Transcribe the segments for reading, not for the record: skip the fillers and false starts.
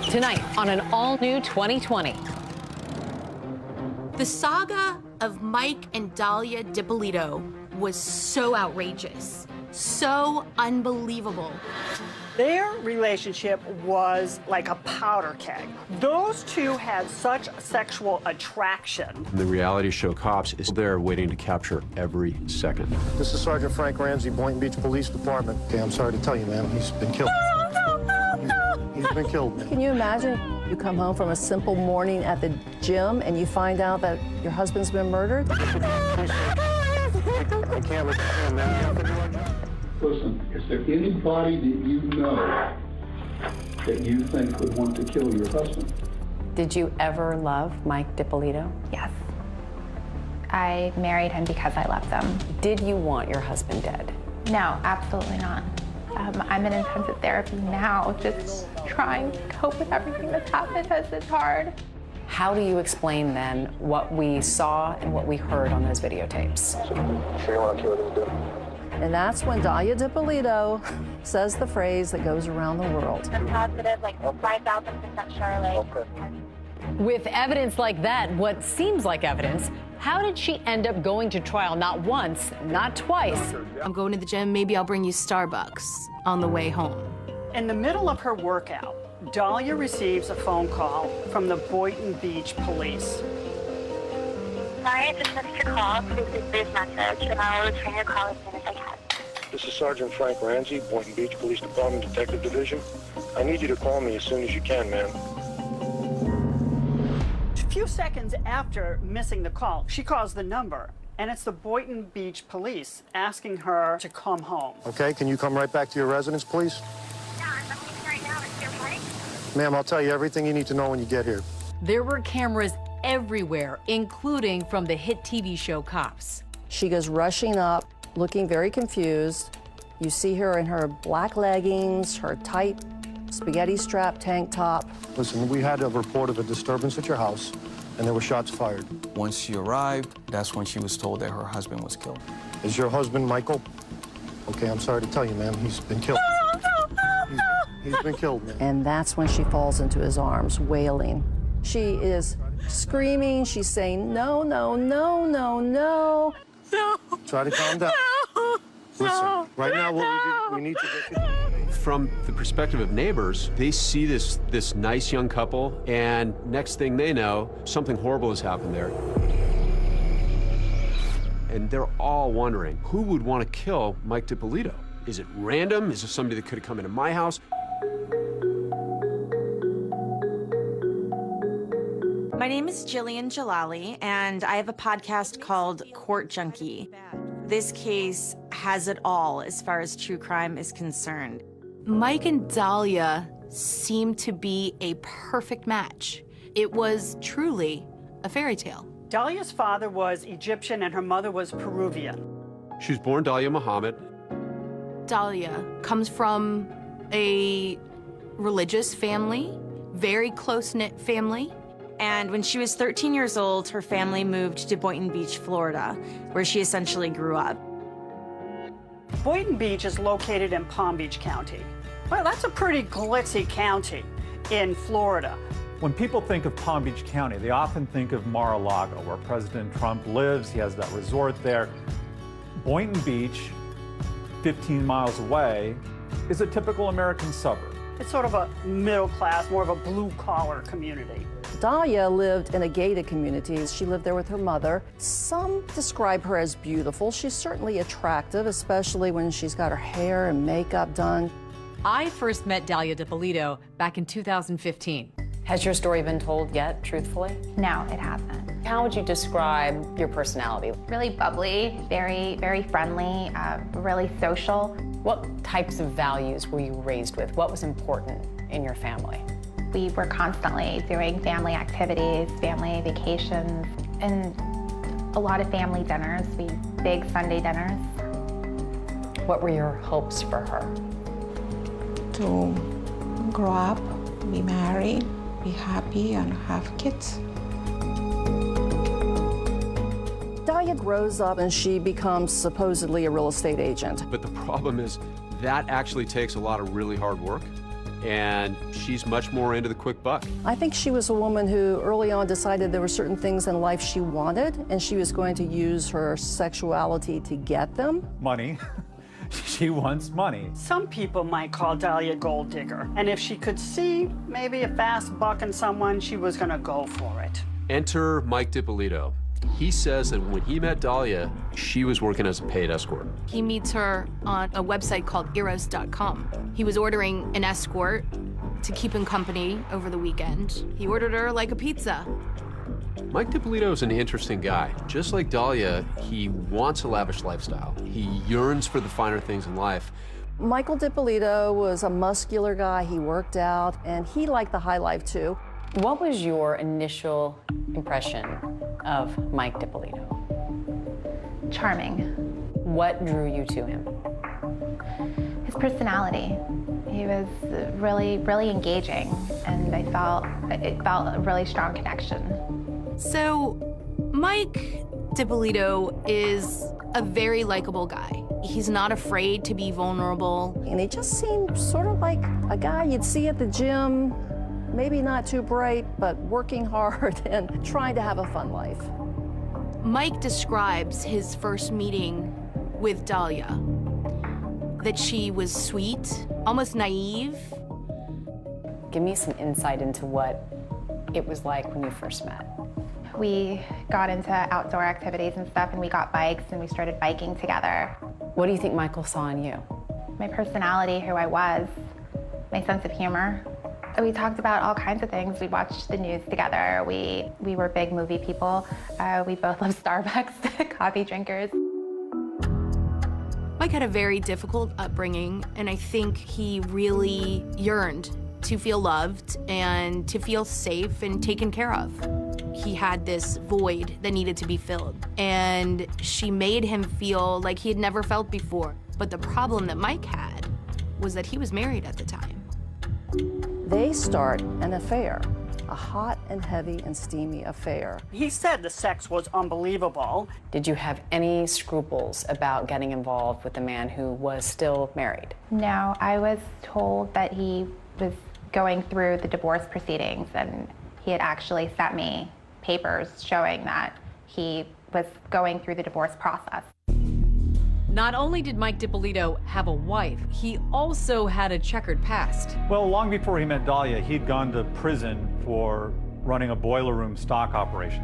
Tonight on an all-new 2020. The saga of Mike and Dalia Dippolito was so outrageous, so unbelievable. Their relationship was like a powder keg. Those two had such sexual attraction. The reality show Cops is there waiting to capture every second. This is Sergeant Frank Ramsey, Boynton Beach Police Department. Okay, I'm sorry to tell you, ma'am, he's been killed. He's been killed, man. Can you imagine you come home from a simple morning at the gym and you find out that your husband's been murdered? I can't listen to him, man. You have to do our job. Listen, is there anybody that you know that you think would want to kill your husband? Did you ever love Mike Dippolito? Yes. I married him because I loved him. Did you want your husband dead? No, absolutely not. I'm in intensive therapy now, just trying to cope with everything that's happened because it's hard. How do you explain then what we saw and what we heard on those videotapes? Sure you want to kill this dude? And that's when Dalia Dippolito says the phrase that goes around the world. I'm positive, like 5,000% sure, like. Okay. With evidence like that, what seems like evidence, how did she end up going to trial not once, not twice? I'm going to the gym, maybe I'll bring you Starbucks on the way home. In the middle of her workout, Dalia receives a phone call from the Boynton Beach Police. Sorry, I just missed your call. Please leave this message, and I'll return your call as soon as I can. This is Sergeant Frank Ramsey, Boynton Beach Police Department Detective Division. I need you to call me as soon as you can, ma'am. A few seconds after missing the call, she calls the number, and it's the Boynton Beach Police asking her to come home. Okay, can you come right back to your residence, please? Yeah, I'm leaving right now. Is it okay? Ma'am, I'll tell you everything you need to know when you get here. There were cameras everywhere, including from the hit TV show Cops. She goes rushing up, looking very confused. You see her in her black leggings, her tight spaghetti strap tank top. Listen, we had a report of a disturbance at your house, and there were shots fired. Once she arrived, that's when she was told that her husband was killed. Is your husband Michael? Okay, I'm sorry to tell you, ma'am, he's been killed. He's been killed, man. And that's when she falls into his arms, wailing. She is screaming, she's saying, no, no, no, no, no. No. Try to calm down. No. Listen, right now what we need to get you. From the perspective of neighbors, they see this nice young couple, and next thing they know, something horrible has happened there. And they're all wondering, who would want to kill Mike Dippolito? Is it random? Is it somebody that could have come into my house? My name is Jillian Jalali, and I have a podcast called Court Junkie. This case has it all as far as true crime is concerned. Mike and Dalia seemed to be a perfect match. It was truly a fairy tale. Dalia's father was Egyptian and her mother was Peruvian. She was born Dalia Muhammad. Dalia comes from a religious family, very close-knit family. And when she was 13 years old, her family moved to Boynton Beach, Florida, where she essentially grew up. Boynton Beach is located in Palm Beach County. Well, that's a pretty glitzy county in Florida. When people think of Palm Beach County, they often think of Mar-a-Lago, where President Trump lives. He has that resort there. Boynton Beach, 15 miles away, is a typical American suburb. It's sort of a middle class, more of a blue-collar community. Dalia lived in a gated community. She lived there with her mother. Some describe her as beautiful. She's certainly attractive, especially when she's got her hair and makeup done. I first met Dalia Dippolito back in 2015. Has your story been told yet, truthfully? No, it hasn't. How would you describe your personality? Really bubbly, very, very friendly, really social. What types of values were you raised with? What was important in your family? We were constantly doing family activities, family vacations, and a lot of family dinners, big Sunday dinners. What were your hopes for her? To grow up, be married, be happy, and have kids. Dalia grows up and she becomes supposedly a real estate agent. But the problem is that actually takes a lot of really hard work. and she's much more into the quick buck. I think she was a woman who early on decided there were certain things in life she wanted, and she was going to use her sexuality to get them. Money. She wants money. Some people might call Dahlia a gold digger, and if she could see maybe a fast buck in someone, she was gonna go for it. Enter Mike DiPolito. He says that when he met Dahlia, she was working as a paid escort. He meets her on a website called eros.com. He was ordering an escort to keep him company over the weekend. He ordered her like a pizza. Mike DiPolito is an interesting guy. Just like Dahlia, he wants a lavish lifestyle. He yearns for the finer things in life. Michael DiPolito was a muscular guy. He worked out, and he liked the high life, too. What was your initial impression of Mike DiPolito? Charming. What drew you to him? His personality. He was really, really engaging, and it felt a really strong connection. So, Mike DiPolito is a very likable guy. He's not afraid to be vulnerable. And he just seemed sort of like a guy you'd see at the gym, maybe not too bright, but working hard and trying to have a fun life. Mike describes his first meeting with Dahlia, that she was sweet, almost naive. Give me some insight into what it was like when you first met. We got into outdoor activities and stuff, and we got bikes, and we started biking together. What do you think Michael saw in you? My personality, who I was, my sense of humor. We talked about all kinds of things. We watched the news together. We were big movie people. We both love Starbucks, coffee drinkers. Mike had a very difficult upbringing, and I think he really yearned to feel loved and to feel safe and taken care of. He had this void that needed to be filled, and she made him feel like he had never felt before. But the problem that Mike had was that he was married at the time. They start an affair, a hot and heavy and steamy affair. He said the sex was unbelievable. Did you have any scruples about getting involved with a man who was still married? No, I was told that he was going through the divorce proceedings, and he had actually sent me papers showing that he was going through the divorce process. Not only did Mike DiPolito have a wife, he also had a checkered past. Well, long before he met Dahlia, he'd gone to prison for running a boiler room stock operation.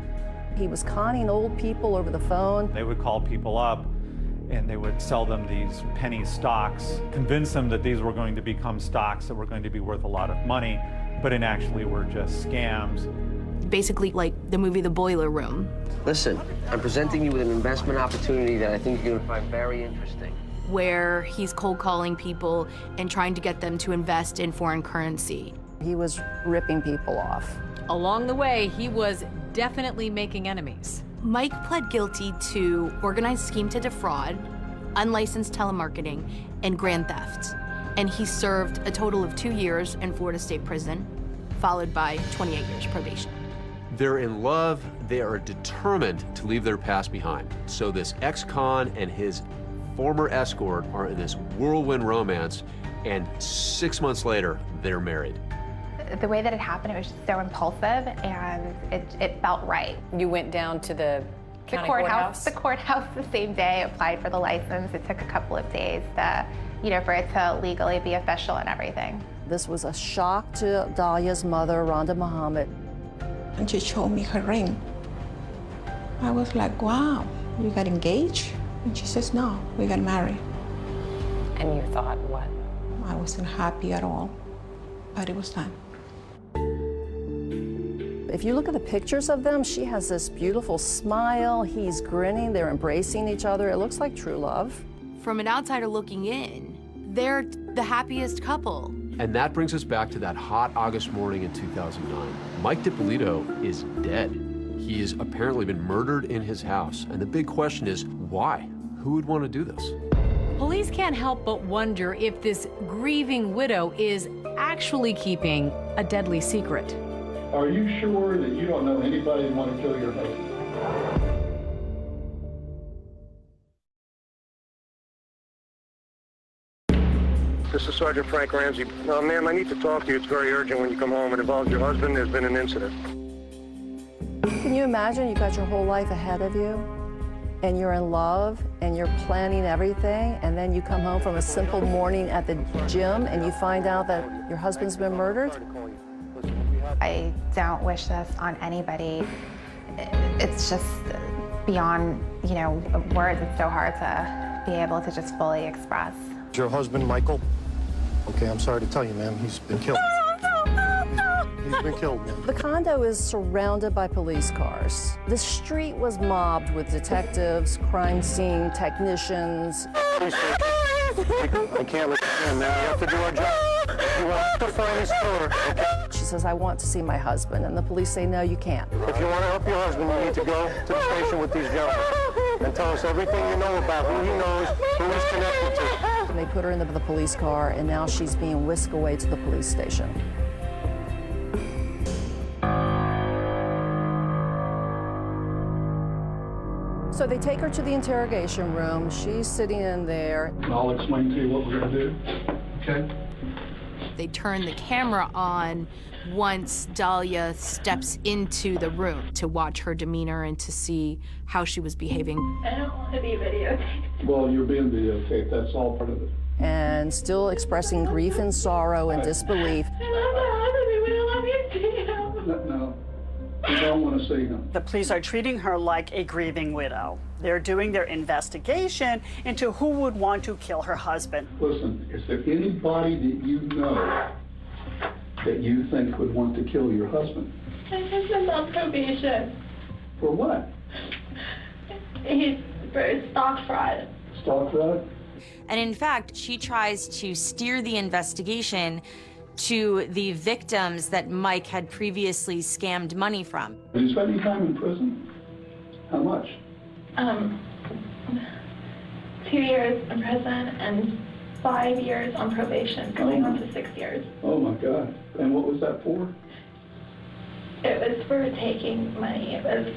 He was conning old people over the phone. They would call people up and they would sell them these penny stocks, convince them that these were going to become stocks that were going to be worth a lot of money, but in actually were just scams. Basically like the movie The Boiler Room. Listen, I'm presenting you with an investment opportunity that I think you're gonna find very interesting. Where he's cold calling people and trying to get them to invest in foreign currency. He was ripping people off. Along the way, he was definitely making enemies. Mike pled guilty to organized scheme to defraud, unlicensed telemarketing, and grand theft. And he served a total of 2 years in Florida State Prison, followed by 28 years probation. They're in love, they are determined to leave their past behind. So this ex-con and his former escort are in this whirlwind romance, and 6 months later, they're married. The way that it happened, it was just so impulsive, and it felt right. You went down to the county courthouse? The courthouse the same day, applied for the license. It took a couple of days to, for it to legally be official and everything. This was a shock to Dahlia's mother, Rhonda Muhammad. And she showed me her ring. I was like, wow, you got engaged? And she says, no, we got married. And you thought what? I wasn't happy at all, but it was time. If you look at the pictures of them, she has this beautiful smile. He's grinning, they're embracing each other. It looks like true love. From an outsider looking in, they're the happiest couple. And that brings us back to that hot August morning in 2009. Mike DiPolito is dead. He has apparently been murdered in his house. And the big question is, why? Who would want to do this? Police can't help but wonder if this grieving widow is actually keeping a deadly secret. Are you sure that you don't know anybody who want to kill your husband? This is Sergeant Frank Ramsey. Ma'am, I need to talk to you. It's very urgent when you come home. It involves your husband. There's been an incident. Can you imagine you've got your whole life ahead of you, and you're in love, and you're planning everything, and then you come home from a simple morning at the gym, and you find out that your husband's been murdered? I don't wish this on anybody. It's just beyond, words. It's so hard to be able to just fully express. Your husband, Michael? Okay, I'm sorry to tell you, ma'am. He's been killed. He's been killed, ma'am. The condo is surrounded by police cars. The street was mobbed with detectives, crime scene technicians. I can't let you in, man. We have to do our job. You have to find his killer, okay? She says, I want to see my husband. And the police say, no, you can't. If you want to help your husband, you need to go to the station with these gentlemen and tell us everything you know about who he knows, who he's connected to. And they put her in the police car, and now she's being whisked away to the police station. So they take her to the interrogation room. She's sitting in there. I'll explain to you what we're going to do, okay? They turn the camera on once Dahlia steps into the room to watch her demeanor and to see how she was behaving. I don't want to be videotaped. Well, you're being videotaped. That's all part of it. And still expressing grief and sorrow and disbelief. I love my husband. We don't want me to see him. No, you don't want to see him. The police are treating her like a grieving widow. They're doing their investigation into who would want to kill her husband. Listen, is there anybody that you know that you think would want to kill your husband? My husband's on probation. For what? He's for stock fraud. Stock fraud? And in fact, she tries to steer the investigation to the victims that Mike had previously scammed money from. Did he spend any time in prison? How much? 2 years in prison and 5 years on probation, going on to 6 years. Oh my God. And what was that for? It was for taking money. It was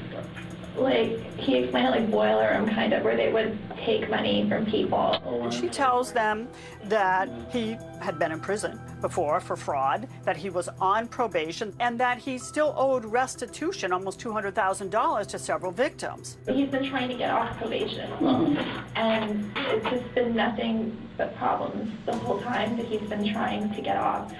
like, he explained it like boiler room kind of, where they would take money from people. And she tells them that he had been in prison before for fraud, that he was on probation, and that he still owed restitution, almost $200,000 to several victims. He's been trying to get off probation, and it's just been nothing but problems the whole time that he's been trying to get off.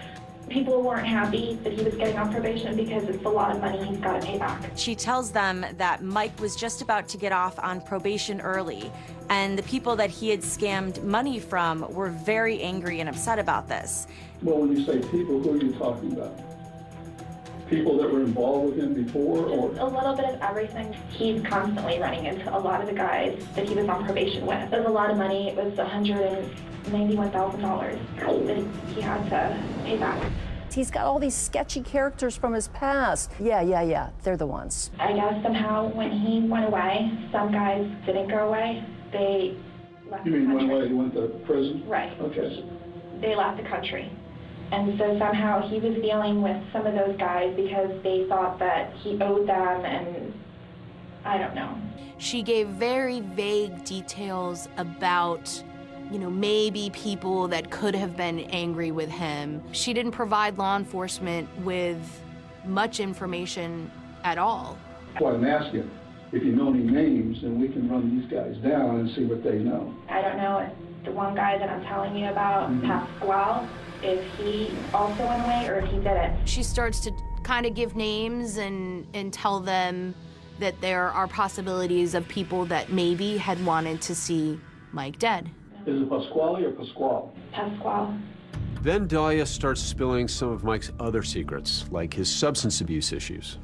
People weren't happy that he was getting off probation because it's a lot of money he's got to pay back. She tells them that Mike was just about to get off on probation early, and the people that he had scammed money from were very angry and upset about this. Well, when you say people, who are you talking about? People that were involved with him before, or? Just a little bit of everything. He's constantly running into a lot of the guys that he was on probation with. It was a lot of money. It was $191,000 that he had to pay back. He's got all these sketchy characters from his past. Yeah, they're the ones. I guess somehow when he went away, some guys didn't go away. They left the country. You mean went away, he went to prison? Right. Okay. They left the country. And so somehow he was dealing with some of those guys because they thought that he owed them, and I don't know. She gave very vague details about, maybe people that could have been angry with him. She didn't provide law enforcement with much information at all. That's why I'm asking. If you know any names, then we can run these guys down and see what they know. I don't know if the one guy that I'm telling you about, Pasquale, if he also went away or if he didn't. She starts to kind of give names and tell them that there are possibilities of people that maybe had wanted to see Mike dead. Is it Pasquale or Pasquale? Pasquale. Then Dahlia starts spilling some of Mike's other secrets, like his substance abuse issues.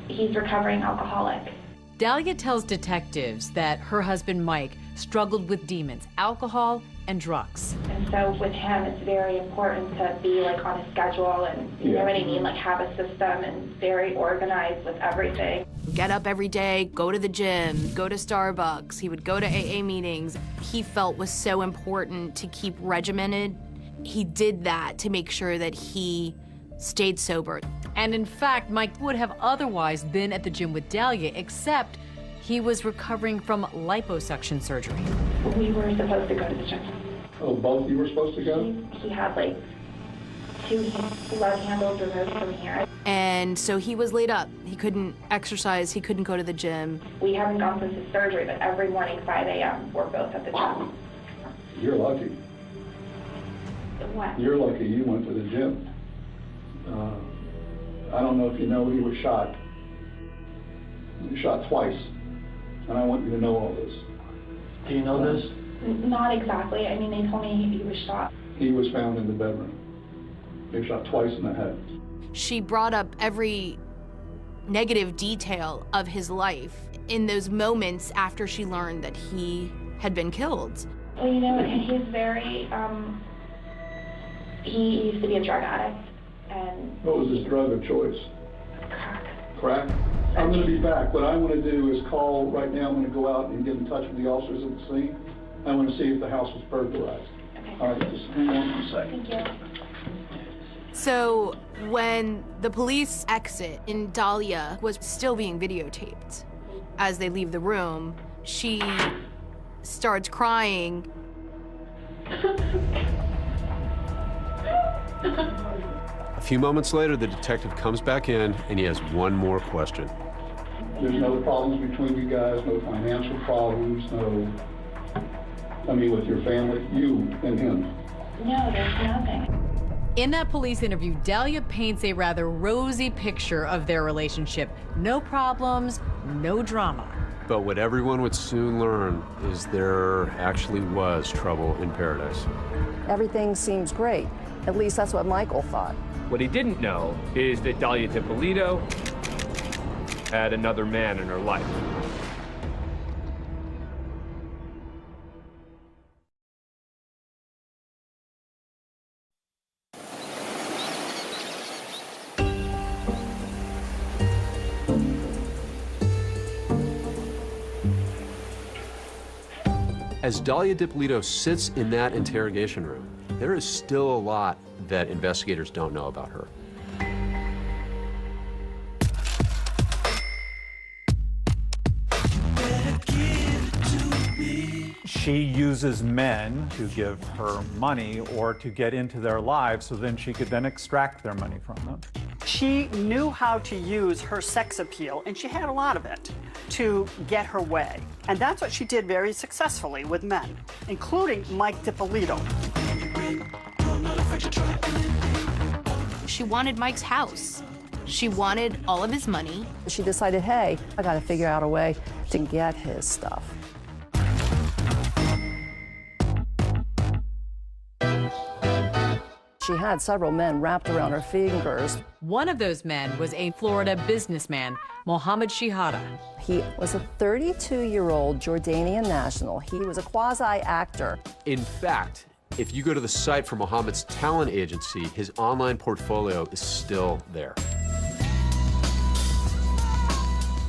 He's recovering alcoholic. Dahlia tells detectives that her husband Mike struggled with demons, alcohol, and drugs. And so with him, it's very important to be like on a schedule and, you know what I mean, like have a system and very organized with everything. Get up every day, go to the gym, go to Starbucks. He would go to AA meetings. He felt was so important to keep regimented. He did that to make sure that he stayed sober. And in fact, Mike would have otherwise been at the gym with Dahlia, except he was recovering from liposuction surgery. We were supposed to go to the gym. Oh, both of you were supposed to go? He had like 2 lug handles removed from here. And so he was laid up. He couldn't exercise, he couldn't go to the gym. We haven't gone since his surgery, but every morning, 5 a.m., we're both at the gym. You're lucky. What? You're lucky you went to the gym. I don't know if you know he was shot. He was shot twice. And I want you to know all this. Do you know this? Not exactly. I mean, they told me he was shot. He was found in the bedroom. He was shot twice in the head. She brought up every negative detail of his life in those moments after she learned that he had been killed. Well, you know, he's very, he used to be a drug addict, and... What was his drug of choice? Crack. Crack? I'm going to be back. What I want to do is call right now. I'm going to go out and get in touch with the officers at the scene. I want to see if the house was burglarized. Okay. All right, just hang on for a second. Thank you. So when the police exit and Dahlia was still being videotaped, as they leave the room, she starts crying. A few moments later, the detective comes back in and he has one more question. There's no problems between you guys, no financial problems, with your family, you and him. No, there's nothing. In that police interview, Dahlia paints a rather rosy picture of their relationship. No problems, no drama. But what everyone would soon learn is there actually was trouble in paradise. Everything seems great. At least that's what Michael thought. What he didn't know is that Dahlia DiPolito had another man in her life. As Dahlia DiPolito sits in that interrogation room, there is still a lot that investigators don't know about her. She uses men to give her money or to get into their lives so then she could then extract their money from them. She knew how to use her sex appeal, and she had a lot of it, to get her way. And that's what she did very successfully with men, including Mike DiPolito. She wanted Mike's house. She wanted all of his money. She decided, hey, I got to figure out a way to get his stuff. She had several men wrapped around her fingers. One of those men was a Florida businessman, Mohammed Shihada. He was a 32-year-old Jordanian national. He was a quasi-actor. In fact, if you go to the site for Mohammed's talent agency, his online portfolio is still there.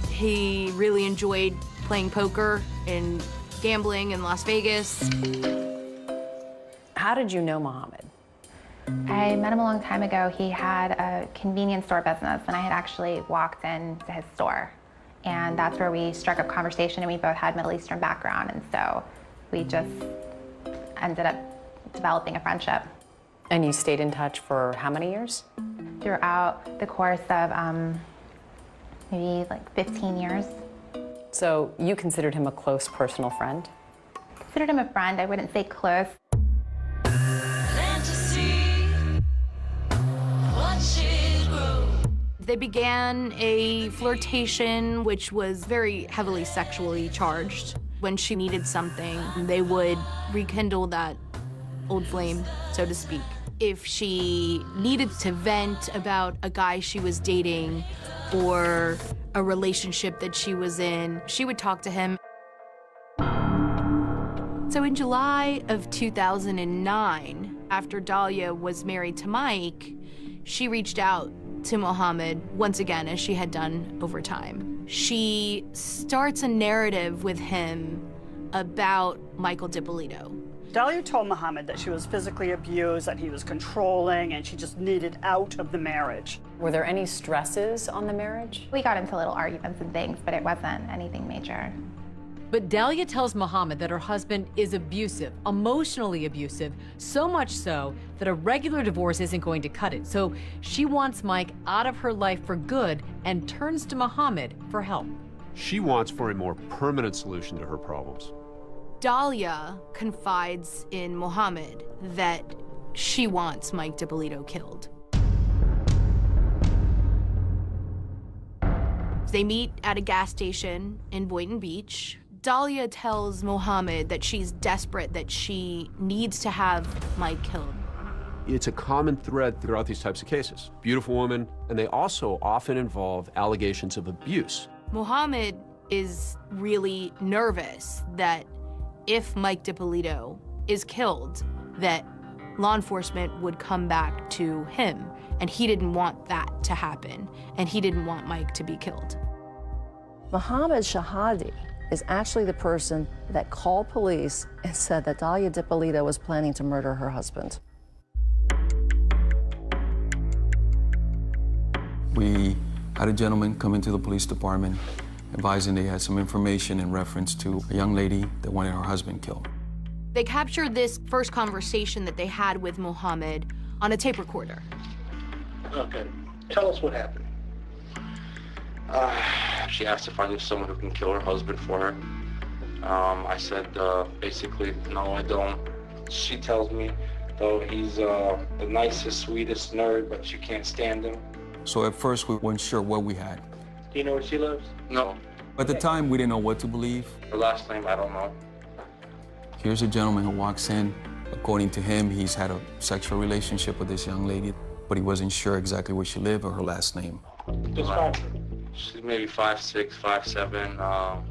He really enjoyed playing poker and gambling in Las Vegas. How did you know Mohammed? I met him a long time ago. He had a convenience store business, and I had actually walked into his store. And that's where we struck up conversation, and we both had Middle Eastern background, and so we just ended up developing a friendship. And you stayed in touch for how many years? Throughout the course of maybe like 15 years. So you considered him a close personal friend? Considered him a friend. I wouldn't say close. They began a flirtation, which was very heavily sexually charged. When she needed something, they would rekindle that old flame, so to speak. If she needed to vent about a guy she was dating or a relationship that she was in, she would talk to him. So in July of 2009, after Dahlia was married to Mike, she reached out to Mohammed once again, as she had done over time. She starts a narrative with him about Michael DiPolito. Dahlia told Mohammed that she was physically abused, that he was controlling, and she just needed out of the marriage. Were there any stresses on the marriage? We got into little arguments and things, but it wasn't anything major. But Dalia tells Mohammed that her husband is abusive, emotionally abusive, so much so that a regular divorce isn't going to cut it. So she wants Mike out of her life for good and turns to Mohammed for help. She wants for a more permanent solution to her problems. Dalia confides in Mohammed that she wants Mike DiPolito killed. They meet at a gas station in Boynton Beach. Dalia tells Mohammed that she's desperate, that she needs to have Mike killed. It's a common thread throughout these types of cases. Beautiful women, and they also often involve allegations of abuse. Mohammed is really nervous that if Mike DiPolito is killed, that law enforcement would come back to him, and he didn't want that to happen, and he didn't want Mike to be killed. Mohammed Shahadi is actually the person that called police and said that Dalia DiPolito was planning to murder her husband. We had a gentleman come into the police department advising they had some information in reference to a young lady that wanted her husband killed. They captured this first conversation that they had with Mohammed on a tape recorder. Okay, tell us what happened. She asked if I knew someone who can kill her husband for her. I said, basically, no, I don't. She tells me, though, he's the nicest, sweetest nerd, but you can't stand him. So at first, we weren't sure what we had. Do you know where she lives? No. At the time, we didn't know what to believe. Her last name, I don't know. Here's a gentleman who walks in. According to him, he's had a sexual relationship with this young lady, but he wasn't sure exactly where she lived or her last name. Describe her. She's maybe 5'6", 5'7",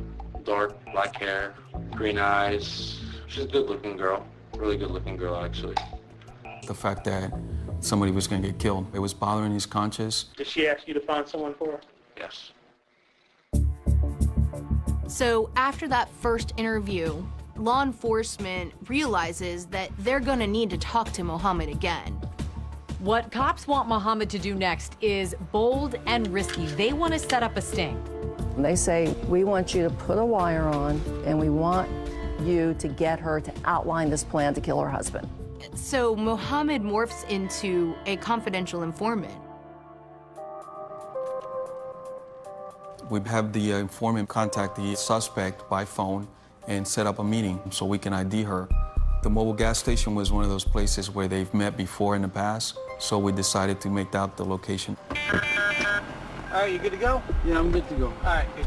dark black hair, green eyes. She's a good-looking girl, really good-looking girl, actually. The fact that somebody was going to get killed, it was bothering his conscience. Did she ask you to find someone for her? Yes. So after that first interview, law enforcement realizes that they're gonna need to talk to Mohammed again. What cops want Mohammed to do next is bold and risky. They want to set up a sting. They say, we want you to put a wire on, and we want you to get her to outline this plan to kill her husband. So Mohammed morphs into a confidential informant. We have the informant contact the suspect by phone and set up a meeting so we can ID her. The mobile gas station was one of those places where they've met before in the past, so we decided to make that the location. All right, you good to go? Yeah, I'm good to go. All right, good.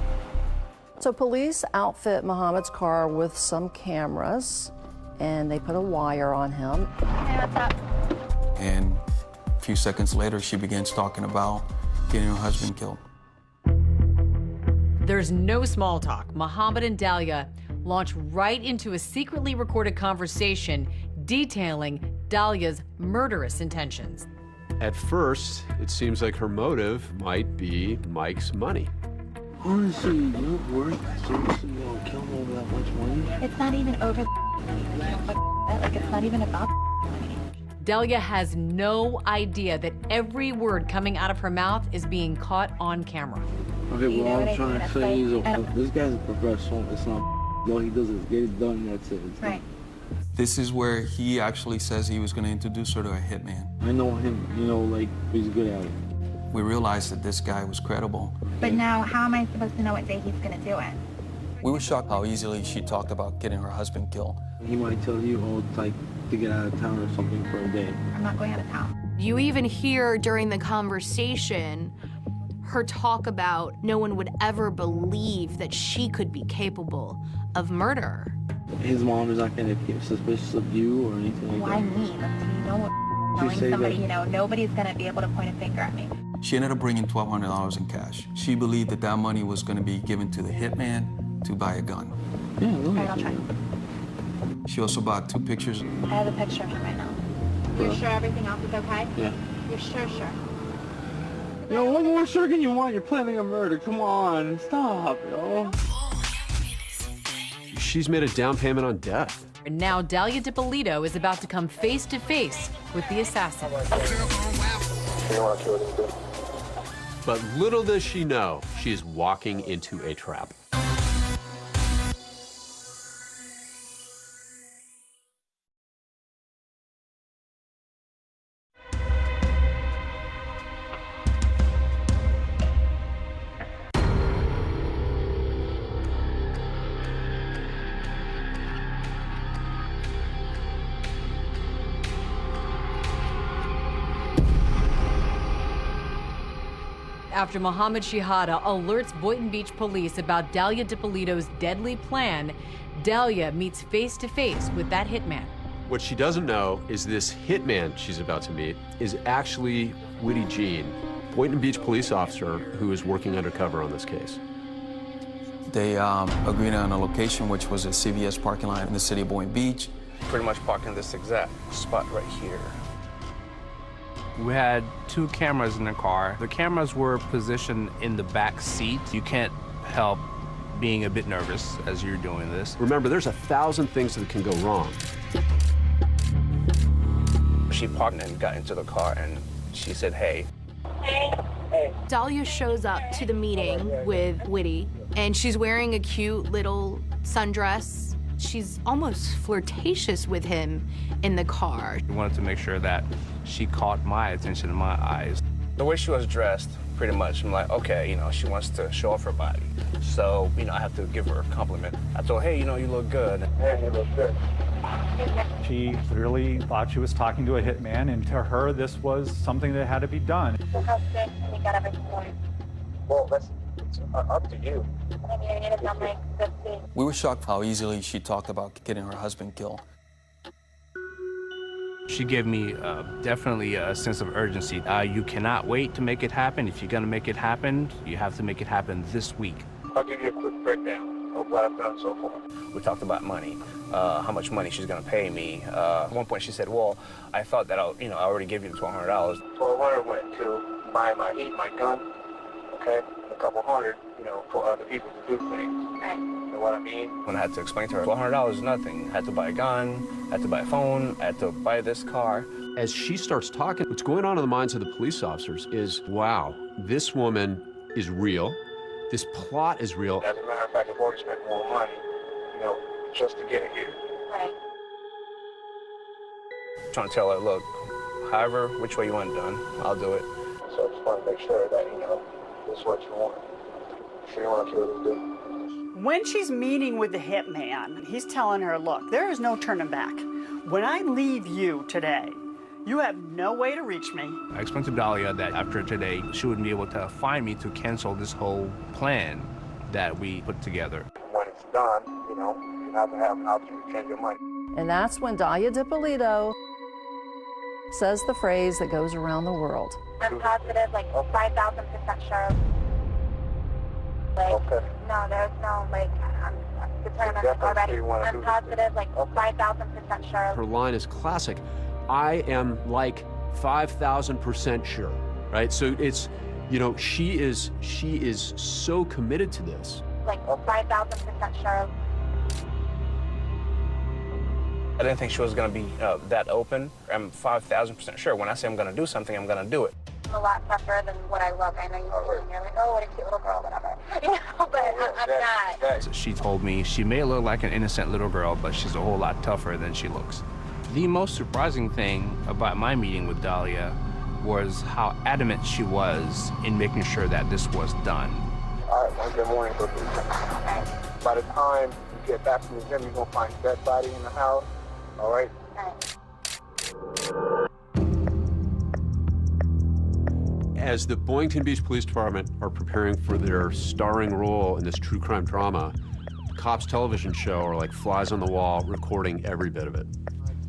So police outfit Mohammed's car with some cameras, and they put a wire on him. Hey, what's up? And a few seconds later, she begins talking about getting her husband killed. There's no small talk. Mohammed and Dalia launch right into a secretly recorded conversation detailing Dalia's murderous intentions. At first, it seems like her motive might be Mike's money. Honestly, you're worth seriously gonna kill him over that much money? It's not even over like it's not even about money. Dalia has no idea that every word coming out of her mouth is being caught on camera. Okay, well, all I'm trying to say is this guy's a professional. It's not all he does is get it done, that's it. Right. This is where he actually says he was going to introduce her to a hitman. I know him, you know, like, he's good at it. We realized that this guy was credible. But now, how am I supposed to know what day he's gonna do it? We were shocked how easily she talked about getting her husband killed. He might tell you, oh, it's like to get out of town or something for a day. I'm not going out of town. You even hear during the conversation her talk about no one would ever believe that she could be capable of murder. His mom is not going to get suspicious of you or anything like Why that. me? You know what? Knowing somebody, you know, nobody's gonna be able to point a finger at me. She ended up bringing $1,200 in cash. She believed that that money was going to be given to the hitman to buy a gun. Yeah, All right, I'll try. She also bought 2 pictures. I have a picture of him right now. You're sure everything else is okay? Yeah. You're sure? Yo, what more sure can you want? You're planning a murder. Come on, stop, yo. She's made a down payment on death. And now Dalia DiPolito is about to come face to face with the assassin. But little does she know, she is walking into a trap. After Mohammed Shihada alerts Boynton Beach police about Dalia Dippolito's deadly plan, Dalia meets face-to-face with that hitman. What she doesn't know is this hitman she's about to meet is actually Whitty Jean, Boynton Beach police officer who is working undercover on this case. They agreed on a location, which was a CVS parking lot in the city of Boynton Beach. Pretty much parked in this exact spot right here. We had 2 cameras in the car. The cameras were positioned in the back seat. You can't help being a bit nervous as you're doing this. Remember, there's 1,000 things that can go wrong. She parked and got into the car, and she said, hey. Dalia shows up to the meeting with Whitty, and she's wearing a cute little sundress. She's almost flirtatious with him in the car. We wanted to make sure that she caught my attention in my eyes. The way she was dressed, pretty much, I'm like, okay, she wants to show off her body. So, I have to give her a compliment. I told her, hey, you look good. Hey, you look good. She clearly thought she was talking to a hitman, and to her, this was something that had to be done. Well, that's up to you. We were shocked how easily she talked about getting her husband killed. She gave me definitely a sense of urgency. You cannot wait to make it happen. If you're going to make it happen, you have to make it happen this week. I'll give you a quick breakdown of what I've done so far. We talked about money, how much money she's going to pay me. At one point she said, well, I thought that I already gave you the $1,200. $1,200 went to buy my heat, my gun, okay? A couple hundred, for other people to do things. You know what I mean? When I had to explain to her, $1,200 is nothing. I had to buy a gun, I had to buy a phone, I had to buy this car. As she starts talking, what's going on in the minds of the police officers is, wow, this woman is real. This plot is real. As a matter of fact, I've already spent more money, just to get it here. Right. Trying to tell her, look, however, which way you want it done, I'll do it. So I just want to make sure that, this is what you want. Sure you want to kill this dude. When she's meeting with the hitman, he's telling her, look, there is no turning back. When I leave you today, you have no way to reach me. I explained to Dalia that after today, she wouldn't be able to find me to cancel this whole plan that we put together. When it's done, you have to have an option to change your mind. And that's when Dalia Dippolito says the phrase that goes around the world. I'm positive, 5,000% sure. Okay. No, there's no, I'm determined already. I'm positive, 5,000% sure. Her line is classic. I am 5,000% sure, right? So it's, she is so committed to this. 5,000% sure. I didn't think she was going to be that open. I'm 5,000% sure. When I say I'm going to do something, I'm going to do it. I'm a lot tougher than what I look. I know you're like, oh, what a cute little girl, whatever. But I'm not. She told me she may look like an innocent little girl, but she's a whole lot tougher than she looks. The most surprising thing about my meeting with Dalia was how adamant she was in making sure that this was done. All right, well, good morning, Cookie. By the time you get back from the gym, you're going to find a dead body in the house. All right? As the Boynton Beach Police Department are preparing for their starring role in this true crime drama, Cops television show are like flies on the wall, recording every bit of it.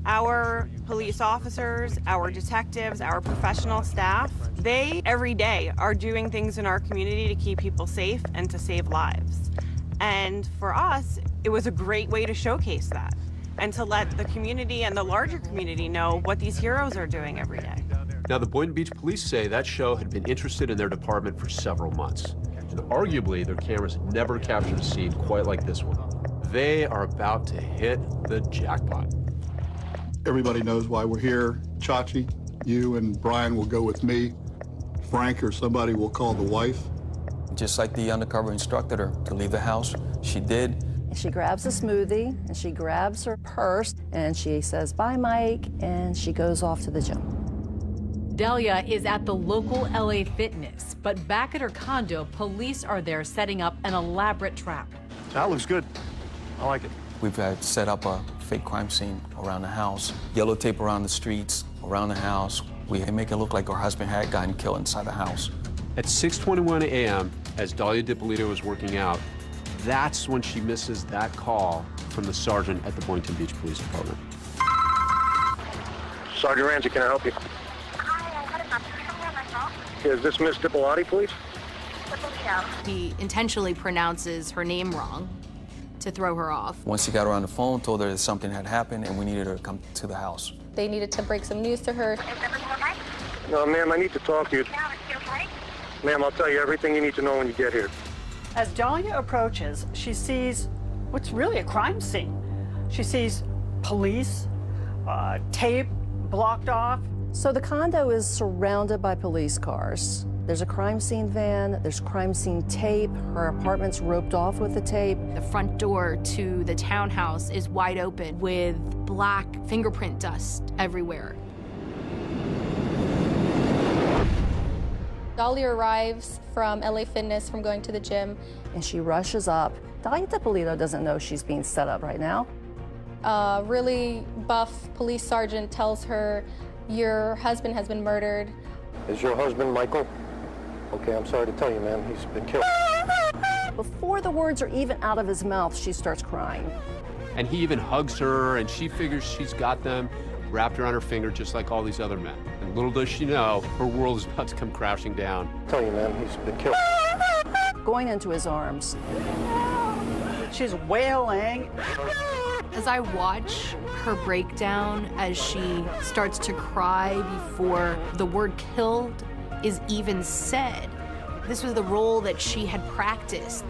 Our police officers, our detectives, our professional staff, they every day are doing things in our community to keep people safe and to save lives. And for us, it was a great way to showcase that and to let the community and the larger community know what these heroes are doing every day. Now, the Boynton Beach Police say that show had been interested in their department for several months. And arguably, their cameras had never captured a scene quite like this one. They are about to hit the jackpot. Everybody knows why we're here. Chachi, you and Brian will go with me. Frank or somebody will call the wife. Just like the undercover instructed her to leave the house, she did. She grabs a smoothie, and she grabs her purse, and she says, bye, Mike, and she goes off to the gym. Dalia is at the local LA Fitness, but back at her condo, police are there setting up an elaborate trap. That looks good. I like it. We've had set up a fake crime scene around the house, yellow tape around the streets, around the house. We make it look like her husband had gotten killed inside the house. At 6:21 a.m., as Dalia Dippolito was working out, that's when she misses that call from the sergeant at the Boynton Beach Police Department. Sergeant Ramsey, can I help you? Is this Miss Dippolito, please? He intentionally pronounces her name wrong to throw her off. Once he got her on the phone, told her that something had happened and we needed her to come to the house. They needed to break some news to her. No, ma'am, I need to talk to you. Ma'am, I'll tell you everything you need to know when you get here. As Dalia approaches, she sees what's really a crime scene. She sees police, tape blocked off. So the condo is surrounded by police cars. There's a crime scene van, there's crime scene tape, her apartment's roped off with the tape. The front door to the townhouse is wide open with black fingerprint dust everywhere. Dalia arrives from LA Fitness from going to the gym. And she rushes up. Dalia Dippolito doesn't know she's being set up right now. A really buff police sergeant tells her, your husband has been murdered. Is your husband Michael? Okay, I'm sorry to tell you, ma'am, he's been killed. Before the words are even out of his mouth, she starts crying. And he even hugs her, and she figures she's got them wrapped around her finger just like all these other men. And little does she know, her world is about to come crashing down. I tell you, ma'am, he's been killed. Going into his arms. She's wailing. As I watch her breakdown as she starts to cry before the word killed is even said, this was the role that she had practiced.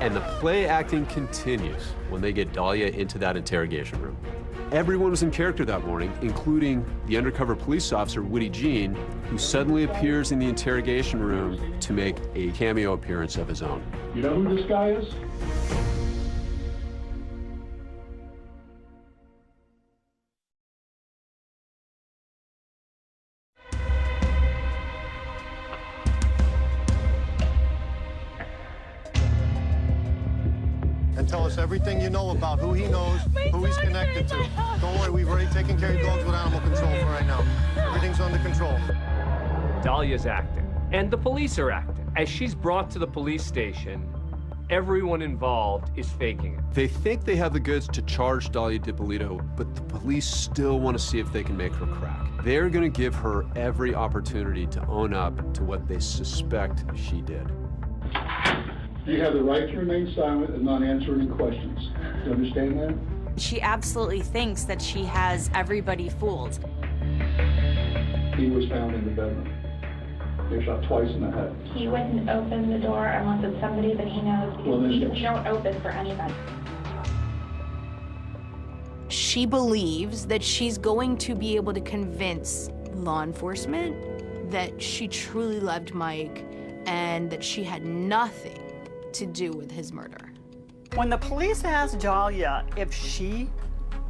And the play acting continues when they get Dalia into that interrogation room. Everyone was in character that morning, including the undercover police officer, Woody Jean, who suddenly appears in the interrogation room to make a cameo appearance of his own. You know who this guy is? And tell us everything you know about who he knows, who he's connected to. Don't worry, we've already taken care of your dogs with animal control for right now. Everything's under control. Dalia's acting, and the police are acting. As she's brought to the police station, everyone involved is faking it. They think they have the goods to charge Dalia Dippolito, but the police still want to see if they can make her crack. They're going to give her every opportunity to own up to what they suspect she did. You have the right to remain silent and not answer any questions. Do you understand that? She absolutely thinks that she has everybody fooled. He was found in the bedroom. He was shot twice in the head. He wouldn't open the door unless it's somebody that he knows, because Well, we don't open for anybody. She believes that she's going to be able to convince law enforcement that she truly loved Mike and that she had nothing to do with his murder. When the police asked Dalia if she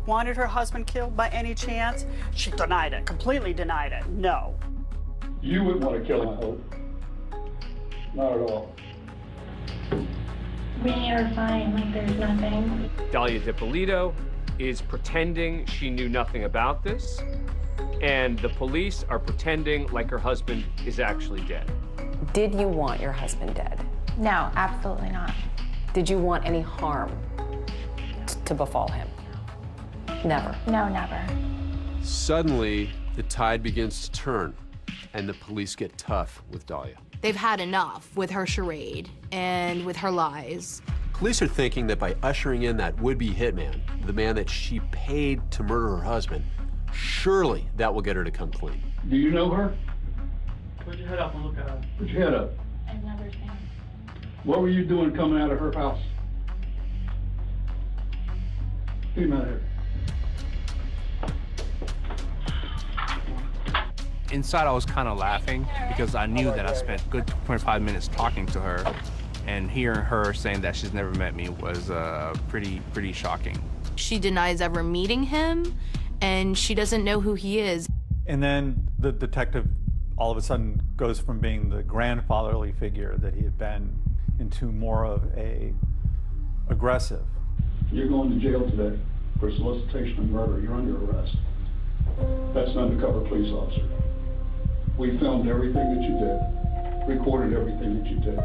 wanted her husband killed by any chance, she denied it, completely denied it. No. You wouldn't want to kill him, I hope. Not at all. We are fine, like there's nothing. Dalia Dippolito is pretending she knew nothing about this, and the police are pretending like her husband is actually dead. Did you want your husband dead? No, absolutely not. Did you want any harm to befall him? Never. No, never. Suddenly, the tide begins to turn, and the police get tough with Dalia. They've had enough with her charade and with her lies. Police are thinking that by ushering in that would-be hitman, the man that she paid to murder her husband, surely that will get her to come clean. Do you know her? Put your head up and look at her. Put your head up. I've never seen him. What were you doing coming out of her house? Get him out of here. Inside, I was kind of laughing because I knew that I spent a good 25 minutes talking to her, and hearing her saying that she's never met me was pretty shocking. She denies ever meeting him, and she doesn't know who he is. And then the detective all of a sudden goes from being the grandfatherly figure that he had been into more of a aggressive. You're going to jail today for solicitation of murder. You're under arrest. That's an undercover police officer. We filmed everything that you did, recorded everything that you did.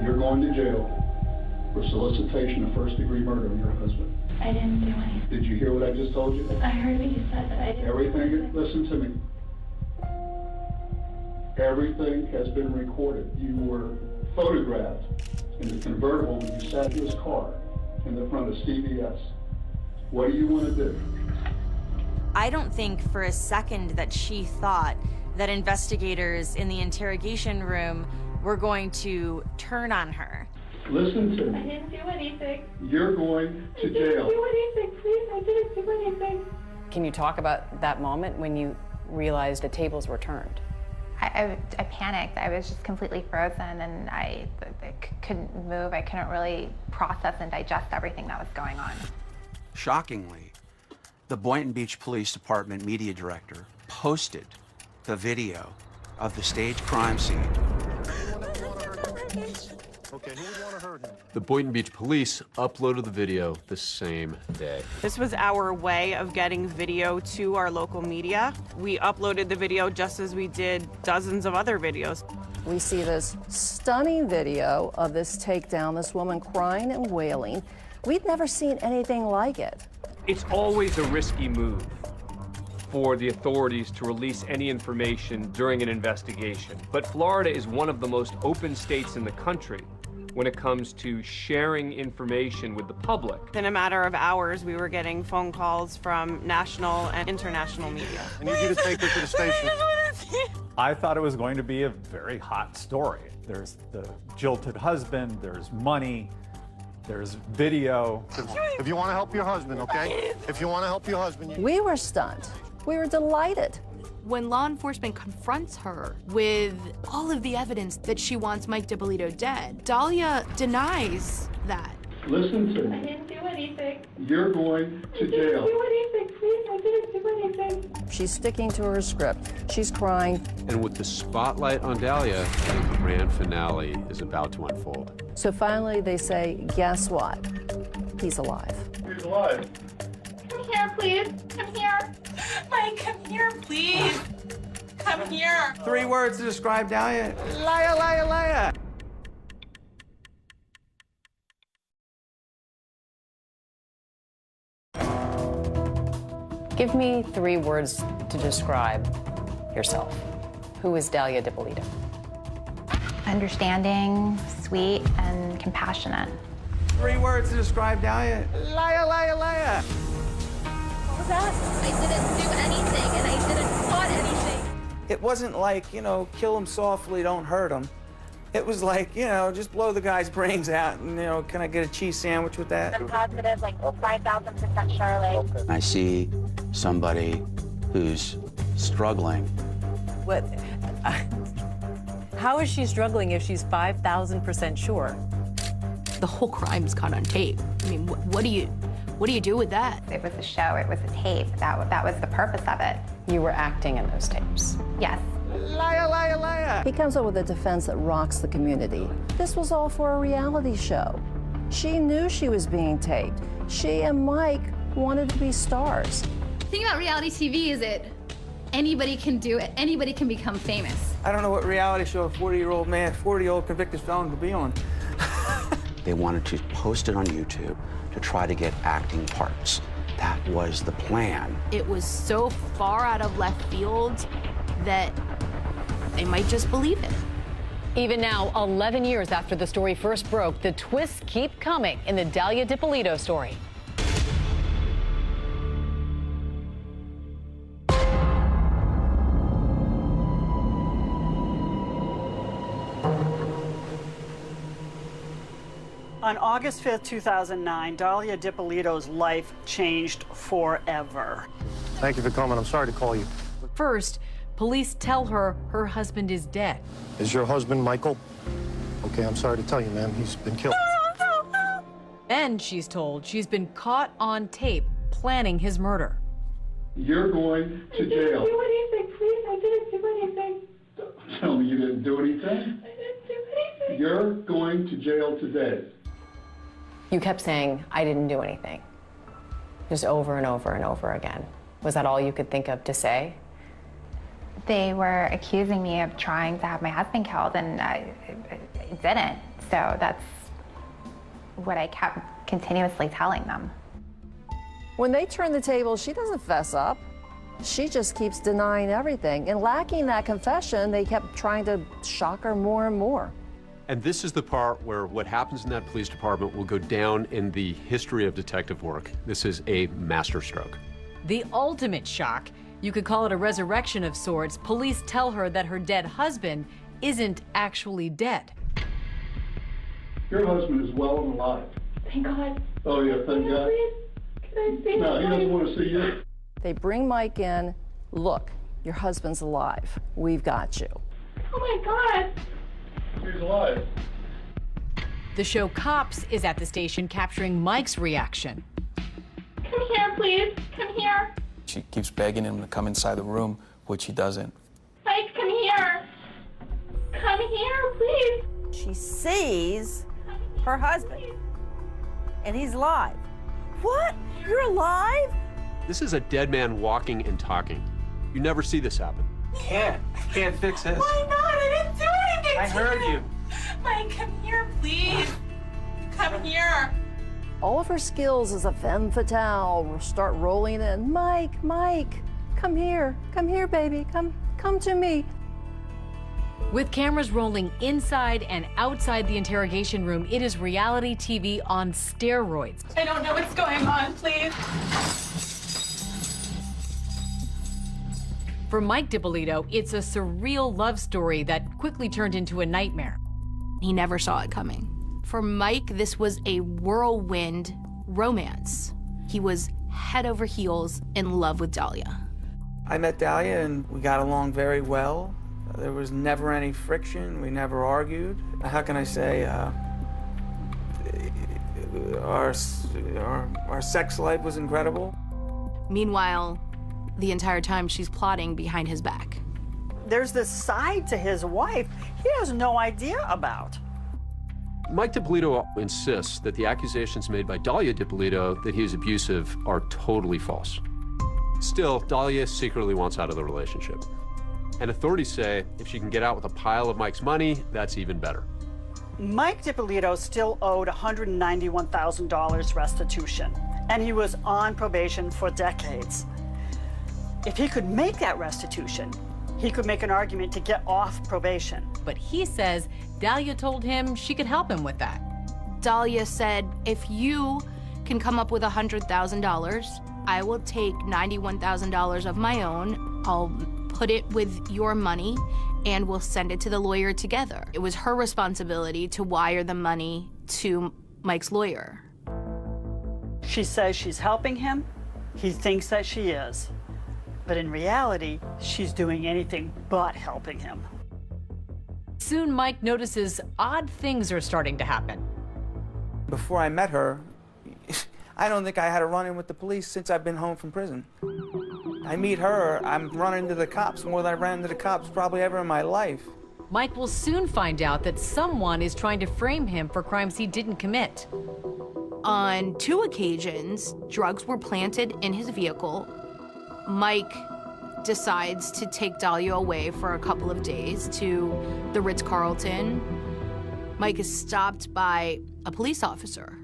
You're going to jail for solicitation of first-degree murder of your husband. I didn't do anything. Did you hear what I just told you? I heard what you said, but I didn't. Everything, listen to me. Everything has been recorded. You were photographed in the convertible when you sat in his car in the front of CVS. What do you want to do? I don't think for a second that she thought that investigators in the interrogation room were going to turn on her. Listen to I me. didn't do anything. You're going to I jail. didn't do anything, please. I didn't do anything. Can you talk about that moment when you realized the tables were turned? I panicked. I was just completely frozen, and I couldn't move. I couldn't really process and digest everything that was going on. Shockingly, the Boynton Beach Police Department media director posted the video of the staged crime scene. The Boynton Beach Police uploaded the video the same day. This was our way of getting video to our local media. We uploaded the video just as we did dozens of other videos. We see this stunning video of this takedown, this woman crying and wailing. We'd never seen anything like it. It's always a risky move for the authorities to release any information during an investigation. But Florida is one of the most open states in the country when it comes to sharing information with the public. In a matter of hours, we were getting phone calls from national and international media. I need you to take her to the station. I thought it was going to be a very hot story. There's the jilted husband, there's money, there's video. If you want to help your husband, okay? If you want to help your husband. We were stunned. We were delighted. When law enforcement confronts her with all of the evidence that she wants Mike DiPolito dead, Dahlia denies that. Listen to I me. didn't do anything. You're going to I jail. didn't do anything, please. I didn't do anything. She's sticking to her script. She's crying. And with the spotlight on Dahlia, the grand finale is about to unfold. So finally they say, guess what? He's alive. He's alive. Come here, please. Come here. Mike, come here, please. Come here. 3 words to describe Dahlia. Liar, liar, liar. Give me 3 words to describe yourself. Who is Dahlia DiPolito? Understanding, sweet, and compassionate. 3 words to describe Dahlia. Liar, liar, liar. What was that? I didn't do anything, and I didn't plot anything. It wasn't like, you know, kill him softly, don't hurt him. It was like, you know, just blow the guy's brains out and, you know, can I get a cheese sandwich with that? I'm positive, like 5,000% Charlie. I see somebody who's struggling. What? How is she struggling if she's 5,000% sure? The whole crime's caught on tape. I mean, what do you do with that? It was a show, it was a tape. That was the purpose of it. You were acting in those tapes. Yes. Liar, liar, liar. He comes up with a defense that rocks the community. This was all for a reality show. She knew she was being taped. She and Mike wanted to be stars. The thing about reality TV is that anybody can do it. Anybody can become famous. I don't know what reality show a 40-year-old man, 40-year-old convicted felon would be on. They wanted to post it on YouTube to try to get acting parts. That was the plan. It was so far out of left field that they might just believe it. Even now, 11 years after the story first broke, the twists keep coming in the Dahlia DiPolito story. On August 5th, 2009, Dahlia DiPolito's life changed forever. Thank you for coming. I'm sorry to call you. First, police tell her her husband is dead. Is your husband Michael? Okay, I'm sorry to tell you, ma'am. He's been killed. Then she's told she's been caught on tape planning his murder. You're going to jail. I didn't do anything, please. I didn't do anything. Tell me you didn't do anything. I didn't do anything. You're going to jail today. You kept saying, I didn't do anything. Just over and over and over again. Was that all you could think of to say? They were accusing me of trying to have my husband killed, and I didn't. So that's what I kept continuously telling them. When they turn the table, she doesn't fess up. She just keeps denying everything. And lacking that confession, they kept trying to shock her more and more. And this is the part where what happens in that police department will go down in the history of detective work. This is a masterstroke. The ultimate shock, you could call it a resurrection of sorts. Police tell her that her dead husband isn't actually dead. Your husband is well and alive. Thank God. Oh, yeah, thank God. Can I see No, him, he doesn't please? want to see you. They bring Mike in. Look, your husband's alive. We've got you. Oh my God. He's alive. The show Cops is at the station capturing Mike's reaction. Come here, please. Come here. She keeps begging him to come inside the room, which he doesn't. Mike, come here. Come here, please. She sees her husband, and he's alive. What? You're alive? This is a dead man walking and talking. You never see this happen. Can't fix this. Why not? I didn't do anything I to heard him. you. Mike, come here, please. Come here. All of her skills as a femme fatale start rolling in. Mike, come here, baby, come to me. With cameras rolling inside and outside the interrogation room, it is reality TV on steroids. I don't know what's going on, please. For Mike DiPolito, it's a surreal love story that quickly turned into a nightmare. He never saw it coming. For Mike, this was a whirlwind romance. He was head over heels in love with Dahlia. I met Dahlia and we got along very well. There was never any friction. We never argued. How can I say? Our sex life was incredible. Meanwhile, the entire time she's plotting behind his back. There's this side to his wife he has no idea about. Mike DiPolito insists that the accusations made by Dahlia DiPolito that he is abusive are totally false. Still, Dahlia secretly wants out of the relationship. And authorities say if she can get out with a pile of Mike's money, that's even better. Mike DiPolito still owed $191,000 restitution, and he was on probation for decades. If he could make that restitution, he could make an argument to get off probation. But he says Dahlia told him she could help him with that. Dahlia said, if you can come up with $100,000, I will take $91,000 of my own. I'll put it with your money and we'll send it to the lawyer together. It was her responsibility to wire the money to Mike's lawyer. She says she's helping him. He thinks that she is. But in reality, she's doing anything but helping him. Soon, Mike notices odd things are starting to happen. Before I met her, I don't think I had a run-in with the police since I've been home from prison. I meet her, I'm running into the cops more than I ran into the cops probably ever in my life. Mike will soon find out that someone is trying to frame him for crimes he didn't commit. On 2 occasions, drugs were planted in his vehicle. Mike decides to take Dahlia away for a couple of days to the Ritz-Carlton. Mike is stopped by a police officer,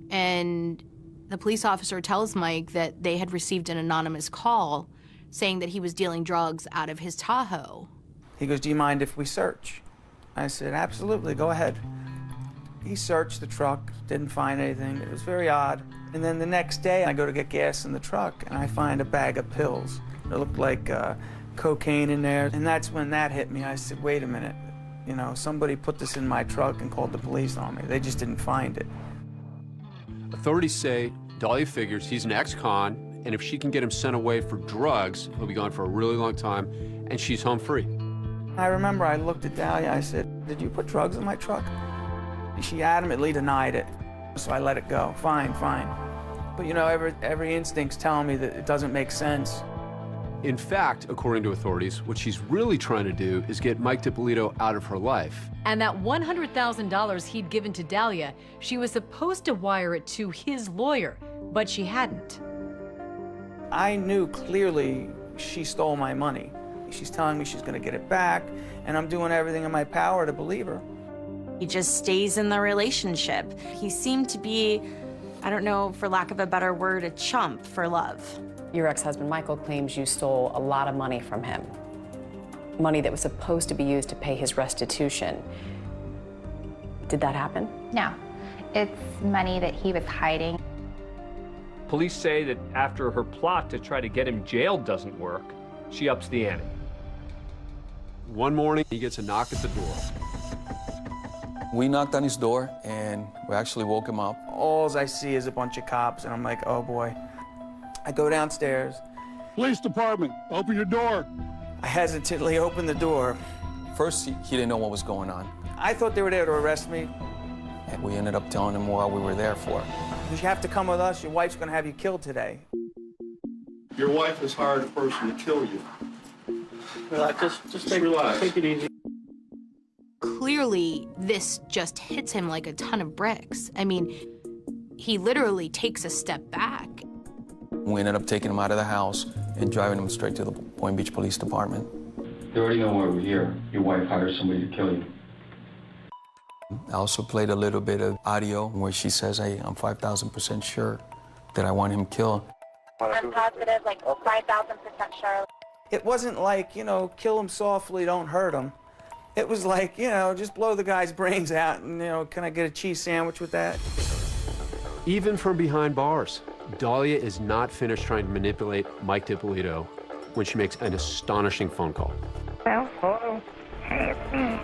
and the police officer tells Mike that they had received an anonymous call saying that he was dealing drugs out of his Tahoe. He goes, do you mind if we search? I said, absolutely, go ahead. He searched the truck, didn't find anything. It was very odd. And then the next day, I go to get gas in the truck, and I find a bag of pills. It looked like cocaine in there, and that's when that hit me. I said, wait a minute. You know, somebody put this in my truck and called the police on me. They just didn't find it. Authorities say Dahlia figures he's an ex-con, and if she can get him sent away for drugs, he'll be gone for a really long time, and she's home free. I remember I looked at Dahlia, I said, did you put drugs in my truck? She adamantly denied it, so I let it go. Fine, fine. But you know, every instinct's telling me that it doesn't make sense. In fact, according to authorities, what she's really trying to do is get Mike DiPolito out of her life. And that $100,000 he'd given to Dahlia, she was supposed to wire it to his lawyer, but she hadn't. I knew clearly she stole my money. She's telling me she's going to get it back, and I'm doing everything in my power to believe her. He just stays in the relationship. He seemed to be, I don't know, for lack of a better word, a chump for love. Your ex-husband, Michael, claims you stole a lot of money from him. Money that was supposed to be used to pay his restitution. Did that happen? No. It's money that he was hiding. Police say that after her plot to try to get him jailed doesn't work, she ups the ante. One morning, he gets a knock at the door. We knocked on his door, and we actually woke him up. All I see is a bunch of cops, and I'm like, oh boy. I go downstairs. Police department, open your door. I hesitantly open the door. First, he didn't know what was going on. I thought they were there to arrest me. And we ended up telling him what we were there for. You have to come with us. Your wife's going to have you killed today. Your wife has hired a person to kill you. Relax, just relax. Take it easy. Clearly, this just hits him like a ton of bricks. I mean, he literally takes a step back. We ended up taking him out of the house and driving him straight to the Boynton Beach Police Department. They already know why we're here. Your wife hired somebody to kill you. I also played a little bit of audio where she says, hey, I'm 5,000% sure that I want him killed. I'm positive, like 5,000% sure. It wasn't like, you know, kill him softly, don't hurt him. It was like, you know, just blow the guy's brains out and, you know, can I get a cheese sandwich with that? Even from behind bars, Dahlia is not finished trying to manipulate Mike DiPolito when she makes an astonishing phone call. Well, hello. Hey, it's me.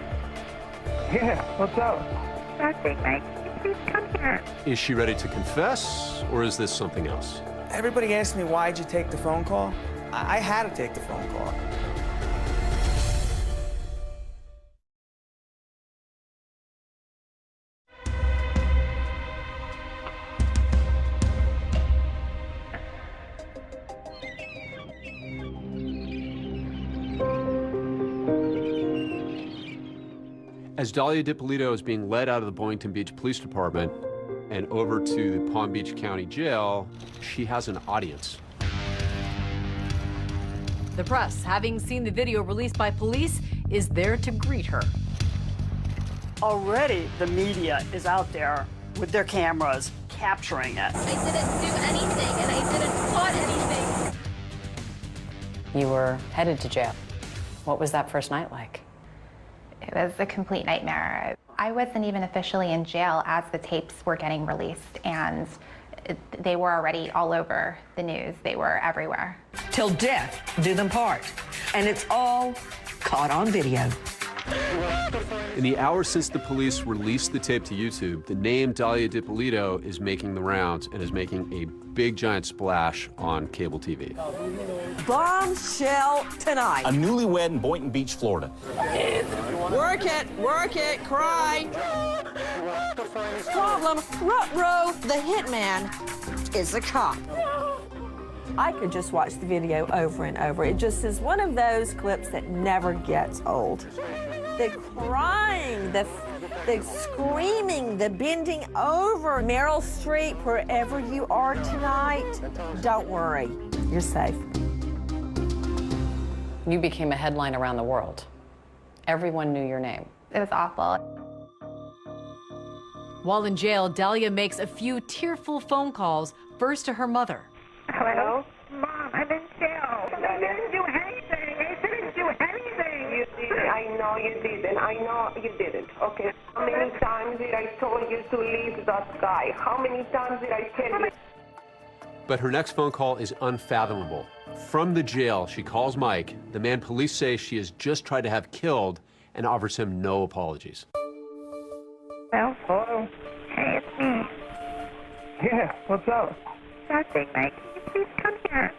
Yeah, what's up? Nothing, Mike. Can you please come here? Is she ready to confess, or is this something else? Everybody asked me, why'd you take the phone call? I had to take the phone call. As Dahlia DiPolito is being led out of the Boynton Beach Police Department and over to the Palm Beach County Jail, she has an audience. The press, having seen the video released by police, is there to greet her. Already, the media is out there with their cameras capturing it. I didn't do anything, and I didn't plot anything. You were headed to jail. What was that first night like? It was a complete nightmare. I wasn't even officially in jail as the tapes were getting released, and they were already all over the news. They were everywhere. Till death do them part. And it's all caught on video. In the hours since the police released the tape to YouTube, the name Dahlia DiPolito is making the rounds and is making a big giant splash on cable TV. Bombshell tonight. A newlywed in Boynton Beach, Florida. Work it, cry. Problem, Ruh-roh, the hitman, is a cop. I could just watch the video over and over. It just is one of those clips that never gets old. The crying, the screaming, the bending over. Meryl Streep, wherever you are tonight, don't worry, you're safe. You became a headline around the world. Everyone knew your name. It was awful. While in jail, Dahlia makes a few tearful phone calls, first to her mother. Hello? Mom, I'm in jail. I didn't do anything. I didn't do anything. You did. I know you didn't. I know you didn't. Okay. How many times did I told you to leave that guy? How many times did I tell you? But her next phone call is unfathomable. From the jail, she calls Mike, the man police say she has just tried to have killed, and offers him no apologies. Well, hello. Hey, it's me. Yeah, what's up? Nothing, Mike. Can you please come here?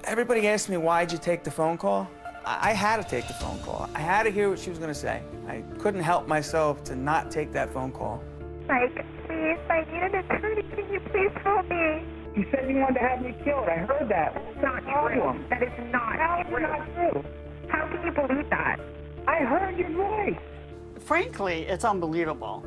Everybody asked me, why'd you take the phone call? I had to take the phone call. I had to hear what she was going to say. I couldn't help myself to not take that phone call. Mike, please, I need an attorney. Can you please help me? You said you wanted to have me killed. I heard that. It's not true. That is not true. Not true. How can you believe that? I heard your voice. Frankly, it's unbelievable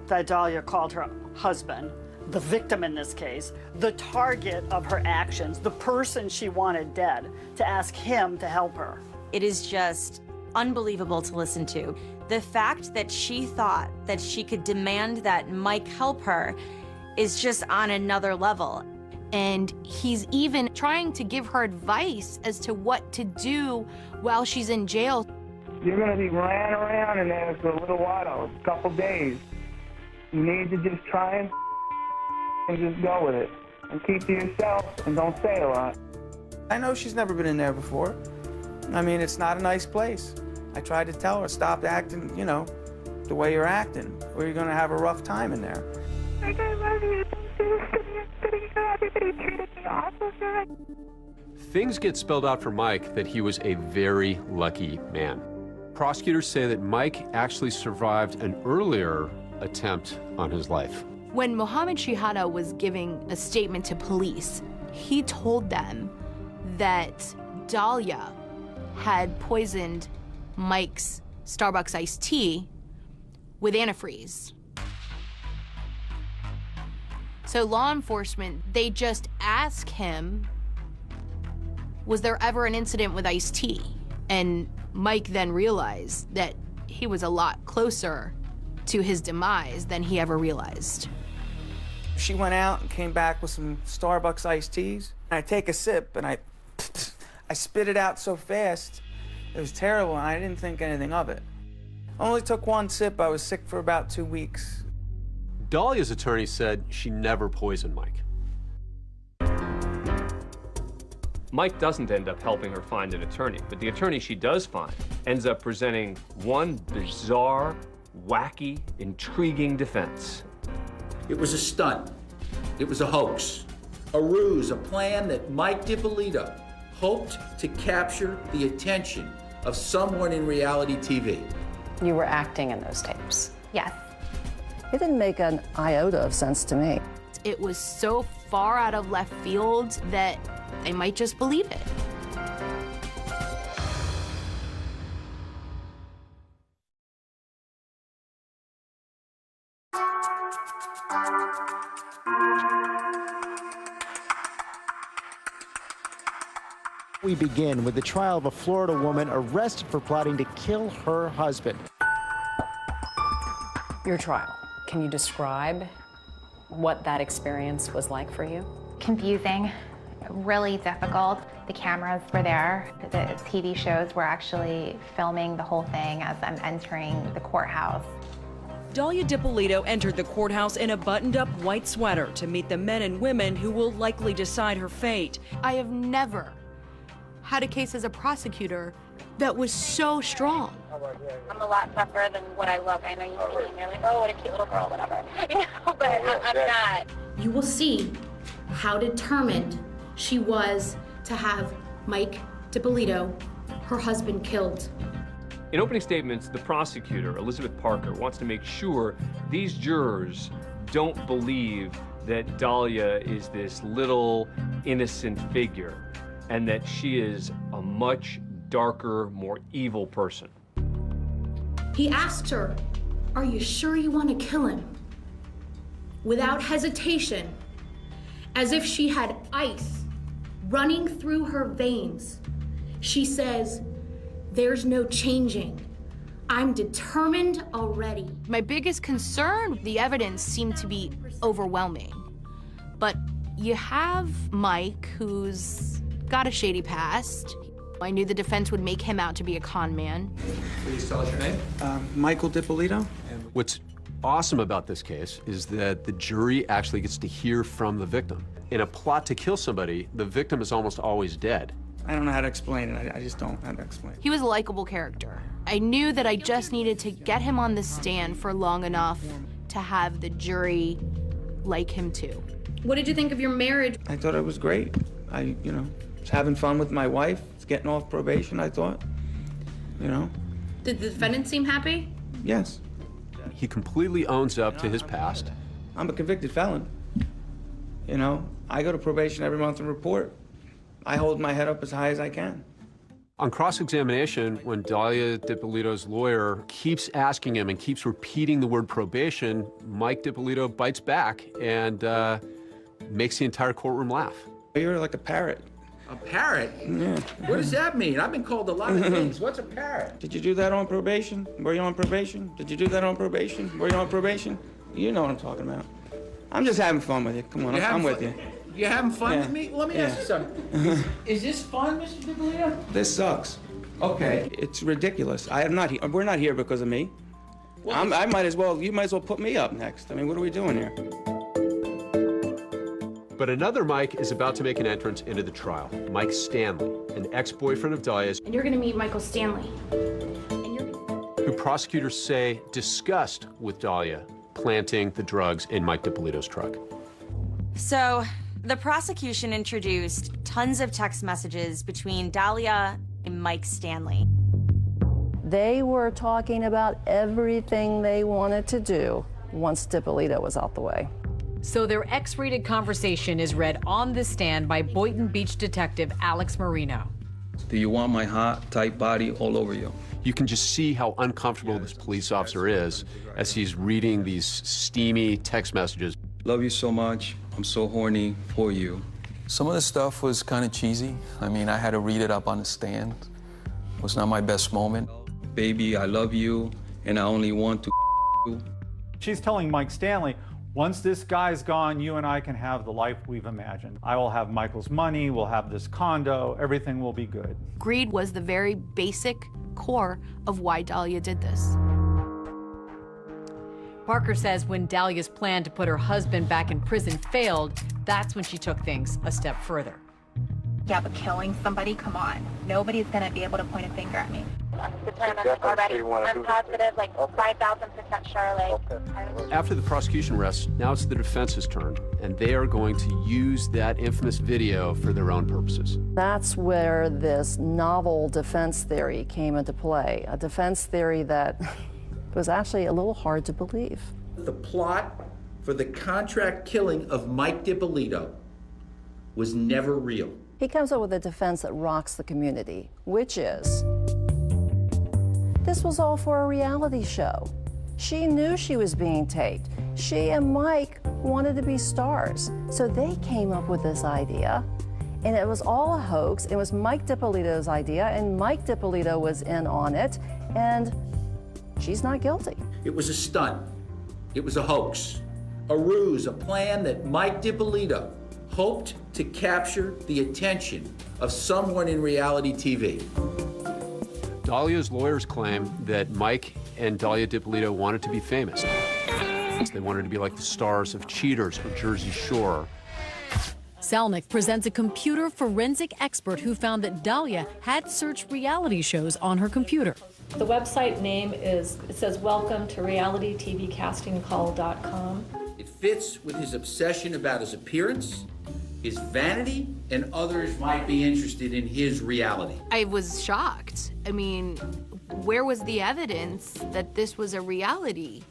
that Dahlia called her husband, the victim in this case, the target of her actions, the person she wanted dead, to ask him to help her. It is just unbelievable to listen to. The fact that she thought that she could demand that Mike help her is just on another level. And he's even trying to give her advice as to what to do while she's in jail. You're going to be ran around in there for a little while, a couple days. You need to just try and just go with it. And keep to yourself and don't say a lot. I know she's never been in there before. I mean, it's not a nice place. I tried to tell her, stop acting, you know, the way you're acting, or you're going to have a rough time in there. Like, I love you. Everybody treated me awful good. Things get spelled out for Mike that he was a very lucky man. Prosecutors say that Mike actually survived an earlier attempt on his life. When Mohammed Shihada was giving a statement to police, he told them that Dahlia had poisoned Mike's Starbucks iced tea with antifreeze. So law enforcement, they just ask him, was there ever an incident with iced tea? And Mike then realized that he was a lot closer to his demise than he ever realized. She went out and came back with some Starbucks iced teas. And I take a sip and I spit it out so fast. It was terrible and I didn't think anything of it. I only took one sip. I was sick for about 2 weeks. Dahlia's attorney said she never poisoned Mike. Mike doesn't end up helping her find an attorney, but the attorney she does find ends up presenting one bizarre, wacky, intriguing defense. It was a stunt. It was a hoax, a ruse, a plan that Mike DiPolito hoped to capture the attention of someone in reality TV. You were acting in those tapes? Yes. It didn't make an iota of sense to me. It was so far out of left field that they might just believe it. We begin with the trial of a Florida woman arrested for plotting to kill her husband. Your trial. Can you describe what that experience was like for you? Confusing, really difficult. The cameras were there. The TV shows were actually filming the whole thing as I'm entering the courthouse. Dahlia DiPolito entered the courthouse in a buttoned-up white sweater to meet the men and women who will likely decide her fate. I have never had a case as a prosecutor that was so strong. I'm a lot tougher than what I look. I know you see me, you're like, oh, what a cute little girl, whatever. You know, but I'm not. You will see how determined she was to have Mike DiPolito, her husband, killed. In opening statements, the prosecutor, Elizabeth Parker, wants to make sure these jurors don't believe that Dahlia is this little innocent figure and that she is a much darker, more evil person. He asked her, "Are you sure you want to kill him?" Without hesitation, as if she had ice running through her veins, she says, "There's no changing. I'm determined already." My biggest concern, the evidence seemed to be overwhelming. But you have Mike, who's got a shady past. I knew the defense would make him out to be a con man. Please tell us your name. Michael DiPolito. What's awesome about this case is that the jury actually gets to hear from the victim. In a plot to kill somebody, the victim is almost always dead. I don't know how to explain it. I just don't know how to explain it. He was a likable character. I knew that I just needed to get him on the stand for long enough to have the jury like him too. What did you think of your marriage? I thought it was great. I was having fun with my wife. It's getting off probation, I thought. Did the defendant seem happy? Yes. He completely owns up to his past. I'm a convicted felon. I go to probation every month and report. I hold my head up as high as I can. On cross-examination, when Dahlia DiPolito's lawyer keeps asking him and keeps repeating the word probation, Mike DiPolito bites back and makes the entire courtroom laugh. You're like a parrot. A parrot? Yeah. What does that mean? I've been called a lot of things. What's a parrot? Did you do that on probation? Were you on probation? Did you do that on probation? Were you on probation? You know what I'm talking about. I'm just having fun with you. Come on, I'm with you. You having fun Yeah. with me? Let me ask you something. Is this fun, Mr. DiPolito? This sucks. Okay. It's ridiculous. We're not here because of me. I might as well, you might as well put me up next. I mean, what are we doing here? But another Mike is about to make an entrance into the trial. Mike Stanley, an ex-boyfriend of Dahlia's, And you're gonna meet Michael Stanley. who prosecutors say discussed with Dahlia planting the drugs in Mike DiPolito's truck. So, the prosecution introduced tons of text messages between Dahlia and Mike Stanley. They were talking about everything they wanted to do once DiPolito was out the way. So their X-rated conversation is read on the stand by Boynton Beach detective Alex Marino. Do you want my hot, tight body all over you? You can just see how uncomfortable this police officer is as he's reading these steamy text messages. Love you so much. I'm so horny for you. Some of the stuff was kind of cheesy. I mean, I had to read it up on the stand. It was not my best moment. Baby, I love you, and I only want to you. She's telling Mike Stanley, once this guy's gone, you and I can have the life we've imagined. I will have Michael's money, we'll have this condo, everything will be good. Greed was the very basic core of why Dahlia did this. Parker says when Dahlia's plan to put her husband back in prison failed, that's when she took things a step further. Yeah, but killing somebody, come on. Nobody's gonna be able to point a finger at me. Determined already. I'm positive, like 5,000% Charlotte. After the prosecution rests, now it's the defense's turn, and they are going to use that infamous video for their own purposes. That's where this novel defense theory came into play, a defense theory that was actually a little hard to believe. The plot for the contract killing of Mike DiPolito was never real. He comes up with a defense that rocks the community, which is, this was all for a reality show. She knew she was being taped. She and Mike wanted to be stars. So they came up with this idea, and it was all a hoax. It was Mike DiPolito's idea, and Mike DiPolito was in on it, and she's not guilty. It was a stunt. It was a hoax, a ruse, a plan that Mike DiPolito hoped to capture the attention of someone in reality TV. Dahlia's lawyers claim that Mike and Dahlia DiPolito wanted to be famous. They wanted to be like the stars of Cheaters or Jersey Shore. Selnick presents a computer forensic expert who found that Dahlia had searched reality shows on her computer. The website name is, it says, welcome to realitytvcastingcall.com. It fits with his obsession about his appearance, his vanity, and others might be interested in his reality. I was shocked. I mean, where was the evidence that this was a reality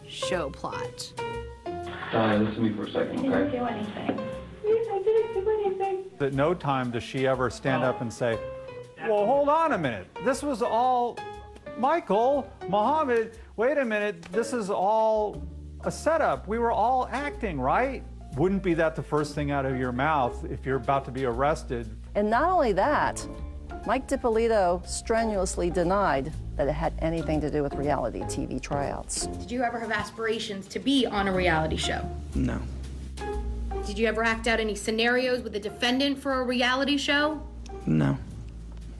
show plot? Dahlia, listen to me for a second, okay? I didn't do anything. I didn't do anything. At no time does she ever stand up and say, well, hold on a minute. This was all, Michael, Muhammad, wait a minute. This is all a setup. We were all acting, right? Wouldn't be that the first thing out of your mouth if you're about to be arrested. And not only that, Mike DiPolito strenuously denied that it had anything to do with reality TV tryouts. Did you ever have aspirations to be on a reality show? No. Did you ever act out any scenarios with a defendant for a reality show? No.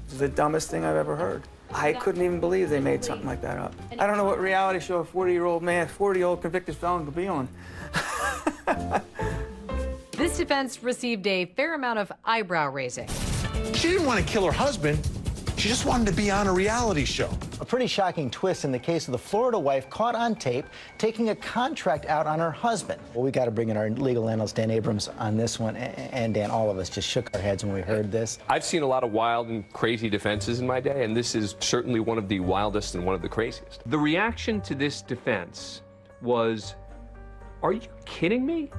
This is the dumbest thing I've ever heard. I couldn't even believe they made something like that up. I don't know what reality show a 40-year-old convicted felon could be on. This defense received a fair amount of eyebrow raising. She didn't want to kill her husband. She just wanted to be on a reality show. A pretty shocking twist in the case of the Florida wife caught on tape taking a contract out on her husband. Well, we got to bring in our legal analyst, Dan Abrams, on this one. And Dan, all of us just shook our heads when we heard this. I've seen a lot of wild and crazy defenses in my day, and this is certainly one of the wildest and one of the craziest. The reaction to this defense was, are you kidding me?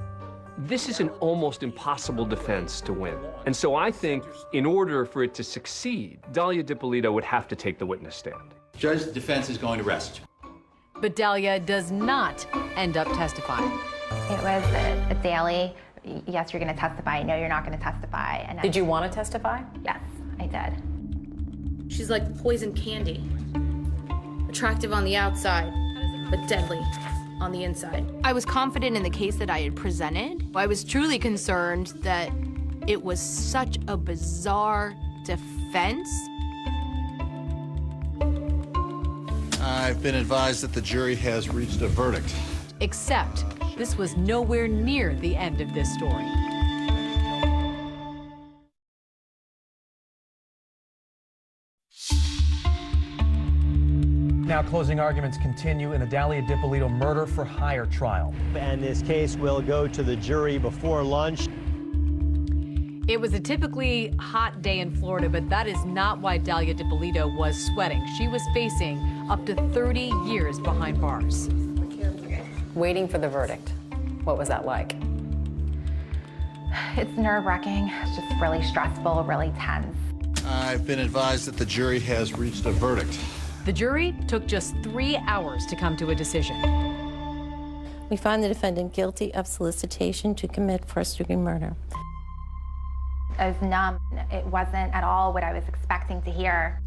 This is an almost impossible defense to win. And so I think in order for it to succeed, Dahlia DiPolito would have to take the witness stand. Judge, the defense is going to rest. But Dahlia does not end up testifying. It was a daily, yes, you're going to testify. No, you're not going to testify. And Did you want to testify? Yes, I did. She's like poison candy. Attractive on the outside, but deadly on the inside. I was confident in the case that I had presented. I was truly concerned that it was such a bizarre defense. I've been advised that the jury has reached a verdict. Except this was nowhere near the end of this story. Now closing arguments continue in the Dalia Dippolito murder for hire trial. And this case will go to the jury before lunch. It was a typically hot day in Florida, but that is not why Dalia Dippolito was sweating. She was facing up to 30 years behind bars. Waiting for the verdict. What was that like? It's nerve-wracking. It's just really stressful, really tense. I've been advised that the jury has reached a verdict. The jury took just 3 hours to come to a decision. We find the defendant guilty of solicitation to commit first-degree murder. I was numb. It wasn't at all what I was expecting to hear.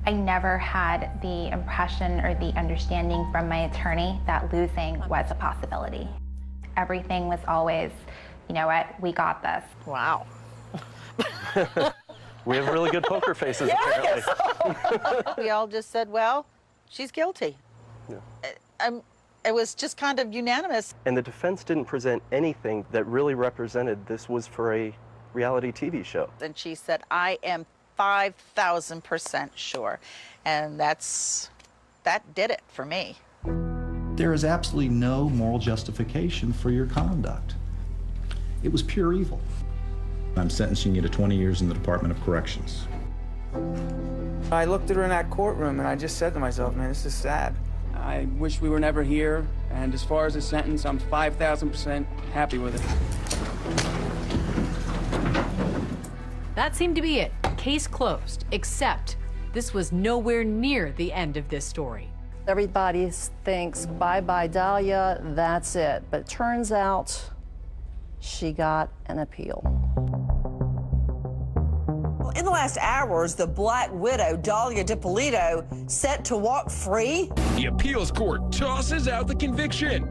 I never had the impression or the understanding from my attorney that losing was a possibility. Everything was always, you know what, we got this. Wow. We have really good poker faces, Yes. apparently. We all just said, well, she's guilty. Yeah. It was just kind of unanimous. And the defense didn't present anything that really represented this was for a reality TV show. And she said, I am 5,000% sure. And that did it for me. There is absolutely no moral justification for your conduct. It was pure evil. I'm sentencing you to 20 years in the Department of Corrections. I looked at her in that courtroom and I just said to myself, man, this is sad. I wish we were never here, and as far as the sentence, I'm 5,000% happy with it. That seemed to be it. Case closed, except this was nowhere near the end of this story. Everybody thinks, bye-bye, Dalia, that's it. But it turns out she got an appeal. In the last hours, the Black Widow, Dalia Dippolito, set to walk free. The appeals court tosses out the conviction.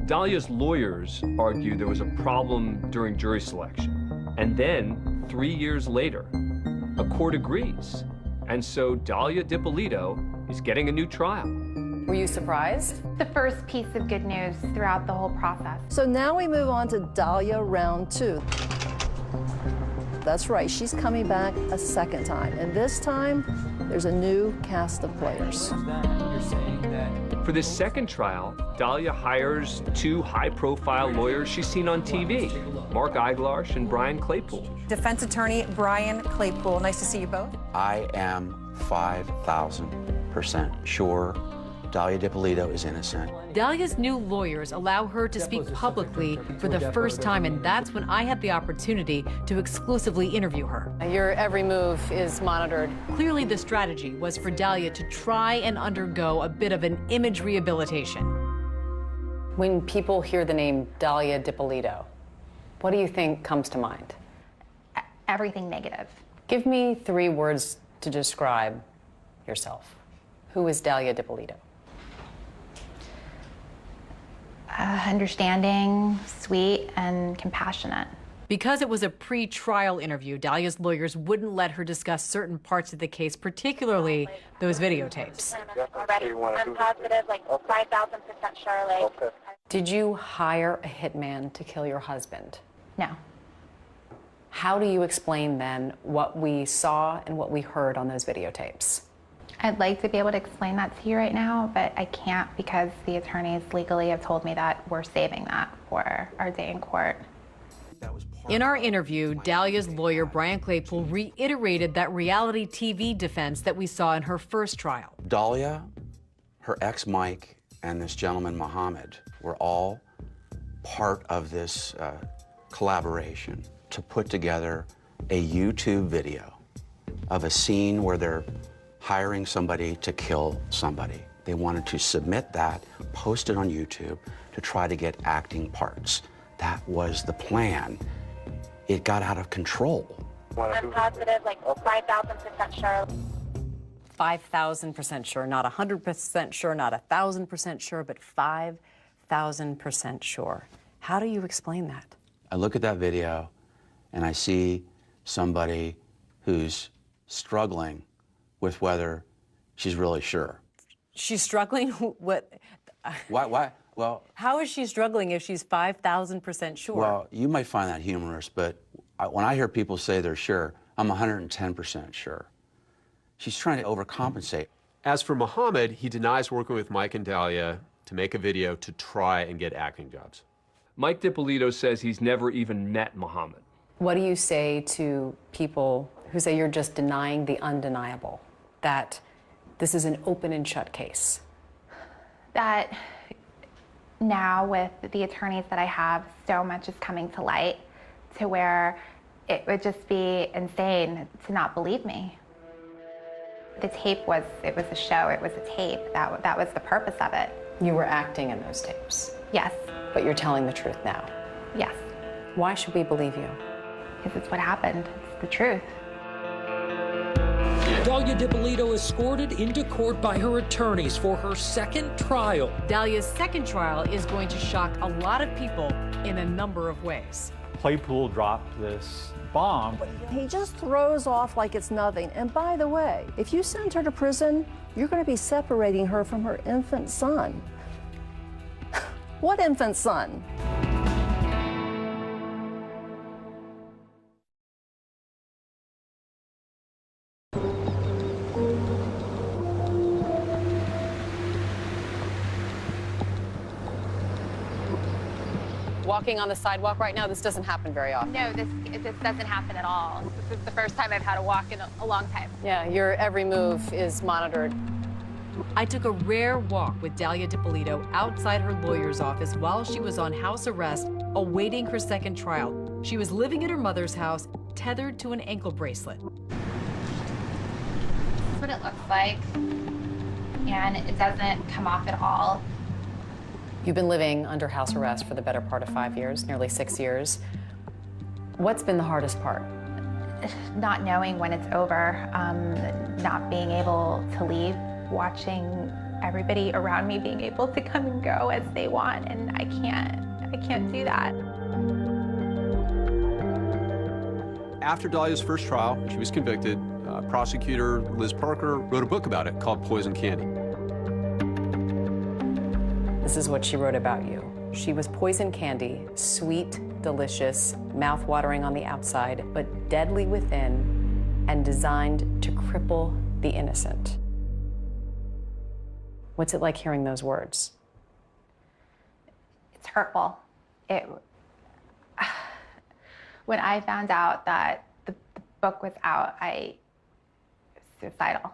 Dalia's lawyers argue there was a problem during jury selection. And then, 3 years later, a court agrees. And so Dalia Dippolito is getting a new trial. Were you surprised? The first piece of good news throughout the whole process. So now we move on to Dalia round 2. That's right, she's coming back a second time. And this time, there's a new cast of players. For this second trial, Dalia hires 2 high-profile lawyers she's seen on TV, Mark Eiglarsh and Brian Claypool. Defense attorney Brian Claypool, nice to see you both. I am 5,000% sure Dalia Dippolito is innocent. Dalia's new lawyers allow her to speak publicly for the first time, and that's when I had the opportunity to exclusively interview her. Your every move is monitored. Clearly, the strategy was for Dalia to try and undergo a bit of an image rehabilitation. When people hear the name Dalia Dippolito, what do you think comes to mind? Everything negative. Give me 3 words to describe yourself. Who is Dalia Dippolito? Understanding, sweet, and compassionate. Because it was a pre-trial interview, Dalia's lawyers wouldn't let her discuss certain parts of the case, particularly those videotapes. Already, I'm positive, like 5,000% sure. Like. Did you hire a hitman to kill your husband? No. How do you explain then what we saw and what we heard on those videotapes? I'd like to be able to explain that to you right now, but I can't because the attorneys legally have told me that we're saving that for our day in court. In our interview, Dalia's lawyer, Brian Claypool, reiterated that reality TV defense that we saw in her first trial. Dalia, her ex Mike, and this gentleman Mohammed were all part of this collaboration to put together a YouTube video of a scene where they're hiring somebody to kill somebody. They wanted to submit that, post it on YouTube to try to get acting parts. that was the plan. It got out of control. I'm positive, like 5,000% sure. 5,000% sure, not 100% sure, not 1,000% sure, but 5,000% sure. How do you explain that? I look at that video and I see somebody who's struggling with whether she's really sure. She's struggling? What? Why? Well, how is she struggling if she's 5,000% sure? Well, you might find that humorous, but when I hear people say they're sure, I'm 110% sure. She's trying to overcompensate. As for Mohammed, he denies working with Mike and Dahlia to make a video to try and get acting jobs. Mike DiPolito says he's never even met Mohammed. What do you say to people who say you're just denying the undeniable, that this is an open and shut case? That now with the attorneys that I have, so much is coming to light to where it would just be insane to not believe me. The tape was, it was a show, it was a tape. That was the purpose of it. You were acting in those tapes? Yes. But you're telling the truth now? Yes. Why should we believe you? Because it's what happened. It's the truth. Dahlia DiPolito escorted into court by her attorneys for her second trial. Dahlia's second trial is going to shock a lot of people in a number of ways. Claypool dropped this bomb. He just throws off like it's nothing. And by the way, if you send her to prison, you're going to be separating her from her infant son. What infant son? Walking on the sidewalk right now, this doesn't happen very often. No, this doesn't happen at all. This is the first time I've had to walk in a long time. Yeah, your every move is monitored. I took a rare walk with Dahlia DiPolito outside her lawyer's office while she was on house arrest, awaiting her second trial. She was living at her mother's house, tethered to an ankle bracelet. This is what it looks like, and it doesn't come off at all. You've been living under house arrest for the better part of 5 years, nearly 6 years. What's been the hardest part? Not knowing when it's over, not being able to leave, watching everybody around me being able to come and go as they want, and I can't do that. After Dahlia's first trial, she was convicted. Prosecutor Liz Parker wrote a book about it called Poison Candy. This is what she wrote about you. She was poison candy, sweet, delicious, mouth-watering on the outside, but deadly within, and designed to cripple the innocent. What's it like hearing those words? It's hurtful. When I found out that the book was out, I was suicidal.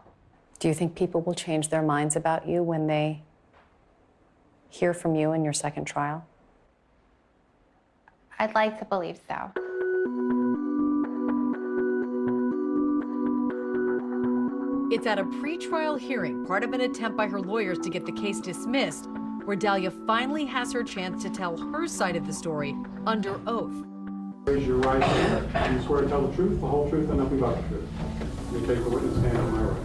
Do you think people will change their minds about you when they hear from you in your second trial? I'd like to believe so. It's at a pretrial hearing, part of an attempt by her lawyers to get the case dismissed, where Dahlia finally has her chance to tell her side of the story under oath. Raise your right hand. Do you swear to tell the truth, the whole truth, and nothing but the truth? You take the witness stand on my right.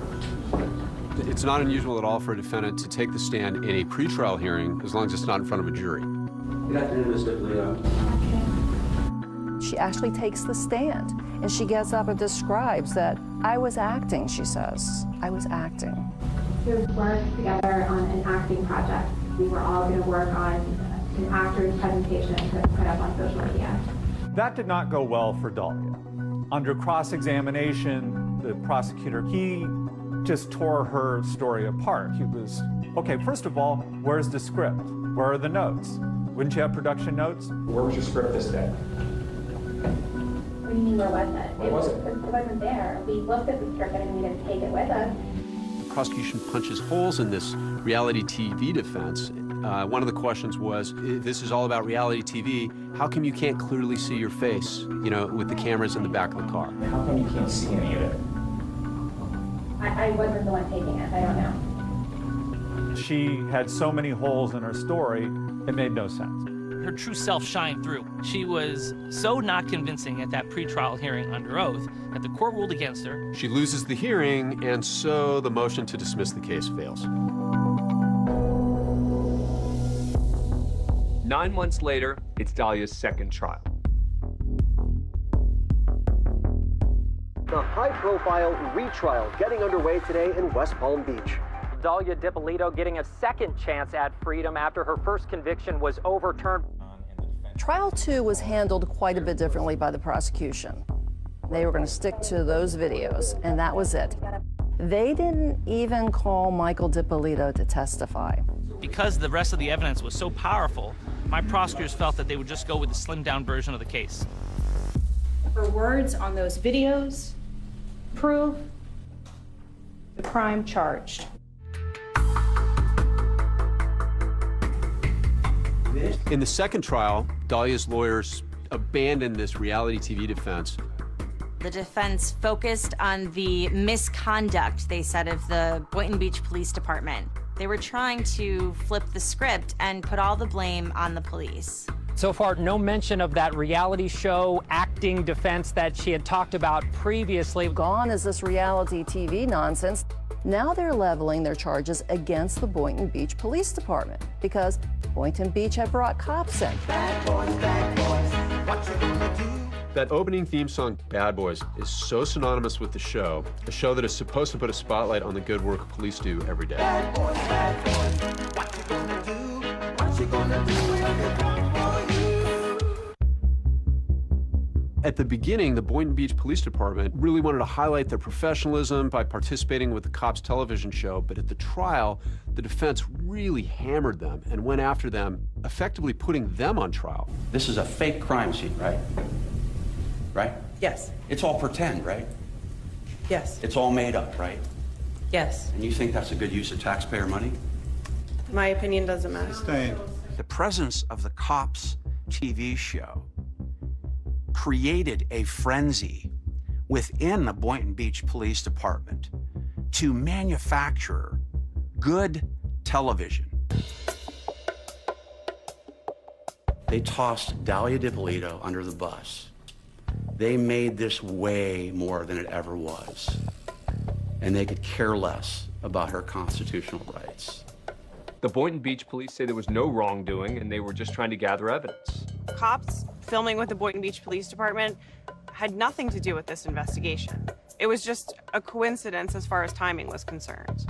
It's not unusual at all for a defendant to take the stand in a pretrial hearing as long as it's not in front of a jury. Good afternoon, Ms. DiPolito. She actually takes the stand, and she gets up and describes that I was acting, she says. I was acting. We worked together on an acting project. We were all going to work on an actor's presentation to put up on social media. That did not go well for Dahlia. Under cross-examination, the prosecutor, he just tore her story apart. He was, okay, first of all, where's the script? Where are the notes? Wouldn't you have production notes? Where was your script this day? What do you mean, where was it? Where was it? It wasn't there. We looked at the script and we didn't take it with us. Prosecution punches holes in this reality TV defense. One of the questions was, if this is all about reality TV, how come you can't clearly see your face, you know, with the cameras in the back of the car? How come you can't see any of it? I wasn't the one taking it. I don't know. She had so many holes in her story, it made no sense. her true self shine through. She was so not convincing at that pretrial hearing under oath that the court ruled against her. She loses the hearing, and so the motion to dismiss the case fails. 9 months later, it's Dahlia's second trial. The high-profile retrial getting underway today in West Palm Beach. Dahlia Dippolito getting a second chance at freedom after her first conviction was overturned. Trial 2 was handled quite a bit differently by the prosecution. They were going to stick to those videos, and that was it. They didn't even call Michael Dippolito to testify. Because the rest of the evidence was so powerful, my prosecutors felt that they would just go with the slimmed-down version of the case. Her words on those videos prove the crime charged. In the second trial, Dahlia's lawyers abandoned this reality TV defense. The defense focused on the misconduct, they said, of the Boynton Beach Police Department. They were trying to flip the script and put all the blame on the police. So far, no mention of that reality show acting defense that she had talked about previously. Gone is this reality TV nonsense. Now they're leveling their charges against the Boynton Beach Police Department because Boynton Beach had brought cops in. Bad boys, what you gonna do? That opening theme song, Bad Boys, is so synonymous with the show, a show that is supposed to put a spotlight on the good work police do every day. Bad boys, what you gonna do? What you gonna do when they come for you? At the beginning, the Boynton Beach Police Department really wanted to highlight their professionalism by participating with the cops' television show, but at the trial, the defense really hammered them and went after them, effectively putting them on trial. This is a fake crime scene, right? Right? Yes. It's all pretend, right? Yes. It's all made up, right? Yes. And you think that's a good use of taxpayer money? My opinion doesn't matter. The presence of the cops' TV show created a frenzy within the Boynton Beach Police Department to manufacture good television. They tossed Dahlia Dippolito under the bus. They made this way more than it ever was. And they could care less about her constitutional rights. The Boynton Beach police say there was no wrongdoing and they were just trying to gather evidence. Cops filming with the Boynton Beach Police Department had nothing to do with this investigation. It was just a coincidence as far as timing was concerned.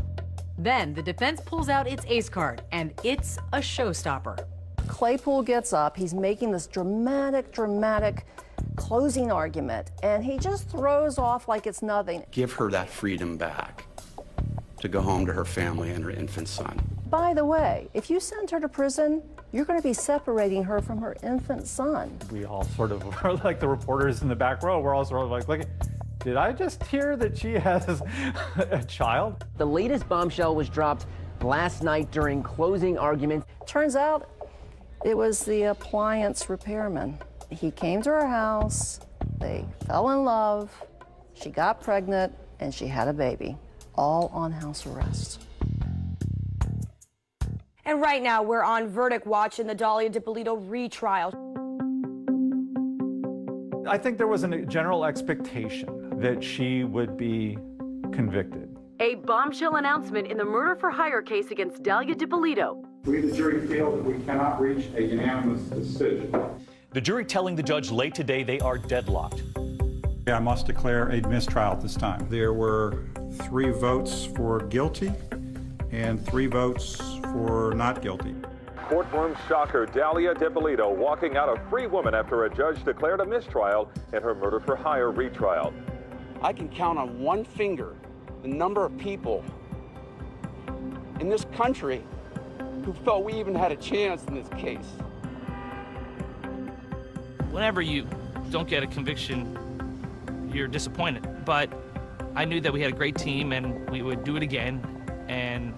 Then the defense pulls out its ace card, and it's a showstopper. Claypool gets up, he's making this dramatic closing argument, and he just throws off like it's nothing. Give her that freedom back to go home to her family and her infant son. By the way, if you send her to prison, you're going to be separating her from her infant son. We all sort of are like the reporters in the back row. We're all sort of like, look, did I just hear that she has a child? The latest bombshell was dropped last night during closing arguments. Turns out it was the appliance repairman. He came to her house, they fell in love, she got pregnant, and she had a baby, all on house arrest. And right now, we're on verdict watch in the Dahlia Dippolito retrial. I think there was a general expectation that she would be convicted. A bombshell announcement in the murder-for-hire case against Dahlia Dippolito. We, the jury, feel that we cannot reach a unanimous decision. The jury telling the judge late today they are deadlocked. I must declare a mistrial at this time. There were 3 votes for guilty and 3 votes for not guilty. Courtroom shocker, Dahlia Dippolito walking out a free woman after a judge declared a mistrial in her murder-for-hire retrial. I can count on one finger the number of people in this country who felt we even had a chance in this case. Whenever you don't get a conviction, you're disappointed. But I knew that we had a great team and we would do it again and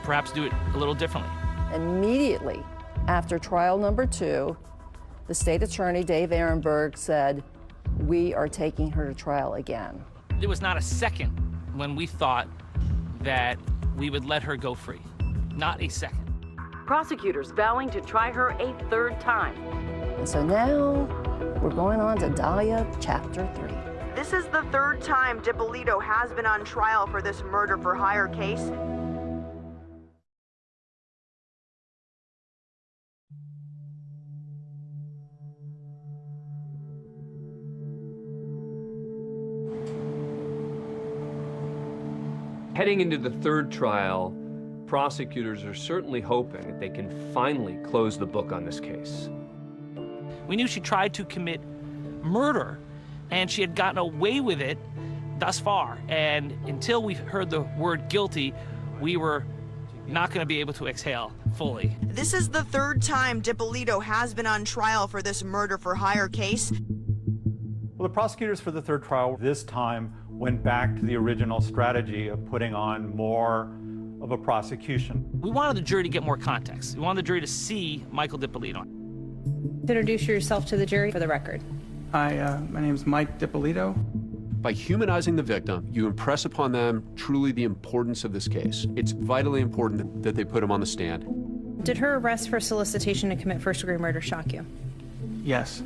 perhaps do it a little differently. Immediately after trial number 2, the state attorney, Dave Ehrenberg, said, we are taking her to trial again. There was not a second when we thought that we would let her go free. Not a second. prosecutors vowing to try her a third time. And so now we're going on to Dahlia Chapter 3. This is the third time DiPolito has been on trial for this murder for hire case. Heading into the third trial, prosecutors are certainly hoping that they can finally close the book on this case. We knew she tried to commit murder, and she had gotten away with it thus far. And until we heard the word guilty, we were not going to be able to exhale fully. This is the third time DiPolito has been on trial for this murder for hire case. Well, the prosecutors for the third trial this time went back to the original strategy of putting on more of a prosecution. We wanted the jury to get more context. We wanted the jury to see Michael DiPolito. Introduce yourself to the jury for the record. Hi, my name is Mike DiPolito. By humanizing the victim, you impress upon them truly the importance of this case. It's vitally important that they put him on the stand. Did her arrest for solicitation to commit first-degree murder shock you? Yes.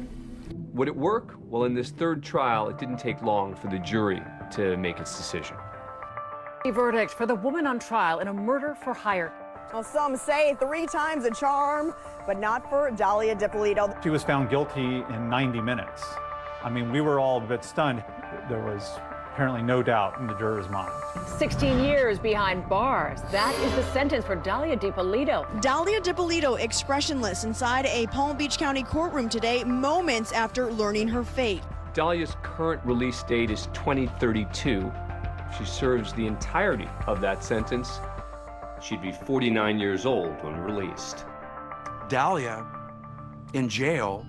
Would it work? Well, in this third trial, it didn't take long for the jury to make its decision. A verdict for the woman on trial in a murder for hire. Well, some say 3 times a charm, but not for Dahlia DiPolito. She was found guilty in 90 minutes. I mean, we were all a bit stunned. There was apparently no doubt in the jurors' minds. 16 years behind bars. That is the sentence for Dahlia DiPolito. Dahlia DiPolito expressionless inside a Palm Beach County courtroom today, moments after learning her fate. Dahlia's current release date is 2032. If she serves the entirety of that sentence, she'd be 49 years old when released. Dahlia, in jail,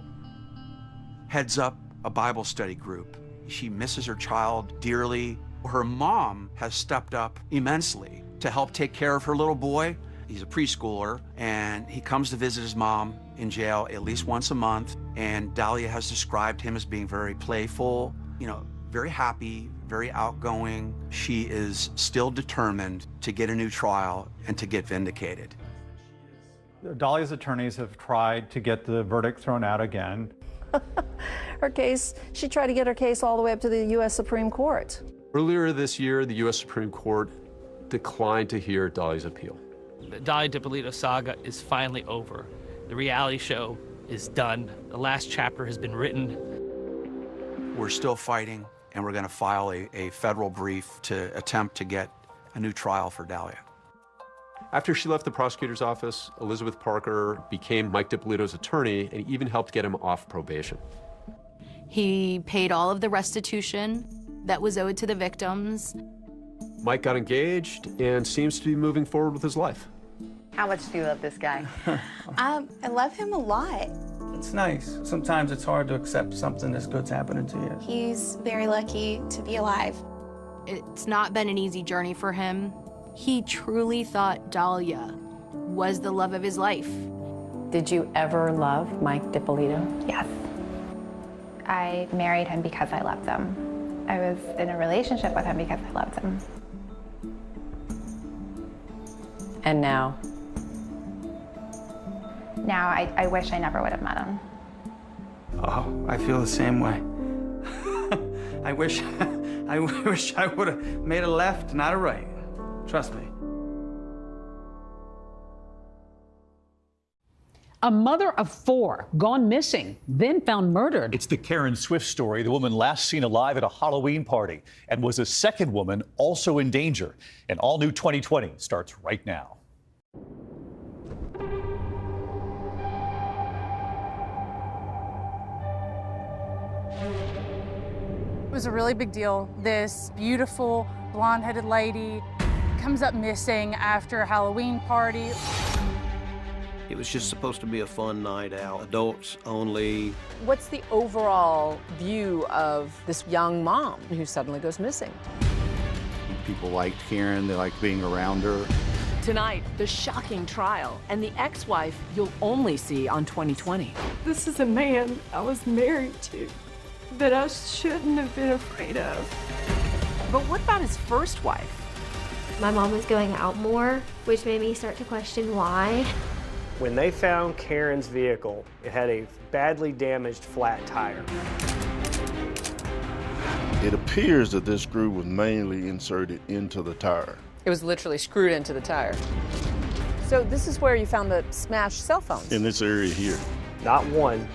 heads up a Bible study group. She misses her child dearly. Her mom has stepped up immensely to help take care of her little boy. He's a preschooler, and he comes to visit his mom in jail at least once a month. And Dahlia has described him as being very playful, you know, very happy, very outgoing. She is still determined to get a new trial and to get vindicated. Dahlia's attorneys have tried to get the verdict thrown out again. Her case, she tried to get her case all the way up to the U.S. Supreme Court. Earlier this year, the U.S. Supreme Court declined to hear Dahlia's appeal. The Dahlia DiPolito saga is finally over. The reality show is done. The last chapter has been written. We're still fighting, and we're going to file a federal brief to attempt to get a new trial for Dahlia. After she left the prosecutor's office, Elizabeth Parker became Mike DiPolito's attorney and even helped get him off probation. He paid all of the restitution that was owed to the victims. Mike got engaged and seems to be moving forward with his life. How much do you love this guy? I love him a lot. It's nice. Sometimes it's hard to accept something this good's happening to you. He's very lucky to be alive. It's not been an easy journey for him. He truly thought Dahlia was the love of his life. Did you ever love Mike DiPolito? Yes. I married him because I loved him. I was in a relationship with him because I loved him. And now? Now, I wish I never would have met him. Oh, I feel the same way. I wish I would have made a left, not a right. Trust me. A mother of 4 gone missing, then found murdered. It's the Karen Swift story, the woman last seen alive at a Halloween party, and was a second woman also in danger. An all-new 2020 starts right now. It was a really big deal. This beautiful blonde-headed lady comes up missing after a Halloween party. It was just supposed to be a fun night out, adults only. What's the overall view of this young mom who suddenly goes missing? People liked Karen, they liked being around her. Tonight, the shocking trial and the ex-wife you'll only see on 2020. This is a man I was married to that I shouldn't have been afraid of. But what about his first wife? My mom was going out more, which made me start to question why. When they found Karen's vehicle, it had a badly damaged flat tire. It appears that this screw was mainly inserted into the tire. It was literally screwed into the tire. So this is where you found the smashed cell phones? In this area here. Not one,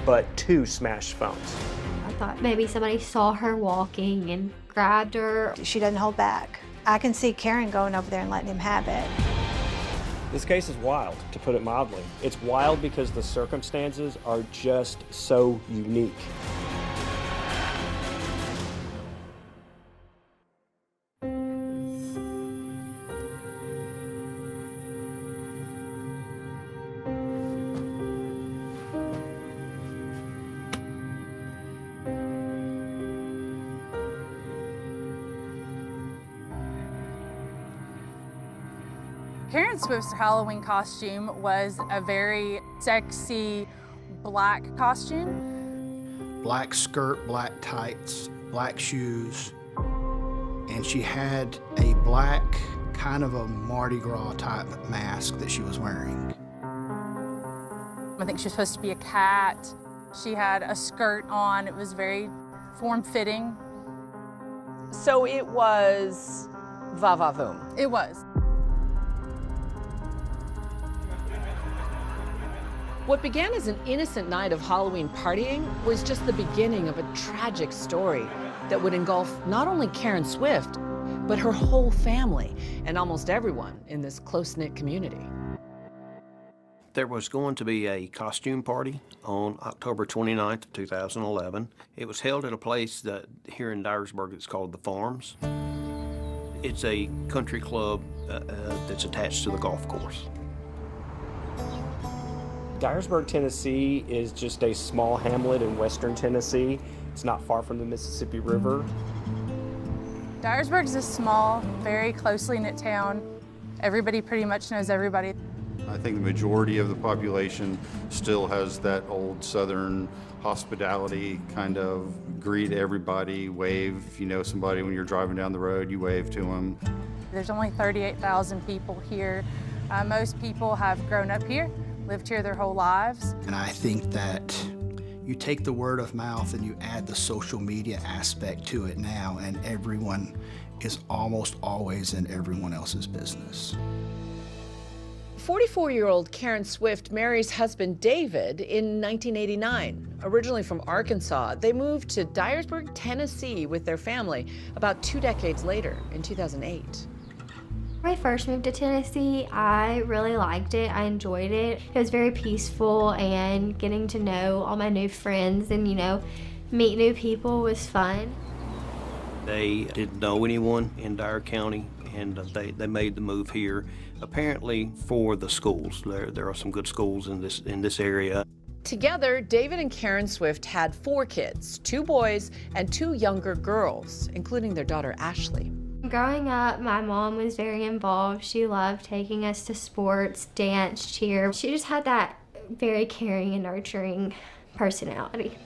but 2 smashed phones. I thought maybe somebody saw her walking and grabbed her. She doesn't hold back. I can see Karen going over there and letting him have it. This case is wild, to put it mildly. It's wild because the circumstances are just so unique. Karen Swift's Halloween costume was a very sexy black costume. Black skirt, black tights, black shoes, and she had a black, kind of a Mardi Gras type mask that she was wearing. I think she was supposed to be a cat. She had a skirt on. It was very form-fitting. So it was va-va-voom. It was. What began as an innocent night of Halloween partying was just the beginning of a tragic story that would engulf not only Karen Swift, but her whole family and almost everyone in this close-knit community. There was going to be a costume party on October 29th of 2011. It was held at a place that here in Dyersburg that's called The Farms. It's a country club that's attached to the golf course. Dyersburg, Tennessee is just a small hamlet in western Tennessee. It's not far from the Mississippi River. Dyersburg is a small, very closely knit town. Everybody pretty much knows everybody. I think the majority of the population still has that old Southern hospitality, kind of greet everybody, wave. If you know somebody when you're driving down the road, you wave to them. There's only 38,000 people here. Most people have grown up here, lived here their whole lives. And I think that you take the word of mouth and you add the social media aspect to it now, and everyone is almost always in everyone else's business. 44-year-old Karen Swift marries husband David in 1989. Originally from Arkansas, they moved to Dyersburg, Tennessee with their family about 2 decades later in 2008. When I first moved to Tennessee, I really liked it. I enjoyed it. It was very peaceful, and getting to know all my new friends and, meet new people was fun. They didn't know anyone in Dyer County, and they made the move here, apparently for the schools. There are some good schools in this area. Together, David and Karen Swift had 4 kids, 2 boys and 2 younger girls, including their daughter Ashley. Growing up, my mom was very involved. She loved taking us to sports, dance, cheer. She just had that very caring and nurturing personality.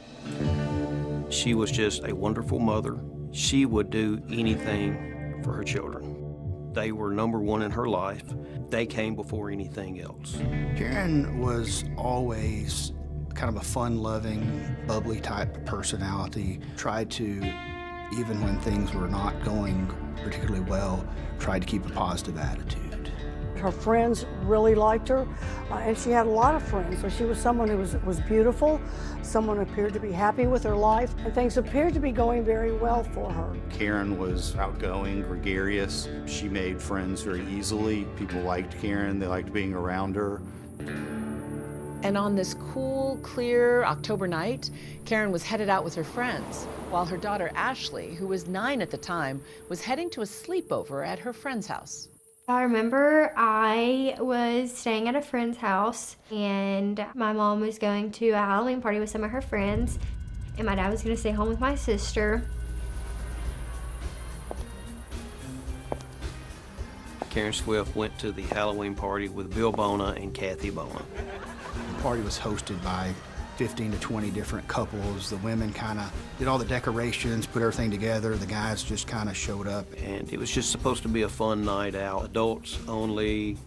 She was just a wonderful mother. She would do anything for her children. They were number one in her life. They came before anything else. Karen was always kind of a fun-loving, bubbly type personality. Tried to, even when things were not going particularly well, tried to keep a positive attitude. Her friends really liked her, and she had a lot of friends. So she was someone who was beautiful, someone who appeared to be happy with her life, and things appeared to be going very well for her. Karen was outgoing, gregarious. She made friends very easily. People liked Karen. They liked being around her. And on this cool, clear October night, Karen was headed out with her friends, while her daughter Ashley, who was 9 at the time, was heading to a sleepover at her friend's house. I remember I was staying at a friend's house, and my mom was going to a Halloween party with some of her friends, and my dad was going to stay home with my sister. Karen Swift went to the Halloween party with Bill Bona and Kathy Bona. The party was hosted by 15 to 20 different couples. The women kind of did all the decorations, put everything together. The guys just kind of showed up. And it was just supposed to be a fun night out. Adults only,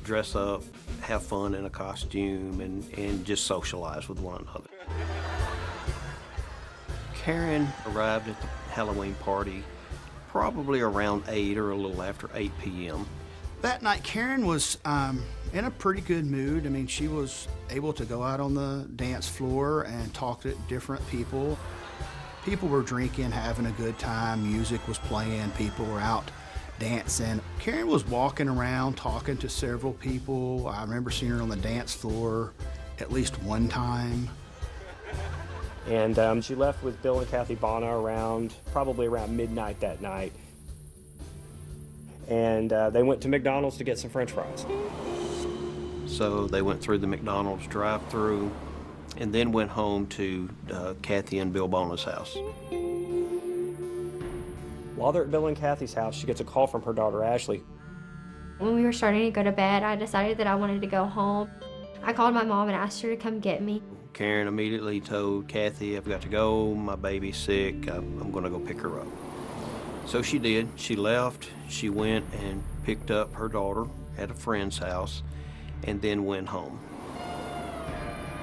dress up, have fun in a costume and just socialize with one another. Karen arrived at the Halloween party probably around 8 or a little after 8 p.m. That night, Karen was in a pretty good mood. I mean, she was able to go out on the dance floor and talk to different people. People were drinking, having a good time, music was playing, people were out dancing. Karen was walking around talking to several people. I remember seeing her on the dance floor at least one time. And she left with Bill and Kathy Bono probably around midnight that night. And they went to McDonald's to get some French fries. So they went through the McDonald's drive-through and then went home to Kathy and Bill Bono's house. While they're at Bill and Kathy's house, she gets a call from her daughter, Ashley. When we were starting to go to bed, I decided that I wanted to go home. I called my mom and asked her to come get me. Karen immediately told Kathy, I've got to go, my baby's sick, I'm gonna go pick her up. So she did. She left, she went and picked up her daughter at a friend's house and then went home.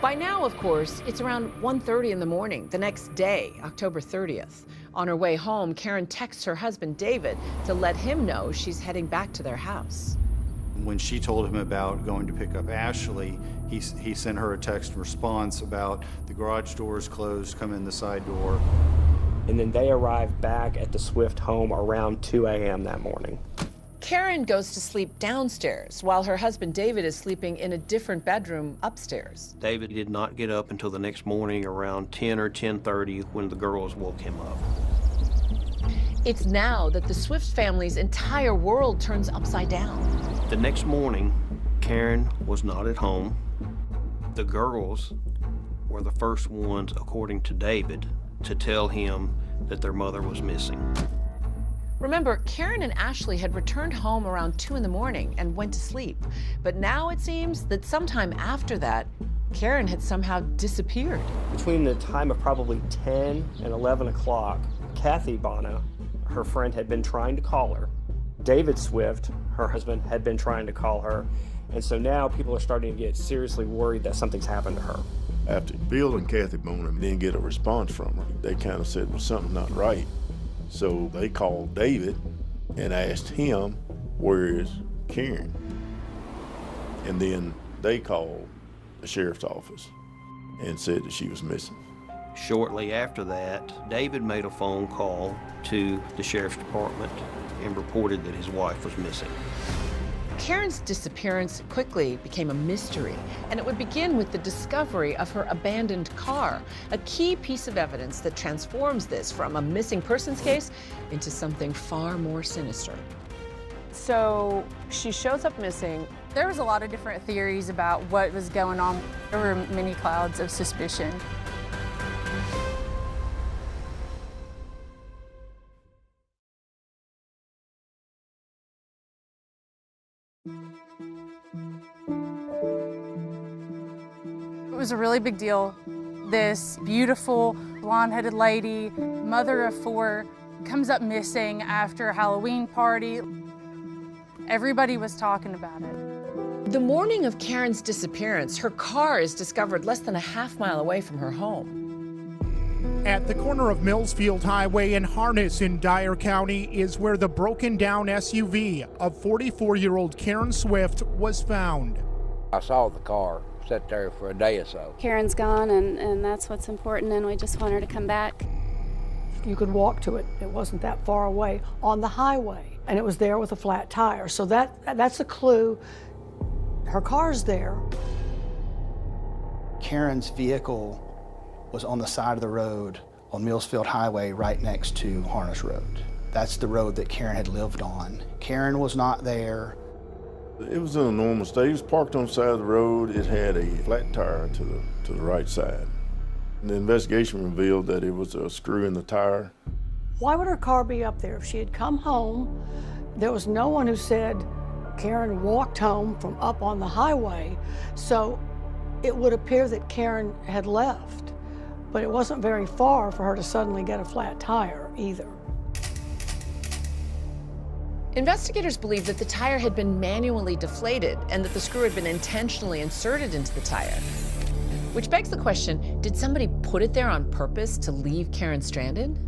By now, of course, it's around 1:30 in the morning, the next day, October 30th. On her way home, Karen texts her husband, David, to let him know she's heading back to their house. When she told him about going to pick up Ashley, he sent her a text response about the garage door is closed, come in the side door. And then they arrived back at the Swift home around 2 a.m. that morning. Karen goes to sleep downstairs while her husband David is sleeping in a different bedroom upstairs. David did not get up until the next morning around 10 or 10:30 when the girls woke him up. It's now that the Swift family's entire world turns upside down. The next morning, Karen was not at home. The girls were the first ones, according to David, to tell him that their mother was missing. Remember, Karen and Ashley had returned home around 2 in the morning and went to sleep. But now it seems that sometime after that, Karen had somehow disappeared. Between the time of probably 10 and 11 o'clock, Kathy Bono, her friend, had been trying to call her. David Swift, her husband, had been trying to call her. And so now people are starting to get seriously worried that something's happened to her. After Bill and Kathy Bono didn't get a response from her, they kind of said, well, something's not right. So they called David and asked him, where is Karen? And then they called the sheriff's office and said that she was missing. Shortly after that, David made a phone call to the sheriff's department and reported that his wife was missing. Karen's disappearance quickly became a mystery, and it would begin with the discovery of her abandoned car, a key piece of evidence that transforms this from a missing persons case into something far more sinister. So she shows up missing. There was a lot of different theories about what was going on. There were many clouds of suspicion. It was a really big deal. This beautiful, blonde-headed lady, mother of 4, comes up missing after a Halloween party. Everybody was talking about it. The morning of Karen's disappearance, her car is discovered less than a half-mile away from her home. At the corner of Millsfield Highway and Harness in Dyer County is where the broken-down SUV of 44-year-old Karen Swift was found. I saw the car sit there for a day or so. Karen's gone, and that's what's important, and we just want her to come back. You could walk to it. It wasn't that far away on the highway, and it was there with a flat tire. So that's a clue. Her car's there. Karen's vehicle was on the side of the road on Millsfield Highway right next to Harness Road. That's the road that Karen had lived on. Karen was not there. It was in a normal state. It was parked on the side of the road. It had a flat tire to the right side. And the investigation revealed that it was a screw in the tire. Why would her car be up there? If she had come home, there was no one who said Karen walked home from up on the highway. So it would appear that Karen had left, but it wasn't very far for her to suddenly get a flat tire either. Investigators believe that the tire had been manually deflated and that the screw had been intentionally inserted into the tire. Which begs the question, did somebody put it there on purpose to leave Karen stranded?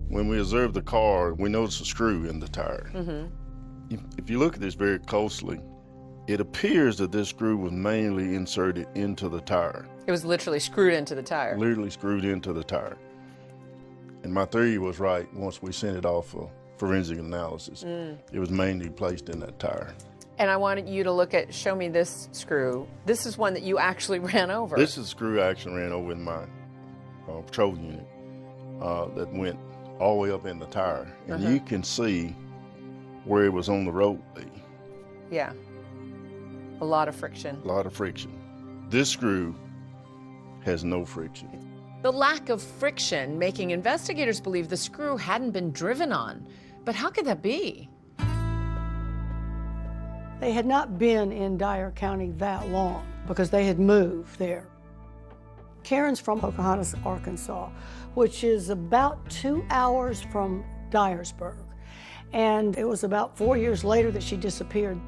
When we observed the car, we noticed a screw in the tire. If you look at this very closely, it appears that this screw was manually inserted into the tire. It was literally screwed into the tire. Literally screwed into the tire. And my theory was right once we sent it off for forensic analysis. It was manually placed in that tire. And I wanted you to show me this screw. This is one that you actually ran over. This is the screw I actually ran over in my patrol unit that went all the way up in the tire. And you can see where it was on the road. Yeah. A lot of friction. A lot of friction. This screw has no friction. The lack of friction making investigators believe the screw hadn't been driven on. But how could that be? They had not been in Dyer County that long because they had moved there. Karen's from Pocahontas, Arkansas, which is about 2 hours from Dyersburg. And it was about 4 years later that she disappeared.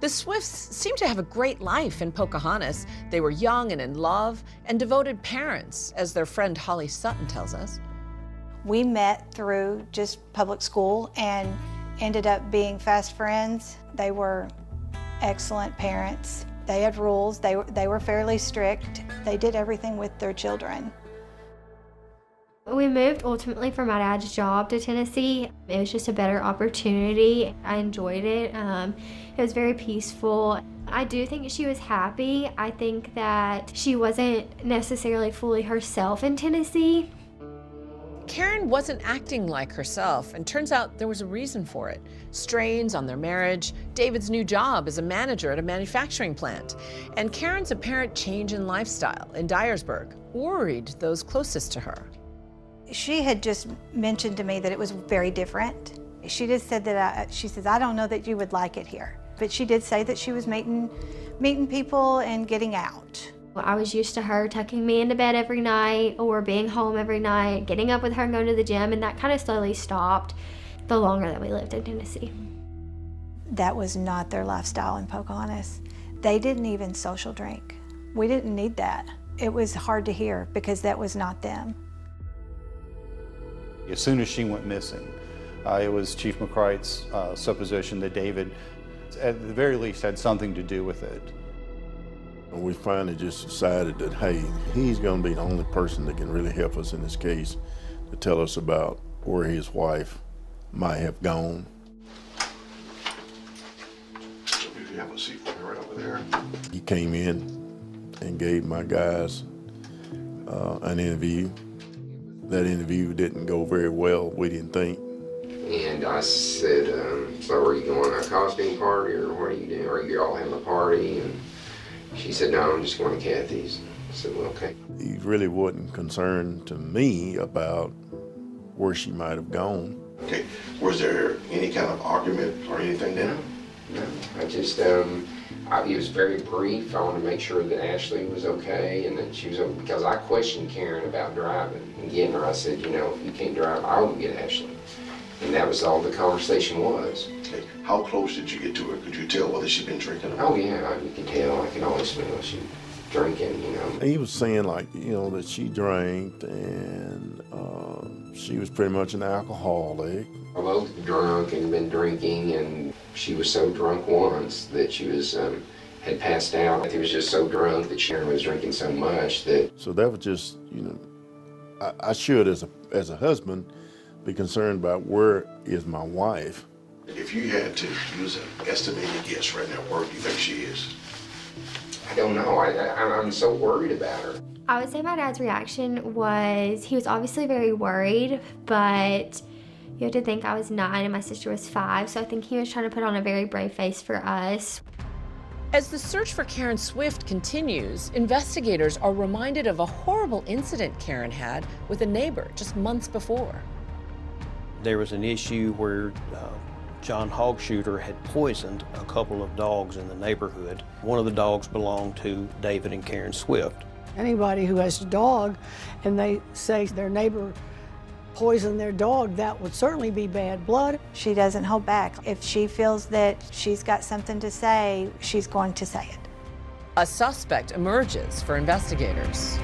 The Swifts seemed to have a great life in Pocahontas. They were young and in love and devoted parents, as their friend Holly Sutton tells us. We met through just public school and ended up being fast friends. They were excellent parents. They had rules. They were fairly strict. They did everything with their children. We moved ultimately for my dad's job to Tennessee. It was just a better opportunity. I enjoyed it. It was very peaceful. I do think she was happy. I think that she wasn't necessarily fully herself in Tennessee. Karen wasn't acting like herself, and turns out there was a reason for it. Strains on their marriage, David's new job as a manager at a manufacturing plant, and Karen's apparent change in lifestyle in Dyersburg worried those closest to her. She had just mentioned to me that it was very different. She just said that, she says, I don't know that you would like it here. But she did say that she was meeting people and getting out. I was used to her tucking me into bed every night or being home every night, getting up with her and going to the gym, and that kind of slowly stopped the longer that we lived in Tennessee. That was not their lifestyle in Pocahontas. They didn't even social drink. We didn't need that. It was hard to hear because that was not them. As soon as she went missing, it was Chief McCright's supposition that David, at the very least, had something to do with it. And we finally just decided that, hey, he's going to be the only person that can really help us in this case to tell us about where his wife might have gone. If you have a seat for me right over there. He came in and gave my guys an interview. That interview didn't go very well, we didn't think. And I said, so are you going to a costume party or what are you doing? Are you all having a party? And she said, no, I'm just going to Kathy's. I said, well, okay. He really wasn't concerned to me about where she might have gone. Okay, was there any kind of argument or anything then? No, I just, it was very brief. I wanted to make sure that Ashley was okay and that she was okay, because I questioned Karen about driving and getting her. I said, you know, if you can't drive, I will get Ashley. And that was all the conversation was. Okay. How close did you get to her? Could you tell whether she'd been drinking or not? Oh yeah, you could tell. I could always smell she was drinking, you know. He was saying like, you know, that she drank and she was pretty much an alcoholic. Both drunk and been drinking, and she was so drunk once that she was had passed out. He was just so drunk that Sharon was drinking so much that. So that was just, you know, I should as a husband be concerned about where is my wife. If you had to use an estimated guess right now, where do you think she is? I don't know. I'm so worried about her. I would say my dad's reaction was, he was obviously very worried, but you have to think I was 9 and my sister was 5, so I think he was trying to put on a very brave face for us. As the search for Karen Swift continues, investigators are reminded of a horrible incident Karen had with a neighbor just months before. There was an issue where John Hogshooter had poisoned a couple of dogs in the neighborhood. One of the dogs belonged to David and Karen Swift. Anybody who has a dog and they say their neighbor poison their dog, that would certainly be bad blood. She doesn't hold back. If she feels that she's got something to say, she's going to say it. A suspect emerges for investigators.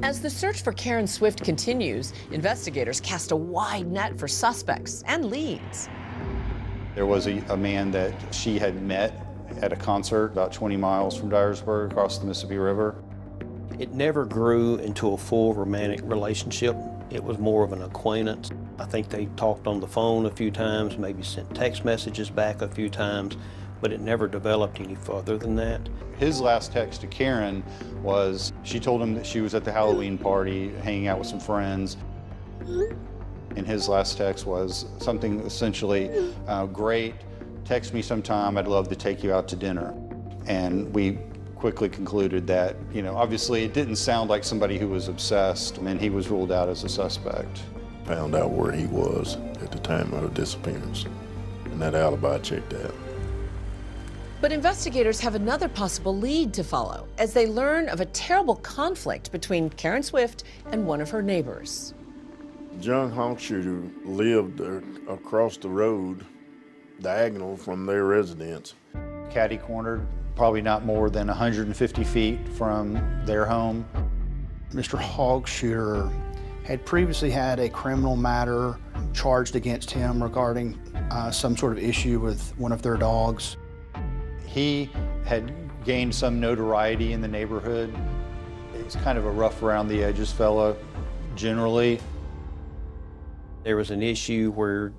As the search for Karen Swift continues, investigators cast a wide net for suspects and leads. There was a man that she had met at a concert about 20 miles from Dyersburg across the Mississippi River. It never grew into a full romantic relationship. It was more of an acquaintance. I think they talked on the phone a few times, maybe sent text messages back a few times, but it never developed any further than that. His last text to Karen was, she told him that she was at the Halloween party, hanging out with some friends. And his last text was something essentially, great, text me sometime, I'd love to take you out to dinner. And we quickly concluded that, you know, obviously it didn't sound like somebody who was obsessed, and he was ruled out as a suspect. Found out where he was at the time of her disappearance, and that alibi checked out. But investigators have another possible lead to follow as they learn of a terrible conflict between Karen Swift and one of her neighbors. John Hawksshooter lived across the road, diagonal from their residence. Catty-cornered, probably not more than 150 feet from their home. Mr. Hawksshooter had previously had a criminal matter charged against him regarding some sort of issue with one of their dogs. He had gained some notoriety in the neighborhood. He's kind of a rough around the edges fella, generally. There was an issue where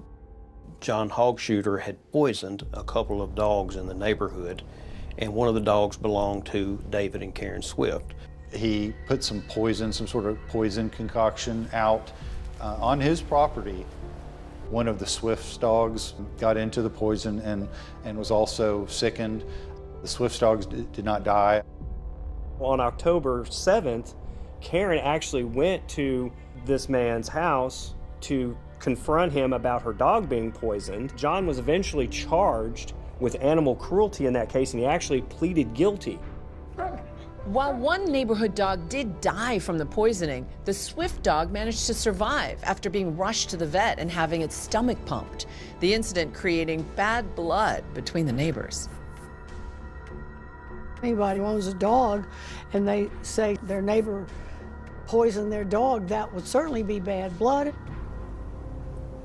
John Hawksshooter had poisoned a couple of dogs in the neighborhood, and one of the dogs belonged to David and Karen Swift. He put some poison, some sort of poison concoction out on his property. One of the Swift's dogs got into the poison and was also sickened. The Swift's dogs did not die. On October 7th, Karen actually went to this man's house to confront him about her dog being poisoned. John was eventually charged with animal cruelty in that case, and he actually pleaded guilty. While one neighborhood dog did die from the poisoning, the Swift dog managed to survive after being rushed to the vet and having its stomach pumped, the incident creating bad blood between the neighbors. Anybody owns a dog and they say their neighbor poisoned their dog, that would certainly be bad blood.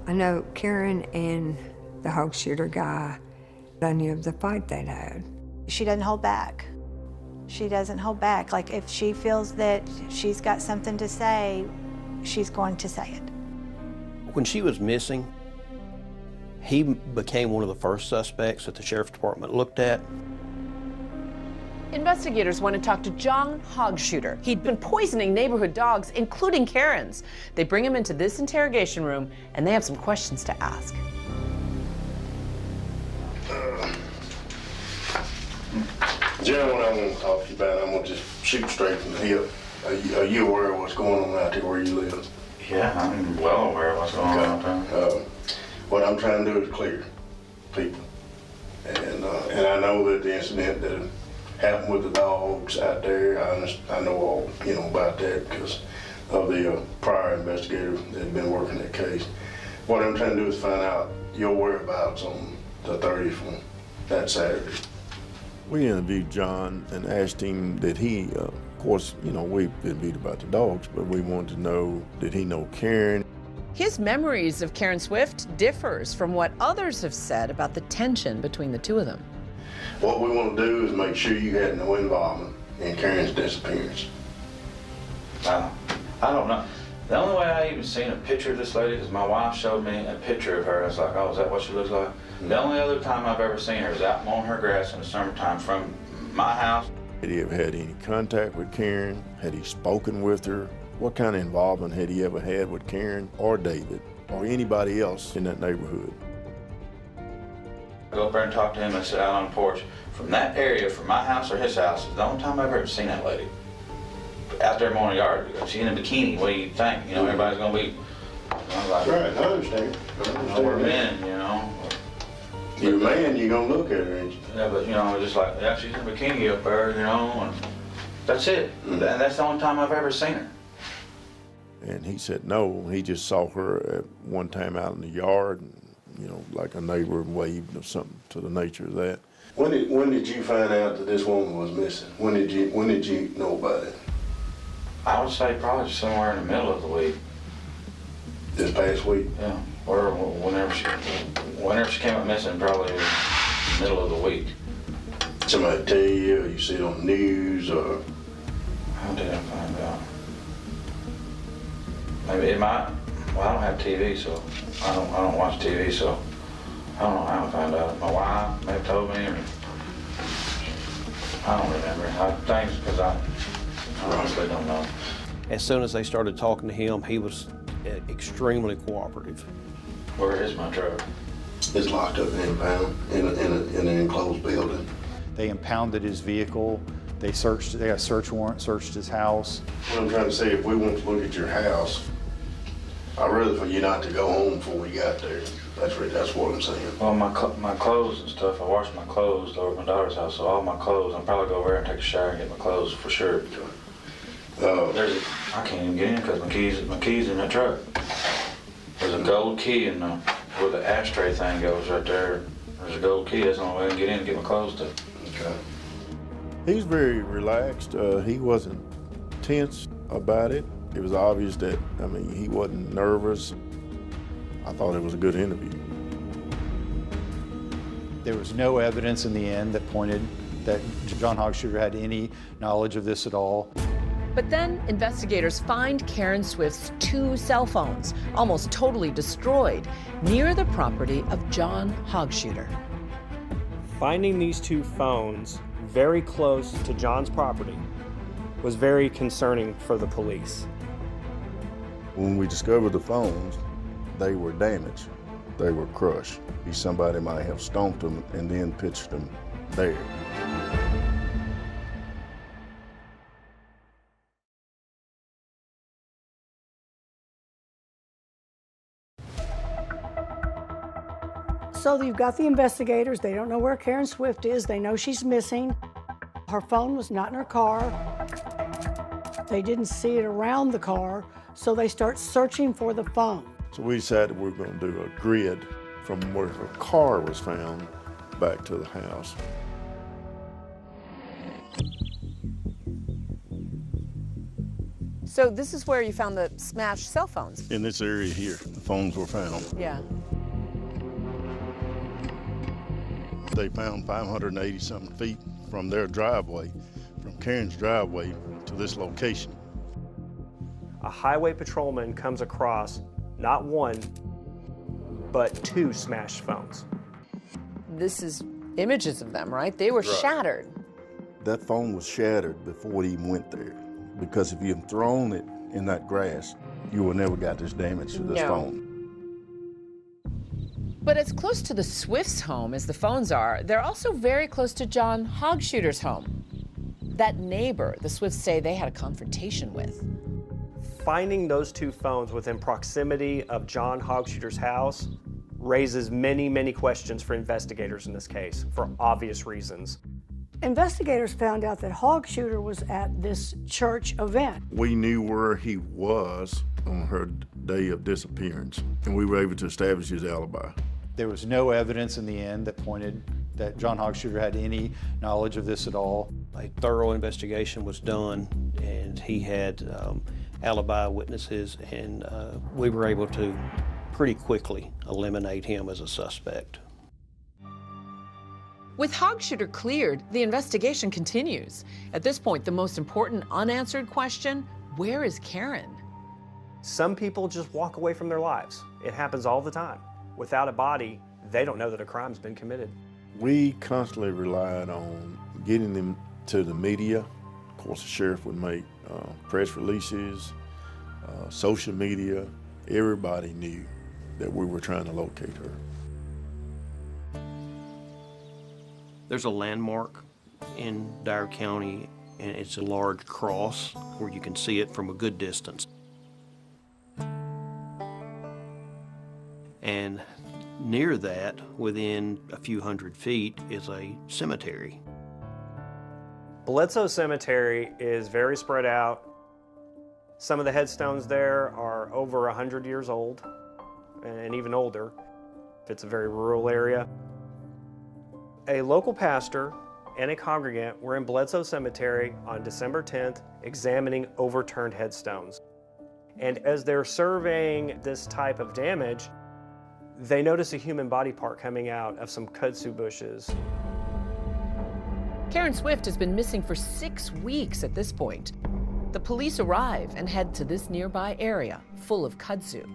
I know Karen and the Hawksshooter guy, I knew of the fight they'd had. She doesn't hold back. She doesn't hold back. Like, if she feels that she's got something to say, she's going to say it. When she was missing, he became one of the first suspects that the sheriff's department looked at. Investigators want to talk to John Hawksshooter. He'd been poisoning neighborhood dogs, including Karen's. They bring him into this interrogation room, and they have some questions to ask. General, what I want to talk to you about, I'm going to just shoot straight from the hip. Are you aware of what's going on out there where you live? Yeah, I'm well aware of what's going on out there. What I'm trying to do is clear people. And I know that the incident that happened with the dogs out there, I know all, about that because of the prior investigator that had been working that case. What I'm trying to do is find out your whereabouts on the 30th on that Saturday. We interviewed John and asked him that he, of course, we've been beat about the dogs, but we wanted to know, did he know Karen? His memories of Karen Swift differs from what others have said about the tension between the two of them. What we want to do is make sure you had no involvement in Karen's disappearance. I don't know. The only way I even seen a picture of this lady is my wife showed me a picture of her. I was like, oh, is that what she looks like? The only other time I've ever seen her is out mowing her grass in the summertime from my house. Had he ever had any contact with Karen? Had he spoken with her? What kind of involvement had he ever had with Karen or David or anybody else in that neighborhood? I go up there and talk to him and I sit out on the porch. From that area, from my house or his house, is the only time I've ever seen that lady. out there mowing the yard. She's in a bikini. What do you think? You know, everybody's gonna be. I was like, Right, I understand. we're men, you know. You're a man, you're gonna look at her, ain't you? Yeah, but you know, just like, yeah, she's in a bikini up there, you know, and that's it. And that's the only time I've ever seen her. And he said no. He just saw her at one time out in the yard, and, you know, like a neighbor waved or something to the nature of that. When did you find out that this woman was missing? When did you know about it? I would say probably somewhere in the middle of the week. This past week? Yeah, or whenever she came up missing, probably in the middle of the week. Somebody tell you, or you see it on the news, or? How did I find out? Maybe it might. Well, I don't have TV, so I don't watch TV, so I don't know how I found out. My wife may have told me, or I don't remember. I think it's because I honestly don't know. As soon as they started talking to him, he was extremely cooperative. Where is my truck? It's locked up and impound in an enclosed building. They impounded his vehicle. They got a search warrant, searched his house. What I'm trying to say, if we want to look at your house, I'd rather for you not to go home before we got there. That's what I'm saying. Well, my clothes and stuff, I washed my clothes over at my daughter's house, so all my clothes, I'll probably go over there and take a shower and get my clothes for sure. I can't even get in because my keys in the truck. There's a gold key in where the ashtray thing goes right there. There's a gold key. That's the only way I can get in and get my clothes to. Okay. He was very relaxed. He wasn't tense about it. It was obvious that, I mean, he wasn't nervous. I thought it was a good interview. There was no evidence in the end that pointed that John Hogshuter had any knowledge of this at all. But then investigators find Karen Swift's 2 cell phones, almost totally destroyed, near the property of John Hogshuter. Finding these 2 phones very close to John's property was very concerning for the police. When we discovered the phones, they were damaged. They were crushed. Somebody might have stomped them and then pitched them there. So you've got the investigators. They don't know where Karen Swift is. They know she's missing. Her phone was not in her car. They didn't see it around the car, so they start searching for the phone. So we decided we were going to do a grid from where her car was found back to the house. So this is where you found the smashed cell phones? In this area here, the phones were found. Yeah. They found 580-something feet from their driveway, from Karen's driveway to this location. A highway patrolman comes across not 1, but 2 smashed phones. This is images of them, right? They were shattered. That phone was shattered before it even went there, because if you had thrown it in that grass, you would never got this damage to this phone. But as close to the Swifts' home as the phones are, they're also very close to John Hogshuter's home. That neighbor, the Swifts say they had a confrontation with. Finding those 2 phones within proximity of John Hogshuter's house raises many, many questions for investigators in this case, for obvious reasons. Investigators found out that Hogshuter was at this church event. We knew where he was on her day of disappearance, and we were able to establish his alibi. There was no evidence in the end that pointed that John Hogshuter had any knowledge of this at all. A thorough investigation was done, and he had alibi witnesses, and we were able to pretty quickly eliminate him as a suspect. With Hogshuter cleared, the investigation continues. At this point, the most important unanswered question, where is Karen? Some people just walk away from their lives. It happens all the time. Without a body, they don't know that a crime's been committed. We constantly relied on getting them to the media. Of course, the sheriff would make press releases, social media. Everybody knew that we were trying to locate her. There's a landmark in Dyer County and it's a large cross where you can see it from a good distance. And near that, within a few hundred feet, is a cemetery. Bledsoe Cemetery is very spread out. Some of the headstones there are over 100 years old and even older. It's a very rural area. A local pastor and a congregant were in Bledsoe Cemetery on December 10th examining overturned headstones. And as they're surveying this type of damage, they notice a human body part coming out of some kudzu bushes. Karen Swift has been missing for 6 weeks at this point. The police arrive and head to this nearby area full of kudzu.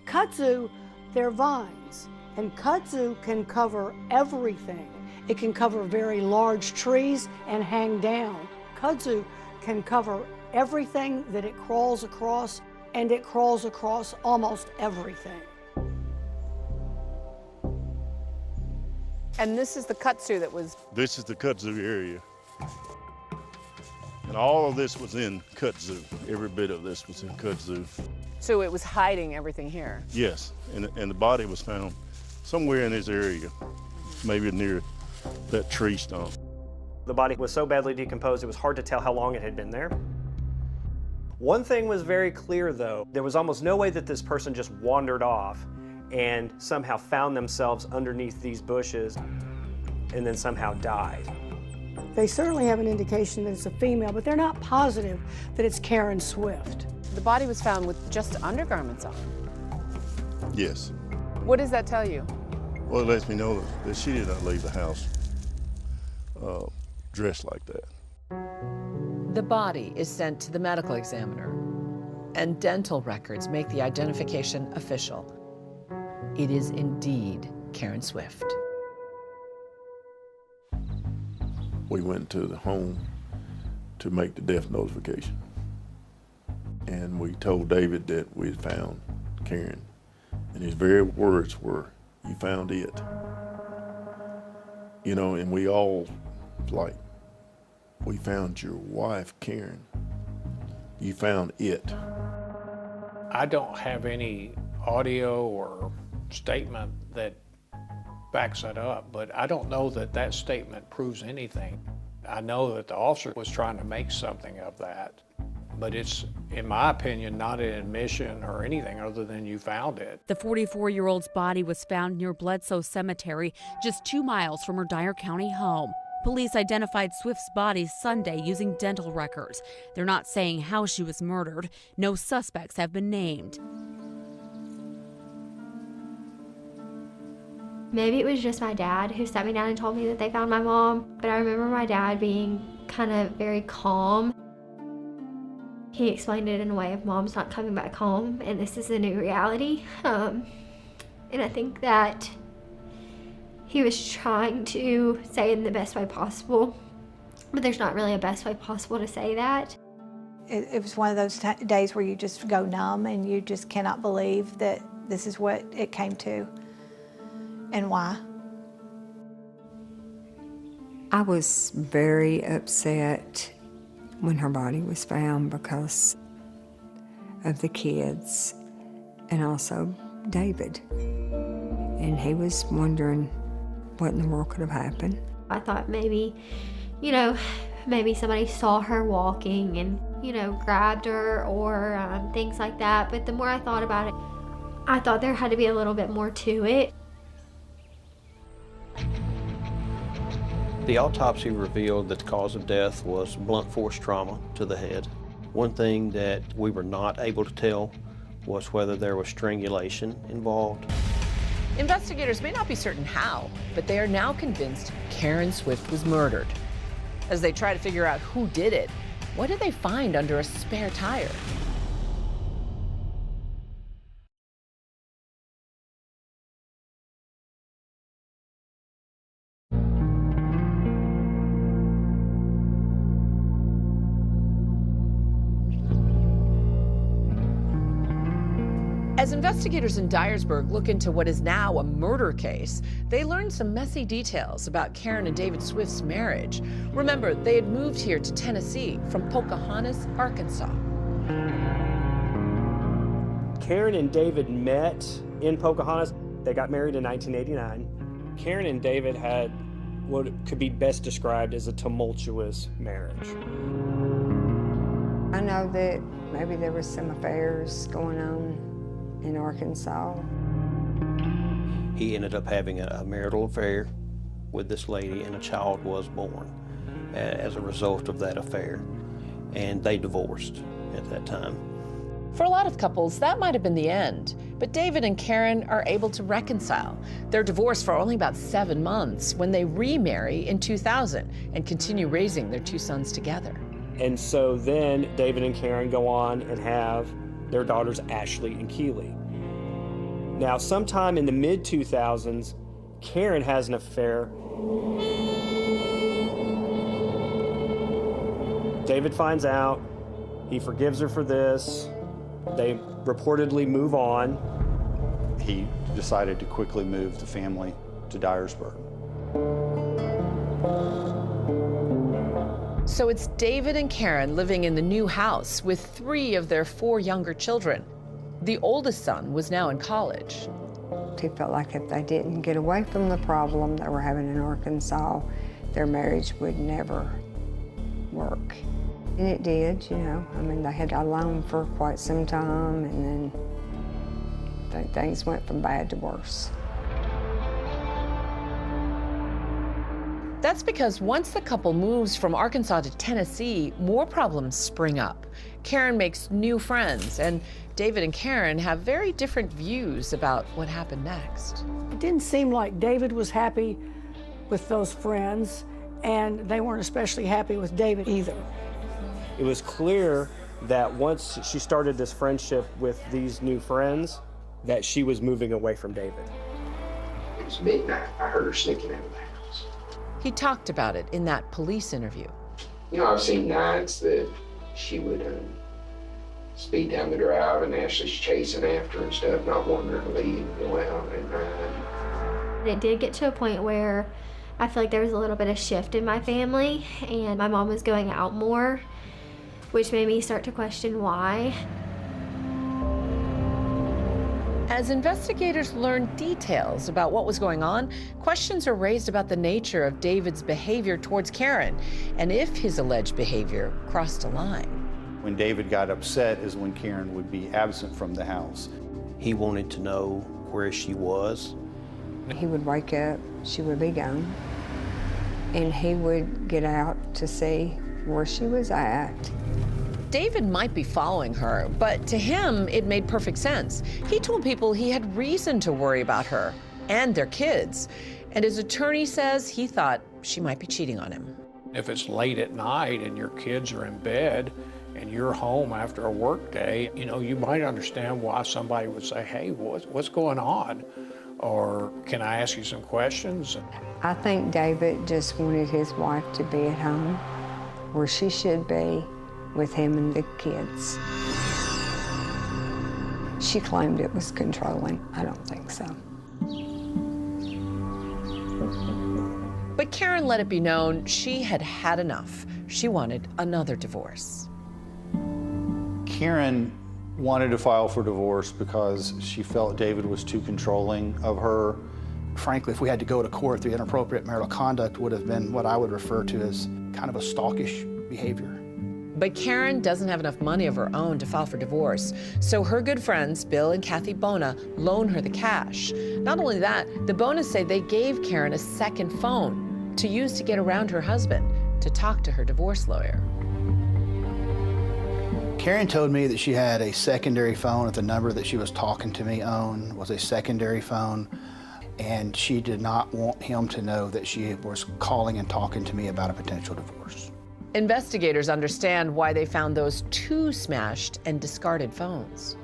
Kudzu, they're vines, and kudzu can cover everything. It can cover very large trees and hang down. Kudzu can cover everything that it crawls across, and it crawls across almost everything. And this is the kudzu that was... This is the kudzu area. And all of this was in kudzu. Every bit of this was in kudzu. So it was hiding everything here? Yes, and the body was found somewhere in this area, maybe near that tree stump. The body was so badly decomposed, it was hard to tell how long it had been there. One thing was very clear, though. There was almost no way that this person just wandered off and somehow found themselves underneath these bushes and then somehow died. They certainly have an indication that it's a female, but they're not positive that it's Karen Swift. The body was found with just undergarments on. Yes. What does that tell you? Well, it lets me know that she did not leave the house dressed like that. The body is sent to the medical examiner, and dental records make the identification official. It is indeed Karen Swift. We went to the home to make the death notification. And we told David that we had found Karen. And his very words were, "You found it." You know, and we all like, "We found your wife, Karen. You found it." I don't have any audio or statement that backs that up, but I don't know that that statement proves anything. I know that the officer was trying to make something of that, but it's, in my opinion, not an admission or anything other than you found it. The 44-year-old's body was found near Bledsoe Cemetery, just 2 miles from her Dyer County home. Police identified Swift's body Sunday using dental records. They're not saying how she was murdered. No suspects have been named. Maybe it was just my dad who sat me down and told me that they found my mom, but I remember my dad being kind of very calm. He explained it in a way of mom's not coming back home and this is a new reality. And I think that he was trying to say it in the best way possible, but there's not really a best way possible to say that. It was one of those days where you just go numb and you just cannot believe that this is what it came to. And why? I was very upset when her body was found because of the kids and also David. And he was wondering what in the world could have happened. I thought maybe, maybe somebody saw her walking and, grabbed her or things like that. But the more I thought about it, I thought there had to be a little bit more to it. The autopsy revealed that the cause of death was blunt force trauma to the head. One thing that we were not able to tell was whether there was strangulation involved. Investigators may not be certain how, but they are now convinced Karen Swift was murdered. As they try to figure out who did it, what did they find under a spare tire? As investigators in Dyersburg look into what is now a murder case, they learn some messy details about Karen and David Swift's marriage. Remember, they had moved here to Tennessee from Pocahontas, Arkansas. Karen and David met in Pocahontas. They got married in 1989. Karen and David had what could be best described as a tumultuous marriage. I know that maybe there was some affairs going on in Arkansas. He ended up having a marital affair with this lady, and a child was born as a result of that affair. And they divorced at that time. For a lot of couples, that might have been the end. But David and Karen are able to reconcile. They're divorced for only about 7 months when they remarry in 2000 and continue raising their 2 sons together. And so then David and Karen go on and have their daughters Ashley and Keely. Now, sometime in the mid-2000s, Karen has an affair. David finds out. He forgives her for this. They reportedly move on. He decided to quickly move the family to Dyersburg. So it's David and Karen living in the new house with 3 of their 4 younger children. The oldest son was now in college. He felt like if they didn't get away from the problem they were having in Arkansas, their marriage would never work. And it did, you know. I mean, they had alone for quite some time, and then things went from bad to worse. That's because once the couple moves from Arkansas to Tennessee, more problems spring up. Karen makes new friends, and David and Karen have very different views about what happened next. It didn't seem like David was happy with those friends, and they weren't especially happy with David either. It was clear that once she started this friendship with these new friends, that she was moving away from David. It was midnight. I heard her sneaking out of the house. He talked about it in that police interview. You know, I've seen nights that she would speed down the drive and Ashley's chasing after her and stuff, not wanting her to leave and go out at night. It did get to a point where I feel like there was a little bit of shift in my family, and my mom was going out more, which made me start to question why. As investigators learn details about what was going on, questions are raised about the nature of David's behavior towards Karen and if his alleged behavior crossed a line. When David got upset is when Karen would be absent from the house. He wanted to know where she was. He would wake up, she would be gone, and he would get out to see where she was at. David might be following her, but to him, it made perfect sense. He told people he had reason to worry about her and their kids. And his attorney says he thought she might be cheating on him. If it's late at night and your kids are in bed and you're home after a work day, you know, you might understand why somebody would say, hey, what's going on? Or can I ask you some questions? I think David just wanted his wife to be at home where she should be with him and the kids. She claimed it was controlling. I don't think so. But Karen let it be known she had had enough. She wanted another divorce. Karen wanted to file for divorce because she felt David was too controlling of her. Frankly, if we had to go to court, the inappropriate marital conduct would have been what I would refer to as kind of a stalkish behavior. But Karen doesn't have enough money of her own to file for divorce, so her good friends, Bill and Kathy Bona, loan her the cash. Not only that, the Bonas say they gave Karen a second phone to use to get around her husband, to talk to her divorce lawyer. Karen told me that she had a secondary phone, that the number that she was talking to me on was a secondary phone, and she did not want him to know that she was calling and talking to me about a potential divorce. Investigators understand why they found those 2 smashed and discarded phones.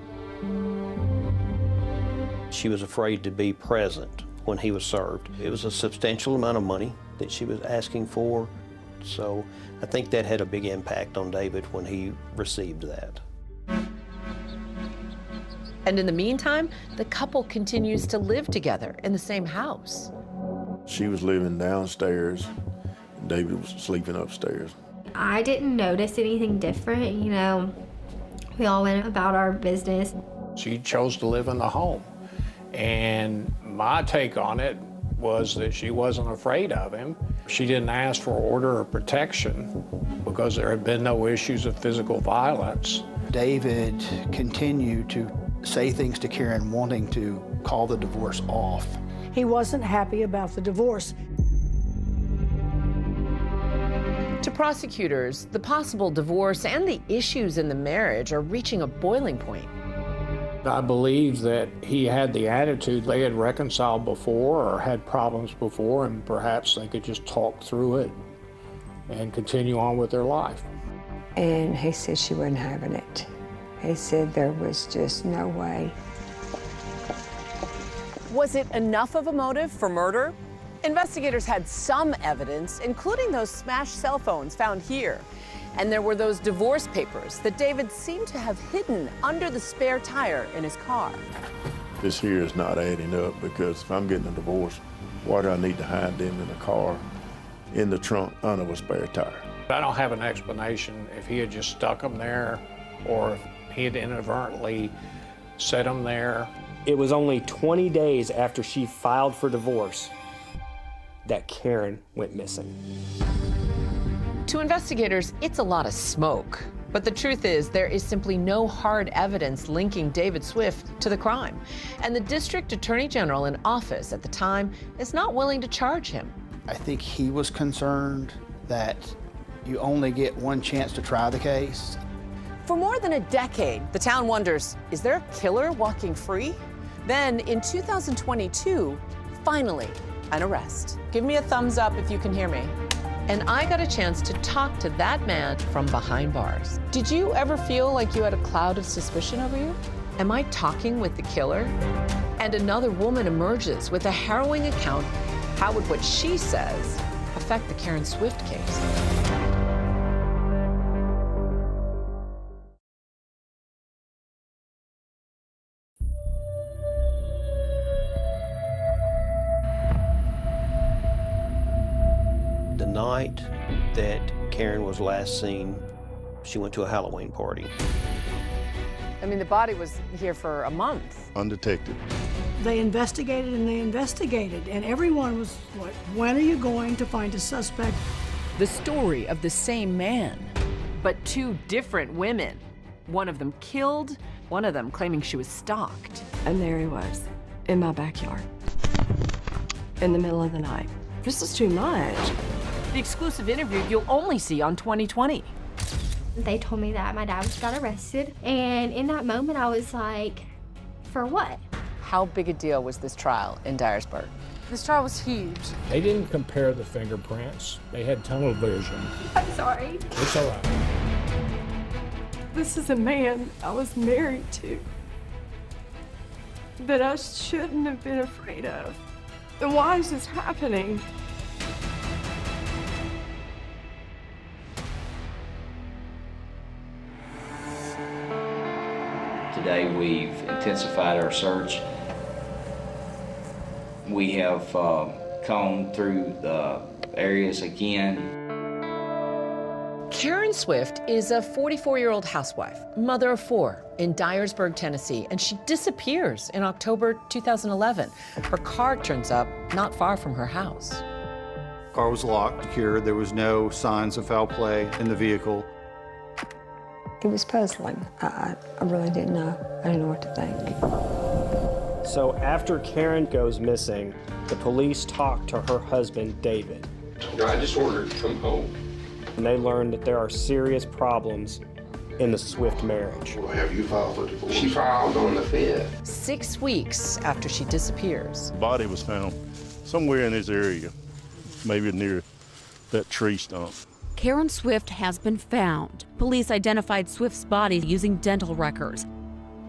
She was afraid to be present when he was served. It was a substantial amount of money that she was asking for, so I think that had a big impact on David when he received that. And in the meantime, the couple continues to live together in the same house. She was living downstairs. David was sleeping upstairs. I didn't notice anything different, you know. We all went about our business. She chose to live in the home. And my take on it was that she wasn't afraid of him. She didn't ask for order of protection because there had been no issues of physical violence. David continued to say things to Karen, wanting to call the divorce off. He wasn't happy about the divorce. To prosecutors, the possible divorce and the issues in the marriage are reaching a boiling point. I believe that he had the attitude they had reconciled before or had problems before, and perhaps they could just talk through it and continue on with their life. And he said she wasn't having it. He said there was just no way. Was it enough of a motive for murder? Investigators had some evidence, including those smashed cell phones found here. And there were those divorce papers that David seemed to have hidden under the spare tire in his car. This here is not adding up, because if I'm getting a divorce, why do I need to hide them in a car, in the trunk, under a spare tire? I don't have an explanation if he had just stuck them there or if he had inadvertently set them there. It was only 20 days after she filed for divorce that Karen went missing. To investigators, it's a lot of smoke. But the truth is, there is simply no hard evidence linking David Swift to the crime. And the district attorney general in office at the time is not willing to charge him. I think he was concerned that you only get one chance to try the case. For more than a decade, the town wonders, is there a killer walking free? Then in 2022, finally, an arrest. Give me a thumbs up if you can hear me. And I got a chance to talk to that man from behind bars. Did you ever feel like you had a cloud of suspicion over you? Am I talking with the killer? And another woman emerges with a harrowing account. How would what she says affect the Karen Swift case? The night that Karen was last seen, she went to a Halloween party. I mean, the body was here for a month. Undetected. They investigated and they investigated, and everyone was like, when are you going to find a suspect? The story of the same man, but two different women. One of them killed, one of them claiming she was stalked. And there he was, in my backyard, in the middle of the night. This is too much. The exclusive interview you'll only see on 2020. They told me that my dad got arrested, and in that moment I was like, for what? How big a deal was this trial in Dyersburg? This trial was huge. They didn't compare the fingerprints. They had tunnel vision. I'm sorry. It's all right. This is a man I was married to that I shouldn't have been afraid of. And why is this happening? Today we've intensified our search. We have combed through the areas again. Karen Swift is a 44-year-old housewife, mother of 4, in Dyersburg, Tennessee, and she disappears in October 2011. Her car turns up not far from her house. Car was locked, secured. There was no signs of foul play in the vehicle. It was puzzling. I really didn't know. I didn't know what to think. So after Karen goes missing, the police talk to her husband, David. I just ordered to come home. And they learn that there are serious problems in the Swift marriage. Well, have you filed for divorce? She filed on the 5th. 6 weeks after she disappears. The body was found somewhere in this area, maybe near that tree stump. Karen Swift has been found. Police identified Swift's body using dental records.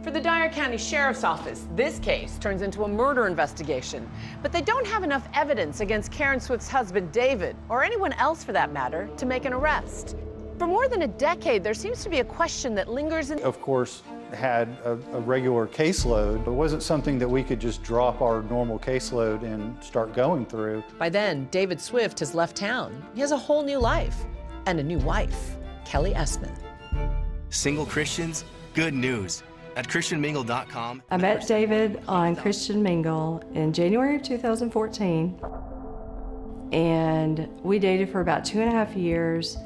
For the Dyer County Sheriff's Office, this case turns into a murder investigation. But they don't have enough evidence against Karen Swift's husband, David, or anyone else for that matter, to make an arrest. For more than a decade, there seems to be a question that lingers in... Of course, had a regular caseload. It wasn't something that we could just drop our normal caseload and start going through. By then, David Swift has left town. He has a whole new life and a new wife, Kelly Essman. Single Christians, good news. At ChristianMingle.com. I met David on Christian Mingle in January of 2014, and we dated for about 2.5 years,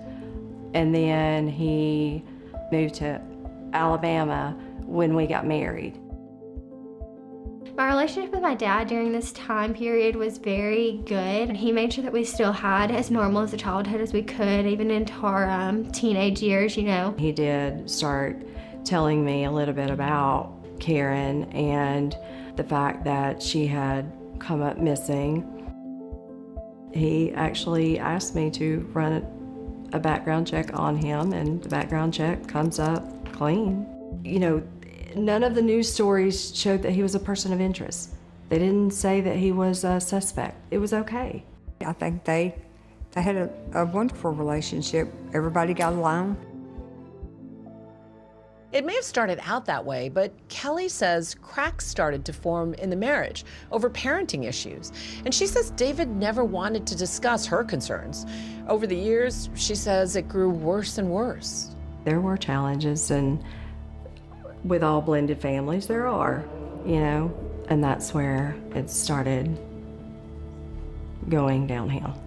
and then he moved to Alabama when we got married. My relationship with my dad during this time period was very good. He made sure that we still had as normal as a childhood as we could, even into our teenage years, you know. He did start telling me a little bit about Karen and the fact that she had come up missing. He actually asked me to run a background check on him, and the background check comes up clean. You know, none of the news stories showed that he was a person of interest. They didn't say that he was a suspect. It was okay. I think they had a wonderful relationship. Everybody got along. It may have started out that way, but Kelly says cracks started to form in the marriage over parenting issues. And she says David never wanted to discuss her concerns. Over the years, she says it grew worse and worse. There were challenges, and with all blended families, there are, you know, and that's where it started going downhill.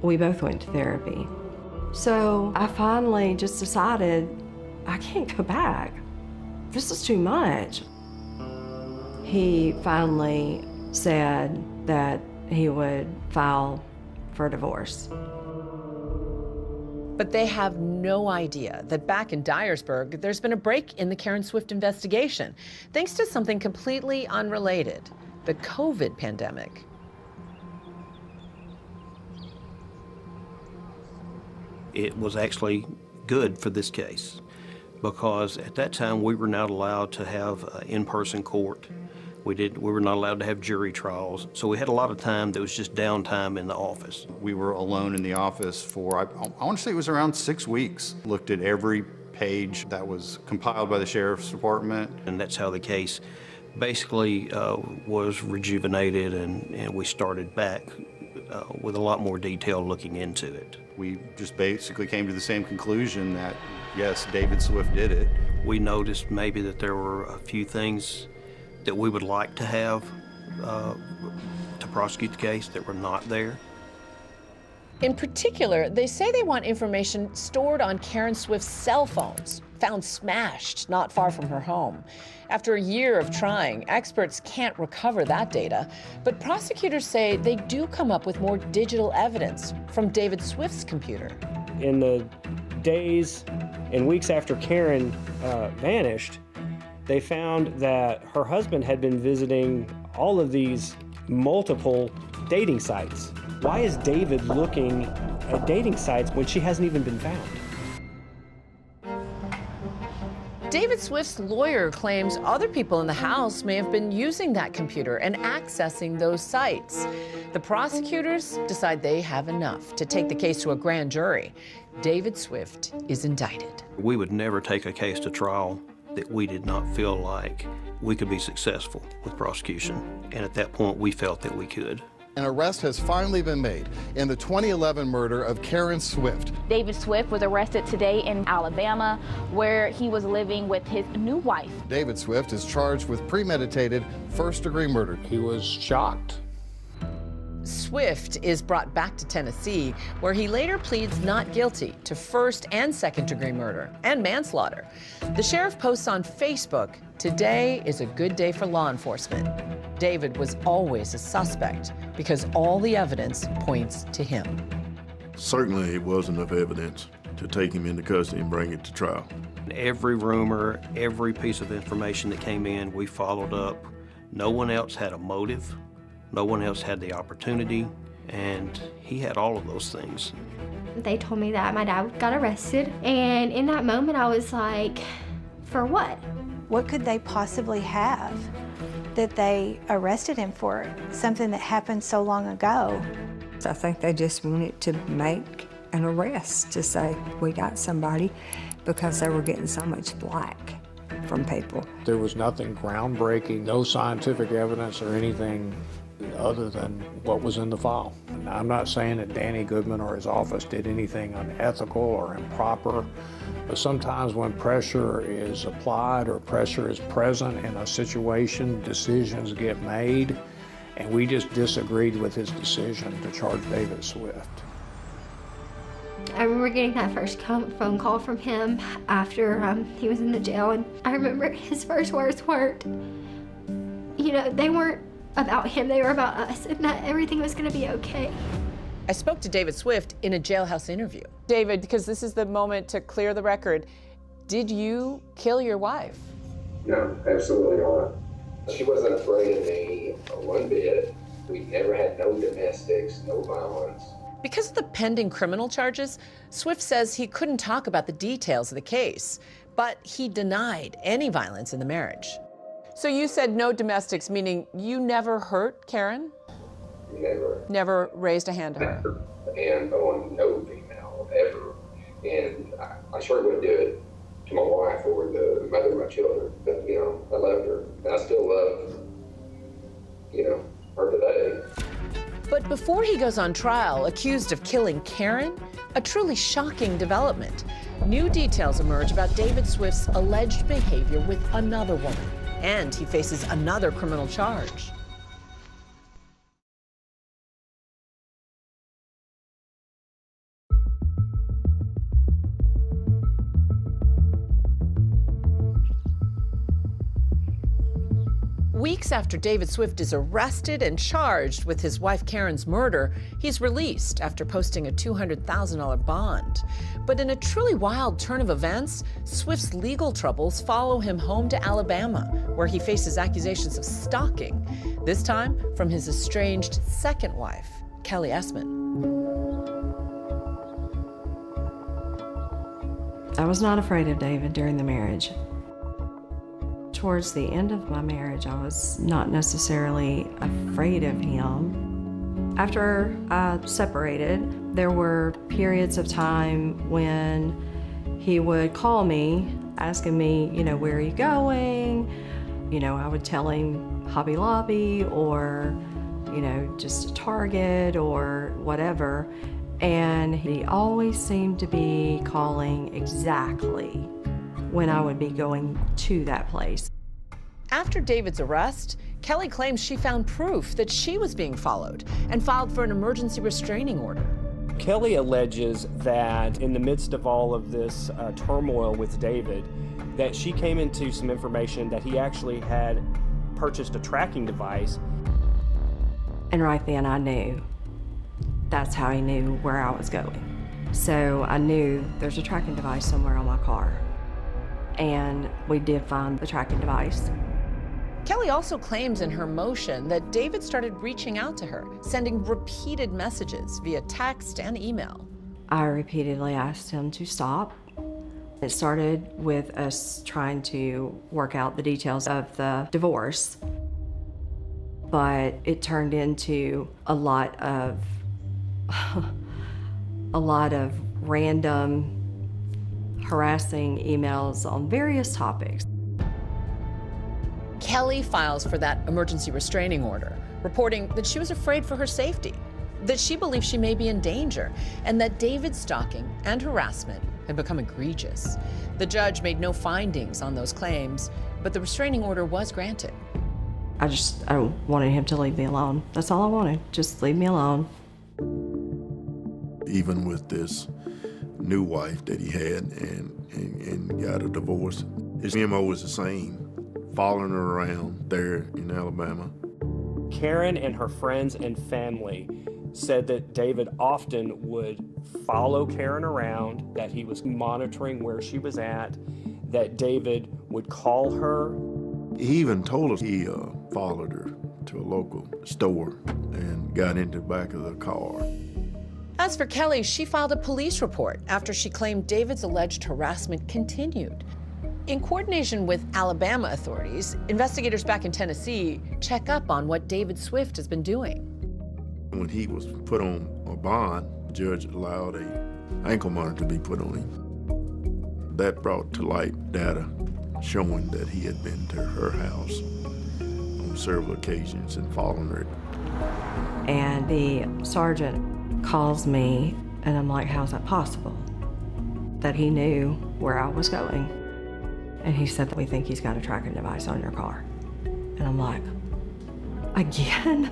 We both went to therapy. So I finally just decided I can't go back. This is too much. He finally said that he would file for divorce. But they have no idea that back in Dyersburg, there's been a break in the Karen Swift investigation, thanks to something completely unrelated, the COVID pandemic. It was actually good for this case, because at that time we were not allowed to have in-person court. We were not allowed to have jury trials, so we had a lot of time that was just downtime in the office. We were alone in the office for, I want to say it was around 6 weeks. Looked at every page that was compiled by the Sheriff's Department. And that's how the case basically was rejuvenated, and we started back with a lot more detail looking into it. We just basically came to the same conclusion that, yes, David Swift did it. We noticed maybe that there were a few things that we would like to have to prosecute the case that were not there. In particular, they say they want information stored on Karen Swift's cell phones, found smashed not far from her home. After a year of trying, experts can't recover that data, but prosecutors say they do come up with more digital evidence from David Swift's computer. In the days and weeks after Karen vanished, they found that her husband had been visiting all of these multiple dating sites. Why is David looking at dating sites when she hasn't even been found? David Swift's lawyer claims other people in the house may have been using that computer and accessing those sites. The prosecutors decide they have enough to take the case to a grand jury. David Swift is indicted. We would never take a case to trial that we did not feel like we could be successful with prosecution. And at that point, we felt that we could. An arrest has finally been made in the 2011 murder of Karen Swift. David Swift was arrested today in Alabama, where he was living with his new wife. David Swift is charged with premeditated first-degree murder. He was shocked. Swift is brought back to Tennessee, where he later pleads not guilty to first and second-degree murder and manslaughter. The sheriff posts on Facebook, "Today is a good day for law enforcement." David was always a suspect because all the evidence points to him. Certainly it wasn't enough evidence to take him into custody and bring it to trial. Every rumor, every piece of information that came in, we followed up. No one else had a motive. No one else had the opportunity, and he had all of those things. They told me that my dad got arrested, and in that moment I was like, for what? What could they possibly have that they arrested him for? Something that happened so long ago. I think they just wanted to make an arrest to say, we got somebody, because they were getting so much flack from people. There was nothing groundbreaking, no scientific evidence or anything other than what was in the file. And I'm not saying that Danny Goodman or his office did anything unethical or improper, but sometimes when pressure is applied or pressure is present in a situation, decisions get made, and we just disagreed with his decision to charge David Swift. I remember getting that first phone call from him after he was in the jail, and I remember his first words weren't, you know, they weren't about him, they were about us, and that everything was going to be okay. I spoke to David Swift in a jailhouse interview. David, because this is the moment to clear the record, did you kill your wife? No, absolutely not. She wasn't afraid of me one bit. We never had no domestics, no violence. Because of the pending criminal charges, Swift says he couldn't talk about the details of the case, but he denied any violence in the marriage. So you said no domestics, meaning you never hurt Karen? Never. Never raised a hand to her? And on no female, ever. And I sure wouldn't do it to my wife or the mother of my children. But, you know, I loved her. And I still love, you know, her today. But before he goes on trial, accused of killing Karen, a truly shocking development. New details emerge about David Swift's alleged behavior with another woman, and he faces another criminal charge. Weeks after David Swift is arrested and charged with his wife Karen's murder, he's released after posting a $200,000 bond. But in a truly wild turn of events, Swift's legal troubles follow him home to Alabama, where he faces accusations of stalking, this time from his estranged second wife, Kelly Essman. I was not afraid of David during the marriage. Towards the end of my marriage, I was not necessarily afraid of him. After I separated, there were periods of time when he would call me, asking me, you know, where are you going? You know, I would tell him Hobby Lobby or, you know, just Target or whatever. And he always seemed to be calling exactly when I would be going to that place. After David's arrest, Kelly claims she found proof that she was being followed and filed for an emergency restraining order. Kelly alleges that in the midst of all of this turmoil with David, that she came into some information that he actually had purchased a tracking device. And right then I knew. That's how he knew where I was going. So I knew there's a tracking device somewhere on my car. And we did find the tracking device. Kelly also claims in her motion that David started reaching out to her, sending repeated messages via text and email. I repeatedly asked him to stop. It started with us trying to work out the details of the divorce, but it turned into a lot of random harassing emails on various topics. Kelly files for that emergency restraining order, reporting that she was afraid for her safety, that she believes she may be in danger, and that David's stalking and harassment had become egregious. The judge made no findings on those claims, but the restraining order was granted. I wanted him to leave me alone. That's all I wanted, just leave me alone. Even with this new wife that he had and got a divorce, his MO was the same, following her around there in Alabama. Karen and her friends and family said that David often would follow Karen around, that he was monitoring where she was at, that David would call her. He even told us he followed her to a local store and got into the back of the car. As for Kelly, she filed a police report after she claimed David's alleged harassment continued. In coordination with Alabama authorities, investigators back in Tennessee check up on what David Swift has been doing. When he was put on a bond, the judge allowed an ankle monitor to be put on him. That brought to light data showing that he had been to her house on several occasions and following her. And the sergeant calls me, and I'm like, how's that possible? That he knew where I was going. And he said, we think he's got a tracking device on your car. And I'm like, again?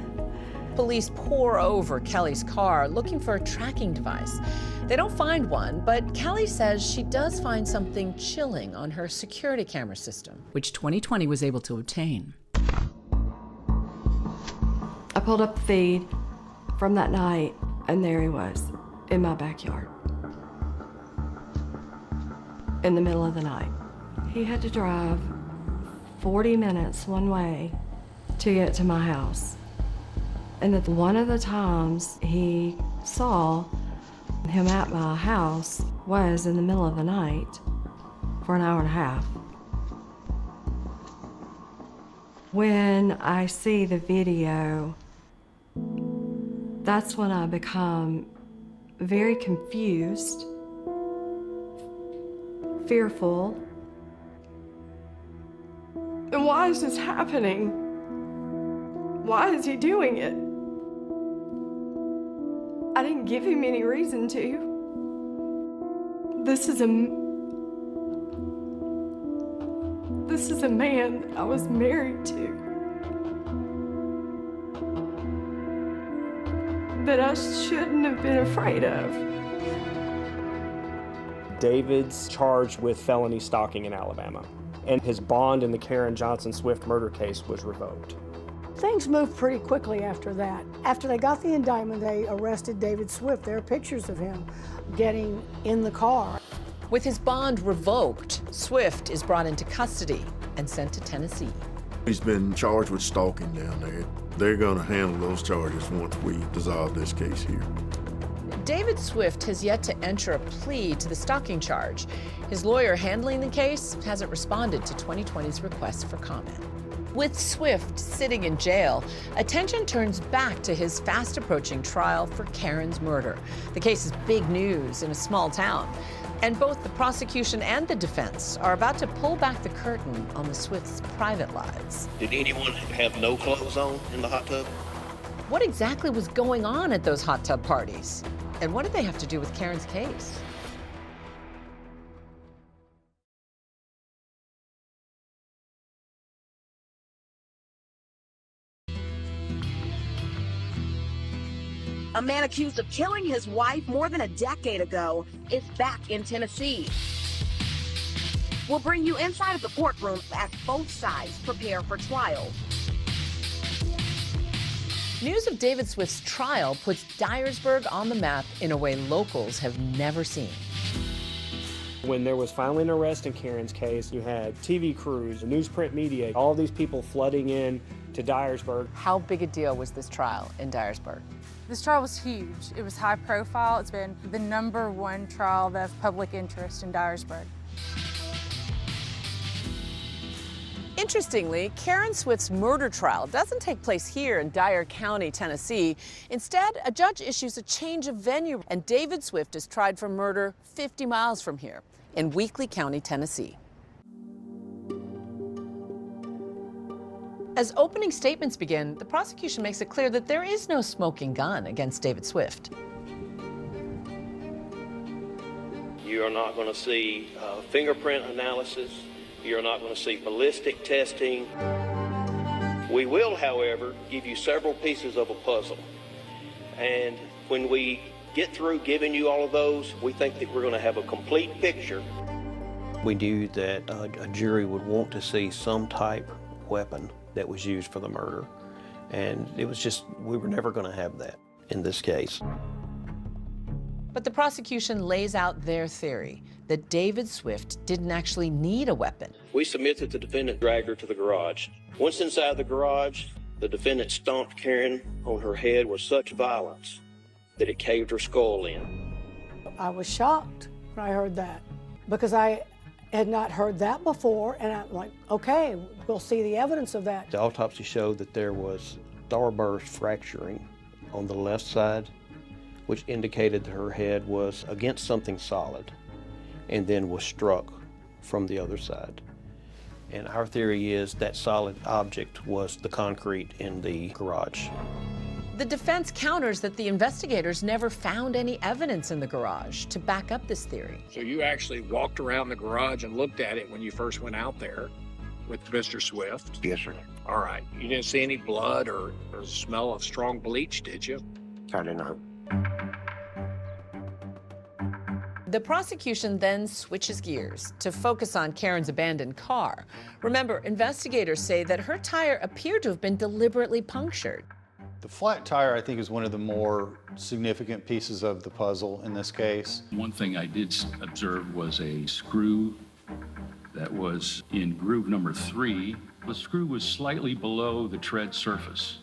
Police pore over Kelly's car looking for a tracking device. They don't find one, but Kelly says she does find something chilling on her security camera system, which 2020 was able to obtain. I pulled up the feed from that night, and there he was in my backyard in the middle of the night. He had to drive 40 minutes one way to get to my house. And at one of the times he saw him at my house was in the middle of the night for an hour and a half. When I see the video, that's when I become very confused, fearful. And why is this happening? Why is he doing it? I didn't give him any reason to. This is a man that I was married to, that I shouldn't have been afraid of. David's charged with felony stalking in Alabama, and his bond in the Karen Johnson Swift murder case was revoked. Things moved pretty quickly after that. After they got the indictment, they arrested David Swift. There are pictures of him getting in the car. With his bond revoked, Swift is brought into custody and sent to Tennessee. He's been charged with stalking down there. They're going to handle those charges once we dissolve this case here. David Swift has yet to enter a plea to the stalking charge. His lawyer handling the case hasn't responded to 2020's request for comment. With Swift sitting in jail, attention turns back to his fast-approaching trial for Karen's murder. The case is big news in a small town, and both the prosecution and the defense are about to pull back the curtain on the Swifts' private lives. Did anyone have no clothes on in the hot tub? What exactly was going on at those hot tub parties? And what did they have to do with Karen's case? A man accused of killing his wife more than a decade ago is back in Tennessee. We'll bring you inside of the courtroom as both sides prepare for trial. News of David Swift's trial puts Dyersburg on the map in a way locals have never seen. When there was finally an arrest in Karen's case, you had TV crews, newsprint media, all these people flooding in to Dyersburg. How big a deal was this trial in Dyersburg? This trial was huge. It was high profile. It's been the #1 trial of public interest in Dyersburg. Interestingly, Karen Swift's murder trial doesn't take place here in Dyer County, Tennessee. Instead, a judge issues a change of venue, and David Swift is tried for murder 50 miles from here in Weakley County, Tennessee. As opening statements begin, the prosecution makes it clear that there is no smoking gun against David Swift. You are not going to see fingerprint analysis. You're not going to see ballistic testing. We will, however, give you several pieces of a puzzle. And when we get through giving you all of those, we think that we're going to have a complete picture. We knew that a jury would want to see some type of weapon that was used for the murder. And it was just, we were never going to have that in this case. But the prosecution lays out their theory that David Swift didn't actually need a weapon. We submit that the defendant dragged her to the garage. Once inside the garage, the defendant stomped Karen on her head with such violence that it caved her skull in. I was shocked when I heard that because I had not heard that before, and I'm like, okay, we'll see the evidence of that. The autopsy showed that there was starburst fracturing on the left side, which indicated that her head was against something solid and then was struck from the other side. And our theory is that solid object was the concrete in the garage. The defense counters that the investigators never found any evidence in the garage to back up this theory. So you actually walked around the garage and looked at it when you first went out there with Mr. Swift? Yes, sir. All right. You didn't see any blood or smell of strong bleach, did you? I did not. The prosecution then switches gears to focus on Karen's abandoned car. Remember, investigators say that her tire appeared to have been deliberately punctured. The flat tire, I think, is one of the more significant pieces of the puzzle in this case. One thing I did observe was a screw that was in groove number 3. The screw was slightly below the tread surface.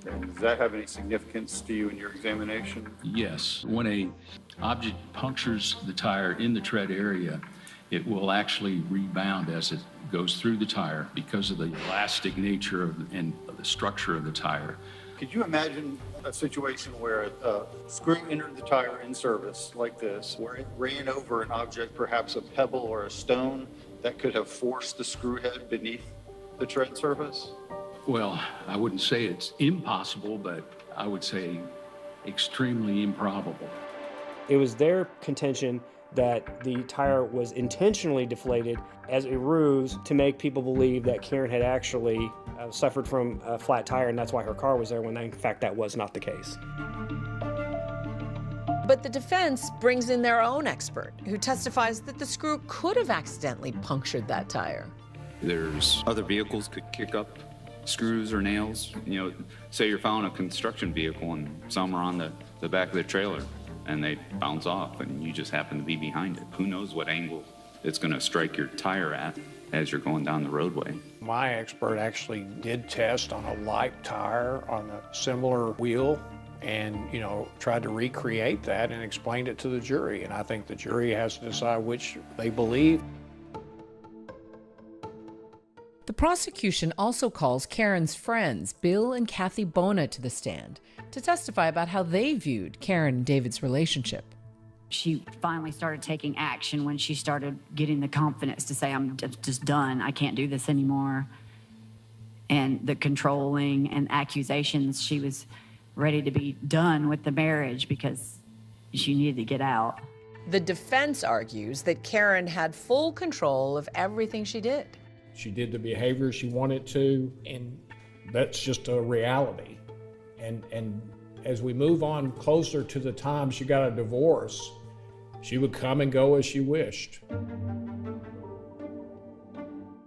Does that have any significance to you in your examination? Yes. When a object punctures the tire in the tread area, it will actually rebound as it goes through the tire because of the elastic nature and the structure of the tire. Could you imagine a situation where a screw entered the tire in service like this, where it ran over an object, perhaps a pebble or a stone, that could have forced the screw head beneath the tread surface? Well, I wouldn't say it's impossible, but I would say extremely improbable. It was their contention that the tire was intentionally deflated as a ruse to make people believe that Karen had actually suffered from a flat tire, and that's why her car was there, when in fact that was not the case. But the defense brings in their own expert, who testifies that the screw could have accidentally punctured that tire. There's other vehicles could kick up screws or nails. You know, say you're following a construction vehicle and some are on the back of the trailer and they bounce off and you just happen to be behind it. Who knows what angle it's going to strike your tire at as you're going down the roadway. My expert actually did test on a light tire on a similar wheel and, tried to recreate that and explained it to the jury. And I think the jury has to decide which they believe. The prosecution also calls Karen's friends, Bill and Kathy Bona, to the stand to testify about how they viewed Karen and David's relationship. She finally started taking action when she started getting the confidence to say, I'm just done. I can't do this anymore. And the controlling and accusations, she was ready to be done with the marriage because she needed to get out. The defense argues that Karen had full control of everything she did. She did the behavior she wanted to, and that's just a reality. And as we move on closer to the time she got a divorce, she would come and go as she wished.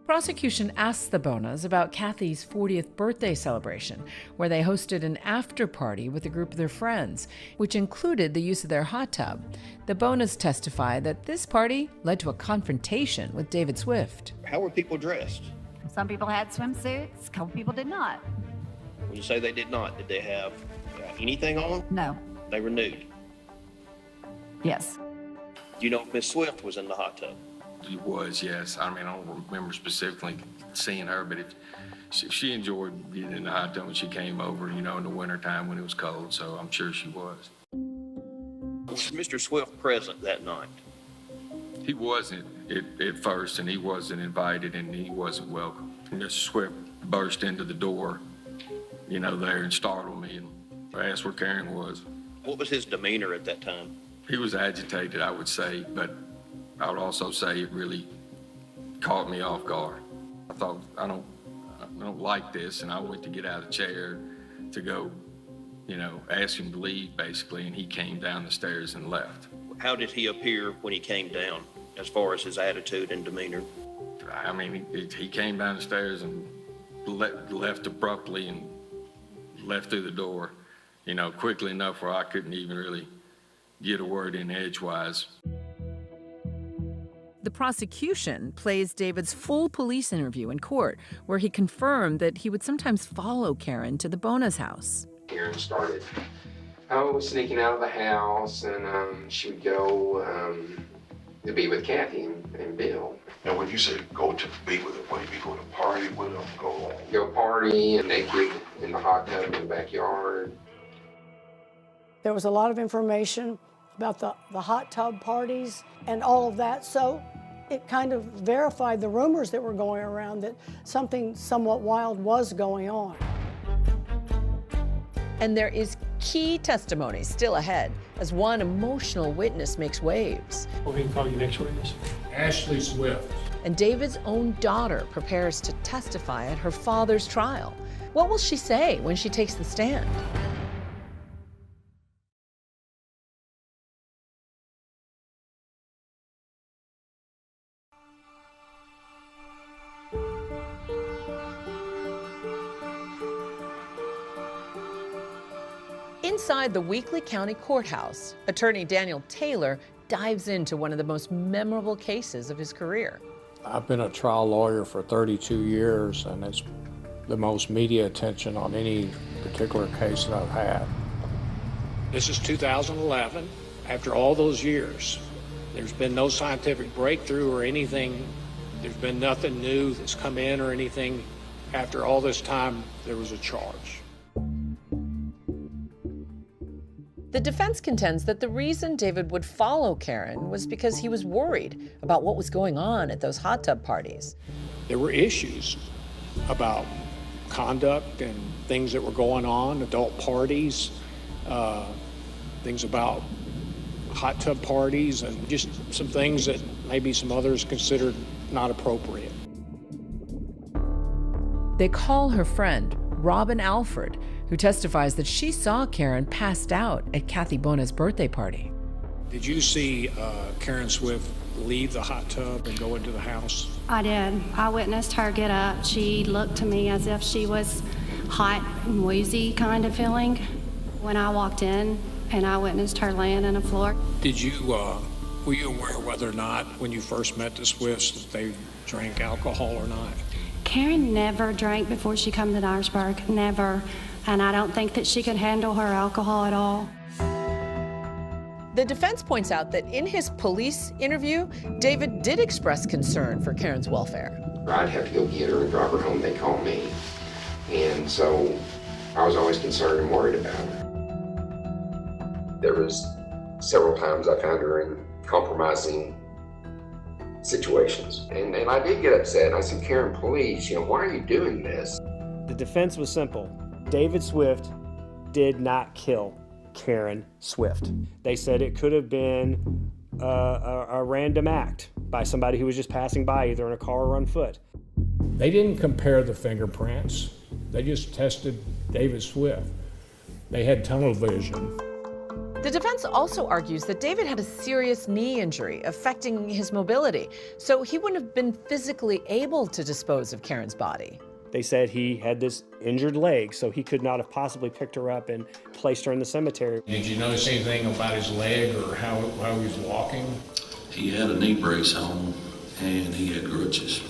Prosecution asks the Bonas about Kathy's 40th birthday celebration, where they hosted an after party with a group of their friends, which included the use of their hot tub. The Bonas testify that this party led to a confrontation with David Swift. How were people dressed? Some people had swimsuits, a couple people did not. When you say they did not, did they have anything on? No. They were nude. Yes. Do you know if Miss Swift was in the hot tub? She was, yes. I mean, I don't remember specifically seeing her, but she enjoyed getting in the hot tub when she came over, in the wintertime when it was cold, so I'm sure she was. Was Mr. Swift present that night? He wasn't at first, and he wasn't invited, and he wasn't welcome. Mr. Swift burst into the door, there and startled me and asked where Karen was. What was his demeanor at that time? He was agitated, I would say, but I would also say it really caught me off guard. I thought, I don't like this, and I went to get out of the chair to go, ask him to leave, basically, and he came down the stairs and left. How did he appear when he came down, as far as his attitude and demeanor? I mean, he came down the stairs and left abruptly and left through the door, quickly enough where I couldn't even really get a word in edgewise. The prosecution plays David's full police interview in court, where he confirmed that he would sometimes follow Karen to the Bona's house. Karen started sneaking out of the house, and she would go to be with Kathy and Bill. Now, when you say go to be with them, what do you mean, go to party with them? Go party and naked in the hot tub in the backyard. There was a lot of information about the hot tub parties and all of that. So It kind of verified the rumors that were going around that something somewhat wild was going on. And there is key testimony still ahead as one emotional witness makes waves. We can call you next witness. Ashley Swift. And David's own daughter prepares to testify at her father's trial. What will she say when she takes the stand? Inside the Weakley County Courthouse, attorney Daniel Taylor dives into one of the most memorable cases of his career. I've been a trial lawyer for 32 years, and it's the most media attention on any particular case that I've had. This is 2011. After all those years, there's been no scientific breakthrough or anything. There's been nothing new that's come in or anything. After all this time, there was a charge. The defense contends that the reason David would follow Karen was because he was worried about what was going on at those hot tub parties. There were issues about conduct and things that were going on, adult parties, things about hot tub parties, and just some things that maybe some others considered not appropriate. They call her friend, Robin Alford, who testifies that she saw Karen passed out at Kathy Bona's birthday party. Did you see Karen Swift leave the hot tub and go into the house? I did. I witnessed her get up. She looked to me as if she was hot and woozy kind of feeling when I walked in, and I witnessed her laying on the floor. Did you, were you aware whether or not when you first met the Swifts that they drank alcohol or not? Karen never drank before she come to Dyersburg, never. And I don't think that she could handle her alcohol at all. The defense points out that in his police interview, David did express concern for Karen's welfare. I'd have to go get her and drop her home, they call me. And so I was always concerned and worried about her. There was several times I found her in compromising situations. And I did get upset, and I said, Karen, please, why are you doing this? The defense was simple. David Swift did not kill Karen Swift. They said it could have been a random act by somebody who was just passing by, either in a car or on foot. They didn't compare the fingerprints. They just tested David Swift. They had tunnel vision. The defense also argues that David had a serious knee injury affecting his mobility, so he wouldn't have been physically able to dispose of Karen's body. They said he had this injured leg, so he could not have possibly picked her up and placed her in the cemetery. Did you notice anything about his leg or how he was walking? He had a knee brace on, and he had crutches.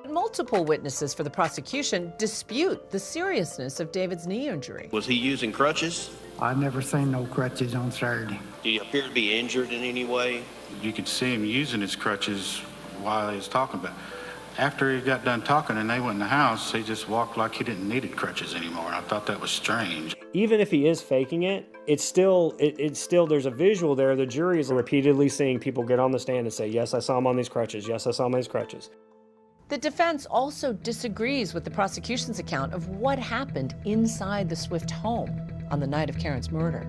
Multiple witnesses for the prosecution dispute the seriousness of David's knee injury. Was he using crutches? I've never seen no crutches on Saturday. Do you appear to be injured in any way? You could see him using his crutches while he was talking about it. After he got done talking and they went in the house, he just walked like he didn't need crutches anymore. I thought that was strange. Even if he is faking it, it's still there's a visual there. The jury is repeatedly seeing people get on the stand and say, yes, I saw him on these crutches. Yes, I saw him on these crutches. The defense also disagrees with the prosecution's account of what happened inside the Swift home on the night of Karen's murder.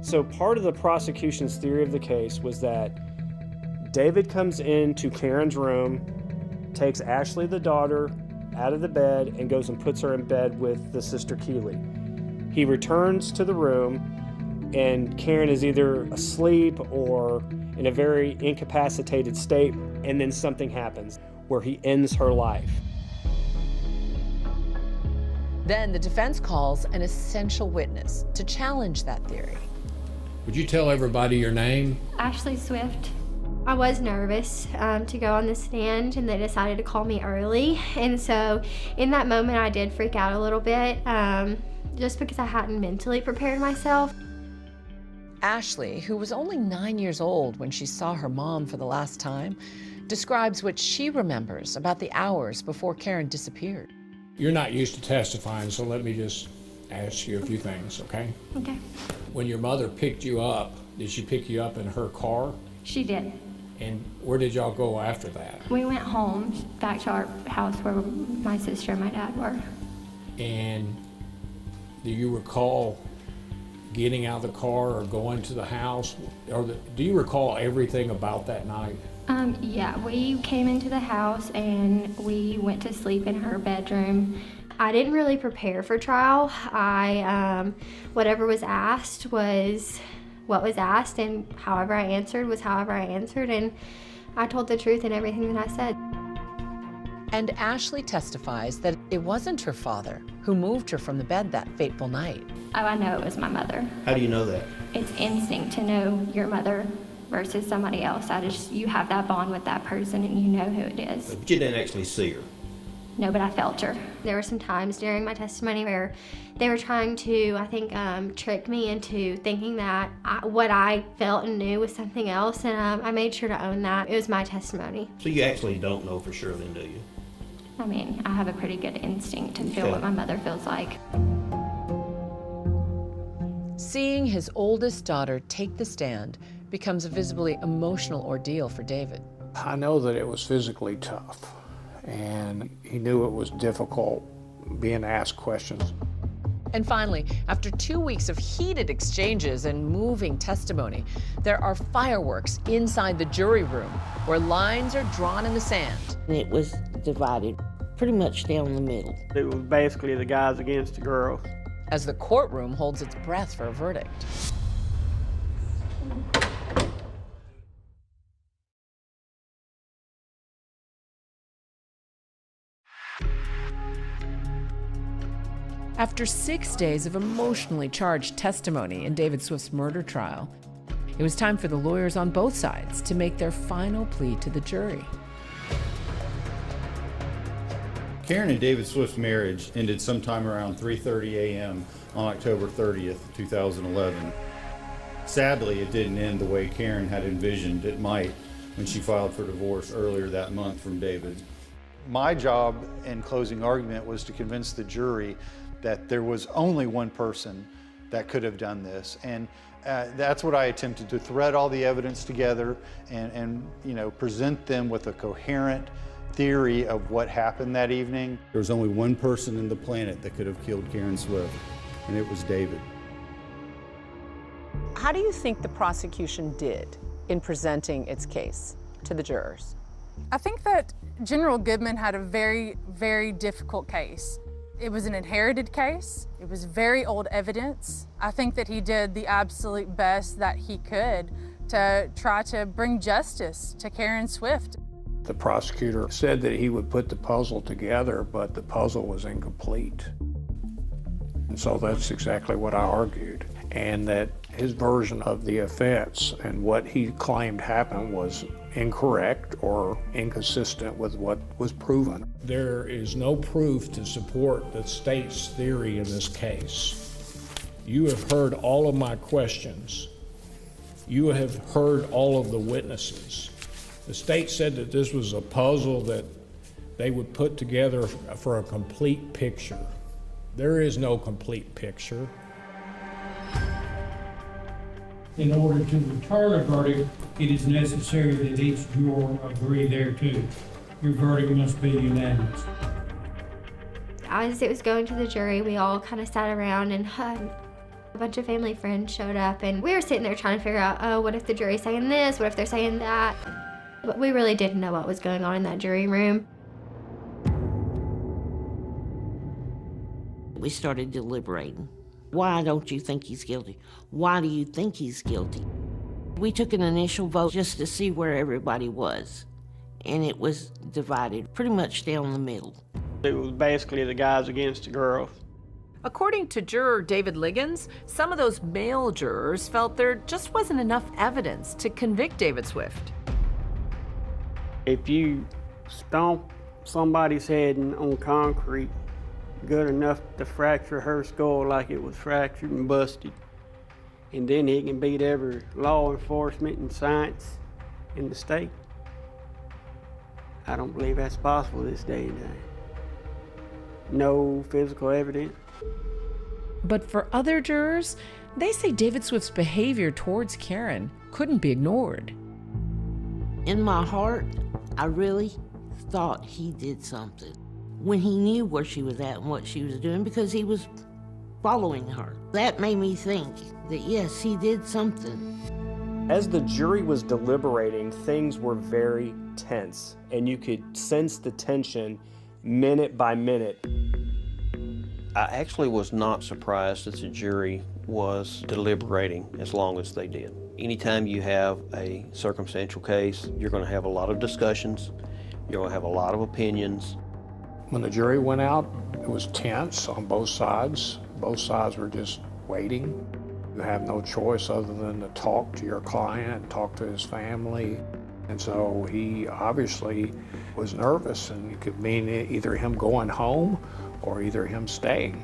So part of the prosecution's theory of the case was that David comes into Karen's room, takes Ashley, the daughter, out of the bed and goes and puts her in bed with the sister Keeley. He returns to the room and Karen is either asleep or in a very incapacitated state, and then something happens where he ends her life. Then the defense calls an essential witness to challenge that theory. Would you tell everybody your name? Ashley Swift. I was nervous to go on the stand, and they decided to call me early. And so in that moment, I did freak out a little bit, just because I hadn't mentally prepared myself. Ashley, who was only 9 years old when she saw her mom for the last time, describes what she remembers about the hours before Karen disappeared. You're not used to testifying, so let me just ask you a few things, okay? Okay. When your mother picked you up, did she pick you up in her car? She did. And where did y'all go after that? We went home, back to our house where my sister and my dad were. And do you recall getting out of the car or going to the house? Do you recall everything about that night? Yeah, we came into the house and we went to sleep in her bedroom. I didn't really prepare for trial. Whatever was asked was what was asked, and however I answered was however I answered, and I told the truth in everything that I said. And Ashley testifies that it wasn't her father who moved her from the bed that fateful night. Oh, I know it was my mother. How do you know that? It's instinct to know your mother versus somebody else. You have that bond with that person and you know who it is. But you didn't actually see her? No, but I felt her. There were some times during my testimony where they were trying to, I think, trick me into thinking that what I felt and knew was something else, and I made sure to own that. It was my testimony. So you actually don't know for sure then, do you? I mean, I have a pretty good instinct to feel what my mother feels like. Seeing his oldest daughter take the stand becomes a visibly emotional ordeal for David. I know that it was physically tough, and he knew it was difficult being asked questions. And finally, after 2 weeks of heated exchanges and moving testimony, there are fireworks inside the jury room where lines are drawn in the sand. It was divided pretty much down the middle. It was basically the guys against the girls. As the courtroom holds its breath for a verdict. After 6 days of emotionally charged testimony in David Swift's murder trial, it was time for the lawyers on both sides to make their final plea to the jury. Karen and David Swift's marriage ended sometime around 3:30 a.m. on October 30th, 2011. Sadly, it didn't end the way Karen had envisioned it might when she filed for divorce earlier that month from David. My job in closing argument was to convince the jury that there was only one person that could have done this, and that's what I attempted to thread all the evidence together and present them with a coherent theory of what happened that evening. There was only one person in the planet that could have killed Karen Swift, and it was David. How do you think the prosecution did in presenting its case to the jurors? I think that General Goodman had a very, very difficult case. It was an inherited case. It was very old evidence. I think that he did the absolute best that he could to try to bring justice to Karen Swift. The prosecutor said that he would put the puzzle together, but the puzzle was incomplete. And so that's exactly what I argued, and that his version of the offense and what he claimed happened was incorrect or inconsistent with what was proven. There is no proof to support the state's theory in this case. You have heard all of my questions. You have heard all of the witnesses. The state said that this was a puzzle that they would put together for a complete picture. There is no complete picture. In order to return a verdict, it is necessary that each juror agree thereto. Your verdict must be unanimous. As it was going to the jury, we all kind of sat around and a bunch of family friends showed up, and we were sitting there trying to figure out, oh, what if the jury's saying this? What if they're saying that? But we really didn't know what was going on in that jury room. We started deliberating. Why don't you think he's guilty? Why do you think he's guilty? We took an initial vote just to see where everybody was, and it was divided pretty much down the middle. It was basically the guys against the girls. According to juror David Liggins, some of those male jurors felt there just wasn't enough evidence to convict David Swift. If you stomp somebody's head on concrete good enough to fracture her skull like it was fractured and busted, and then he can beat every law enforcement and science in the state, I don't believe that's possible this day and time. No physical evidence. But for other jurors, they say David Swift's behavior towards Karen couldn't be ignored. In my heart, I really thought he did something when he knew where she was at and what she was doing because he was following her. That made me think that, yes, he did something. As the jury was deliberating, things were very tense, and you could sense the tension minute by minute. I actually was not surprised that the jury was deliberating as long as they did. Anytime you have a circumstantial case, you're going to have a lot of discussions, you're going to have a lot of opinions. When the jury went out, it was tense on both sides. Both sides were just waiting. You have no choice other than to talk to your client, talk to his family. And so he obviously was nervous, and it could mean either him going home or either him staying,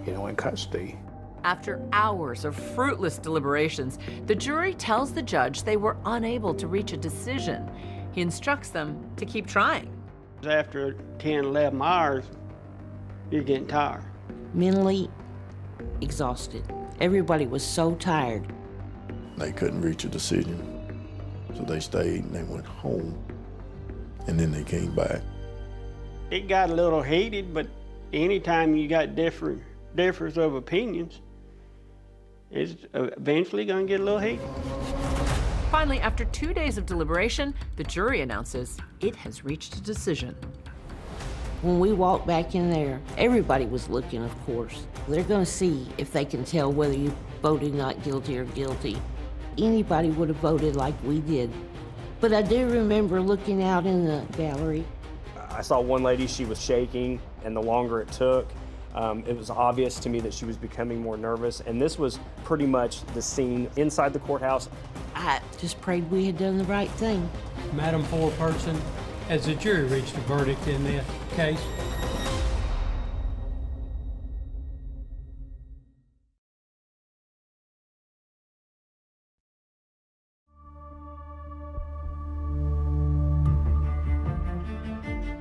in custody. After hours of fruitless deliberations, the jury tells the judge they were unable to reach a decision. He instructs them to keep trying. After 10, 11 hours, you're getting tired. Mentally exhausted. Everybody was so tired. They couldn't reach a decision, so they stayed and they went home, and then they came back. It got a little heated, but anytime you got difference of opinions, it's eventually going to get a little heated. Finally, after 2 days of deliberation, the jury announces it has reached a decision. When we walked back in there, everybody was looking, of course. They're going to see if they can tell whether you voted not guilty or guilty. Anybody would have voted like we did. But I do remember looking out in the gallery. I saw one lady, she was shaking, and the longer it took, it was obvious to me that she was becoming more nervous, and this was pretty much the scene inside the courthouse. I just prayed we had done the right thing. Madam Foreperson, has the jury reached a verdict in this case?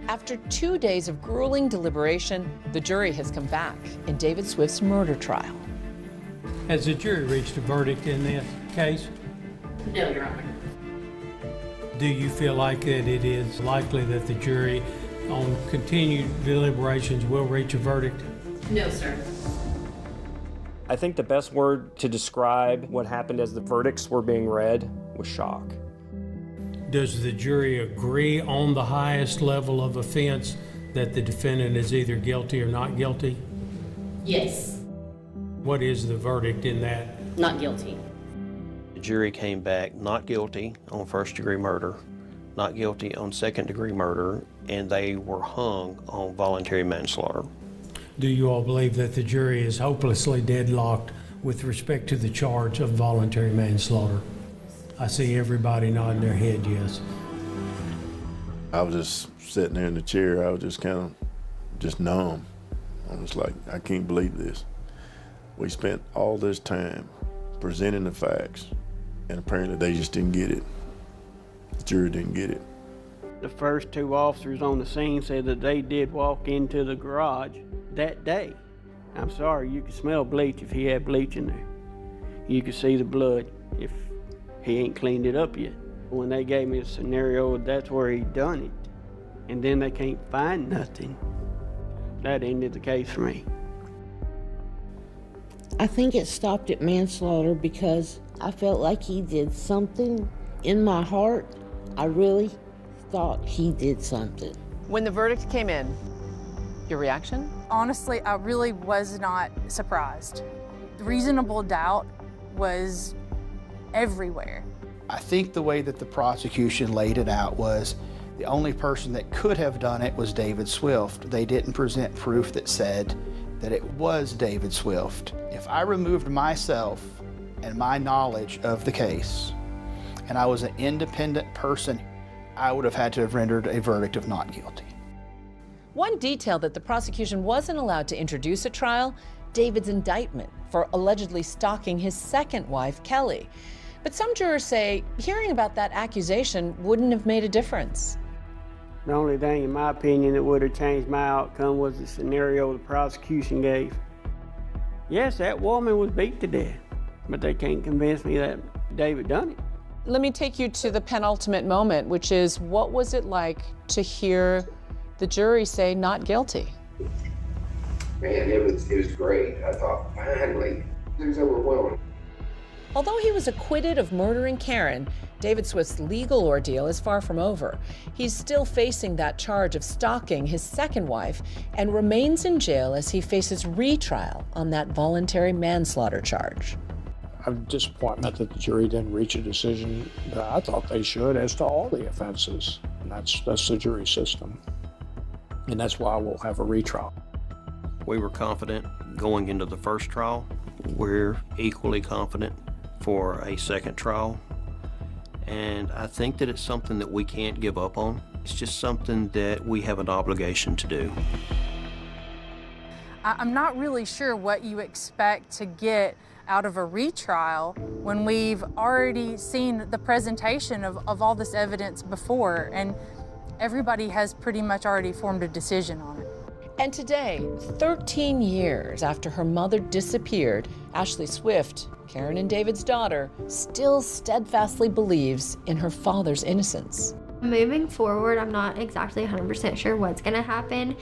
After 2 days of grueling deliberation, the jury has come back in David Swift's murder trial. Has the jury reached a verdict in this case? No, Your Honor. Do you feel like that it is likely that the jury on continued deliberations will reach a verdict? No, sir. I think the best word to describe what happened as the verdicts were being read was shock. Does the jury agree on the highest level of offense that the defendant is either guilty or not guilty? Yes. What is the verdict in that? Not guilty. The jury came back not guilty on first-degree murder, not guilty on second-degree murder, and they were hung on voluntary manslaughter. Do you all believe that the jury is hopelessly deadlocked with respect to the charge of voluntary manslaughter? I see everybody nodding their head yes. I was just sitting there in the chair. I was just kind of just numb. I was like, I can't believe this. We spent all this time presenting the facts, and apparently they just didn't get it. The jury didn't get it. The first two officers on the scene said that they did walk into the garage that day. I'm sorry, you could smell bleach if he had bleach in there. You could see the blood if he ain't cleaned it up yet. When they gave me a scenario, that's where he done it. And then they can't find nothing. That ended the case for me. I think it stopped at manslaughter because I felt like he did something. In my heart, I really thought he did something. When the verdict came in, your reaction? Honestly, I really was not surprised. Reasonable doubt was everywhere. I think the way that the prosecution laid it out was the only person that could have done it was David Swift. They didn't present proof that said that it was David Swift. If I removed myself and my knowledge of the case, and I was an independent person, I would have had to have rendered a verdict of not guilty. One detail that the prosecution wasn't allowed to introduce at trial, David's indictment for allegedly stalking his second wife, Kelly. But some jurors say hearing about that accusation wouldn't have made a difference. The only thing, in my opinion, that would have changed my outcome was the scenario the prosecution gave. Yes, that woman was beat to death, but they can't convince me that David done it. Let me take you to the penultimate moment, which is, what was it like to hear the jury say not guilty? Man, it was great. I thought, finally, it was overwhelming. Although he was acquitted of murdering Karen, David Swift's legal ordeal is far from over. He's still facing that charge of stalking his second wife and remains in jail as he faces retrial on that voluntary manslaughter charge. A disappointment that the jury didn't reach a decision that I thought they should as to all the offenses. And that's the jury system. And that's why we'll have a retrial. We were confident going into the first trial. We're equally confident for a second trial. And I think that it's something that we can't give up on. It's just something that we have an obligation to do. I'm not really sure what you expect to get out of a retrial when we've already seen the presentation of all this evidence before, and everybody has pretty much already formed a decision on it. And today, 13 years after her mother disappeared, Ashley Swift, Karen and David's daughter, still steadfastly believes in her father's innocence. Moving forward, I'm not exactly 100% sure what's going to happen.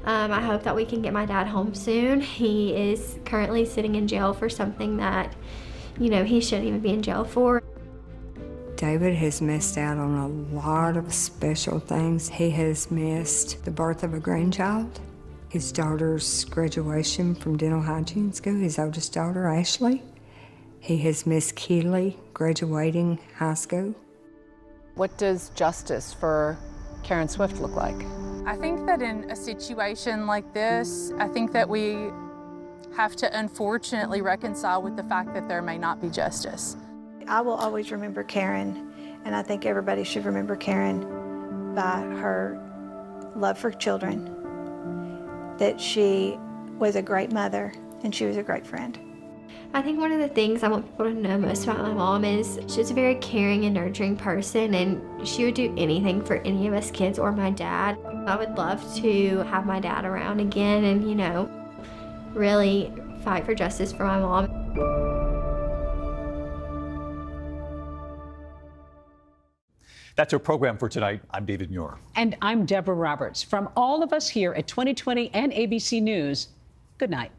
I hope that we can get my dad home soon. He is currently sitting in jail for something that, he shouldn't even be in jail for. David has missed out on a lot of special things. He has missed the birth of a grandchild, his daughter's graduation from dental hygiene school, his oldest daughter, Ashley. He has missed Keely graduating high school. What does justice for Karen Swift look like? I think that in a situation like this, I think that we have to unfortunately reconcile with the fact that there may not be justice. I will always remember Karen, and I think everybody should remember Karen by her love for children, that she was a great mother and she was a great friend. I think one of the things I want people to know most about my mom is she's a very caring and nurturing person, and she would do anything for any of us kids or my dad. I would love to have my dad around again and, really fight for justice for my mom. That's our program for tonight. I'm David Muir. And I'm Deborah Roberts. From all of us here at 2020 and ABC News, good night.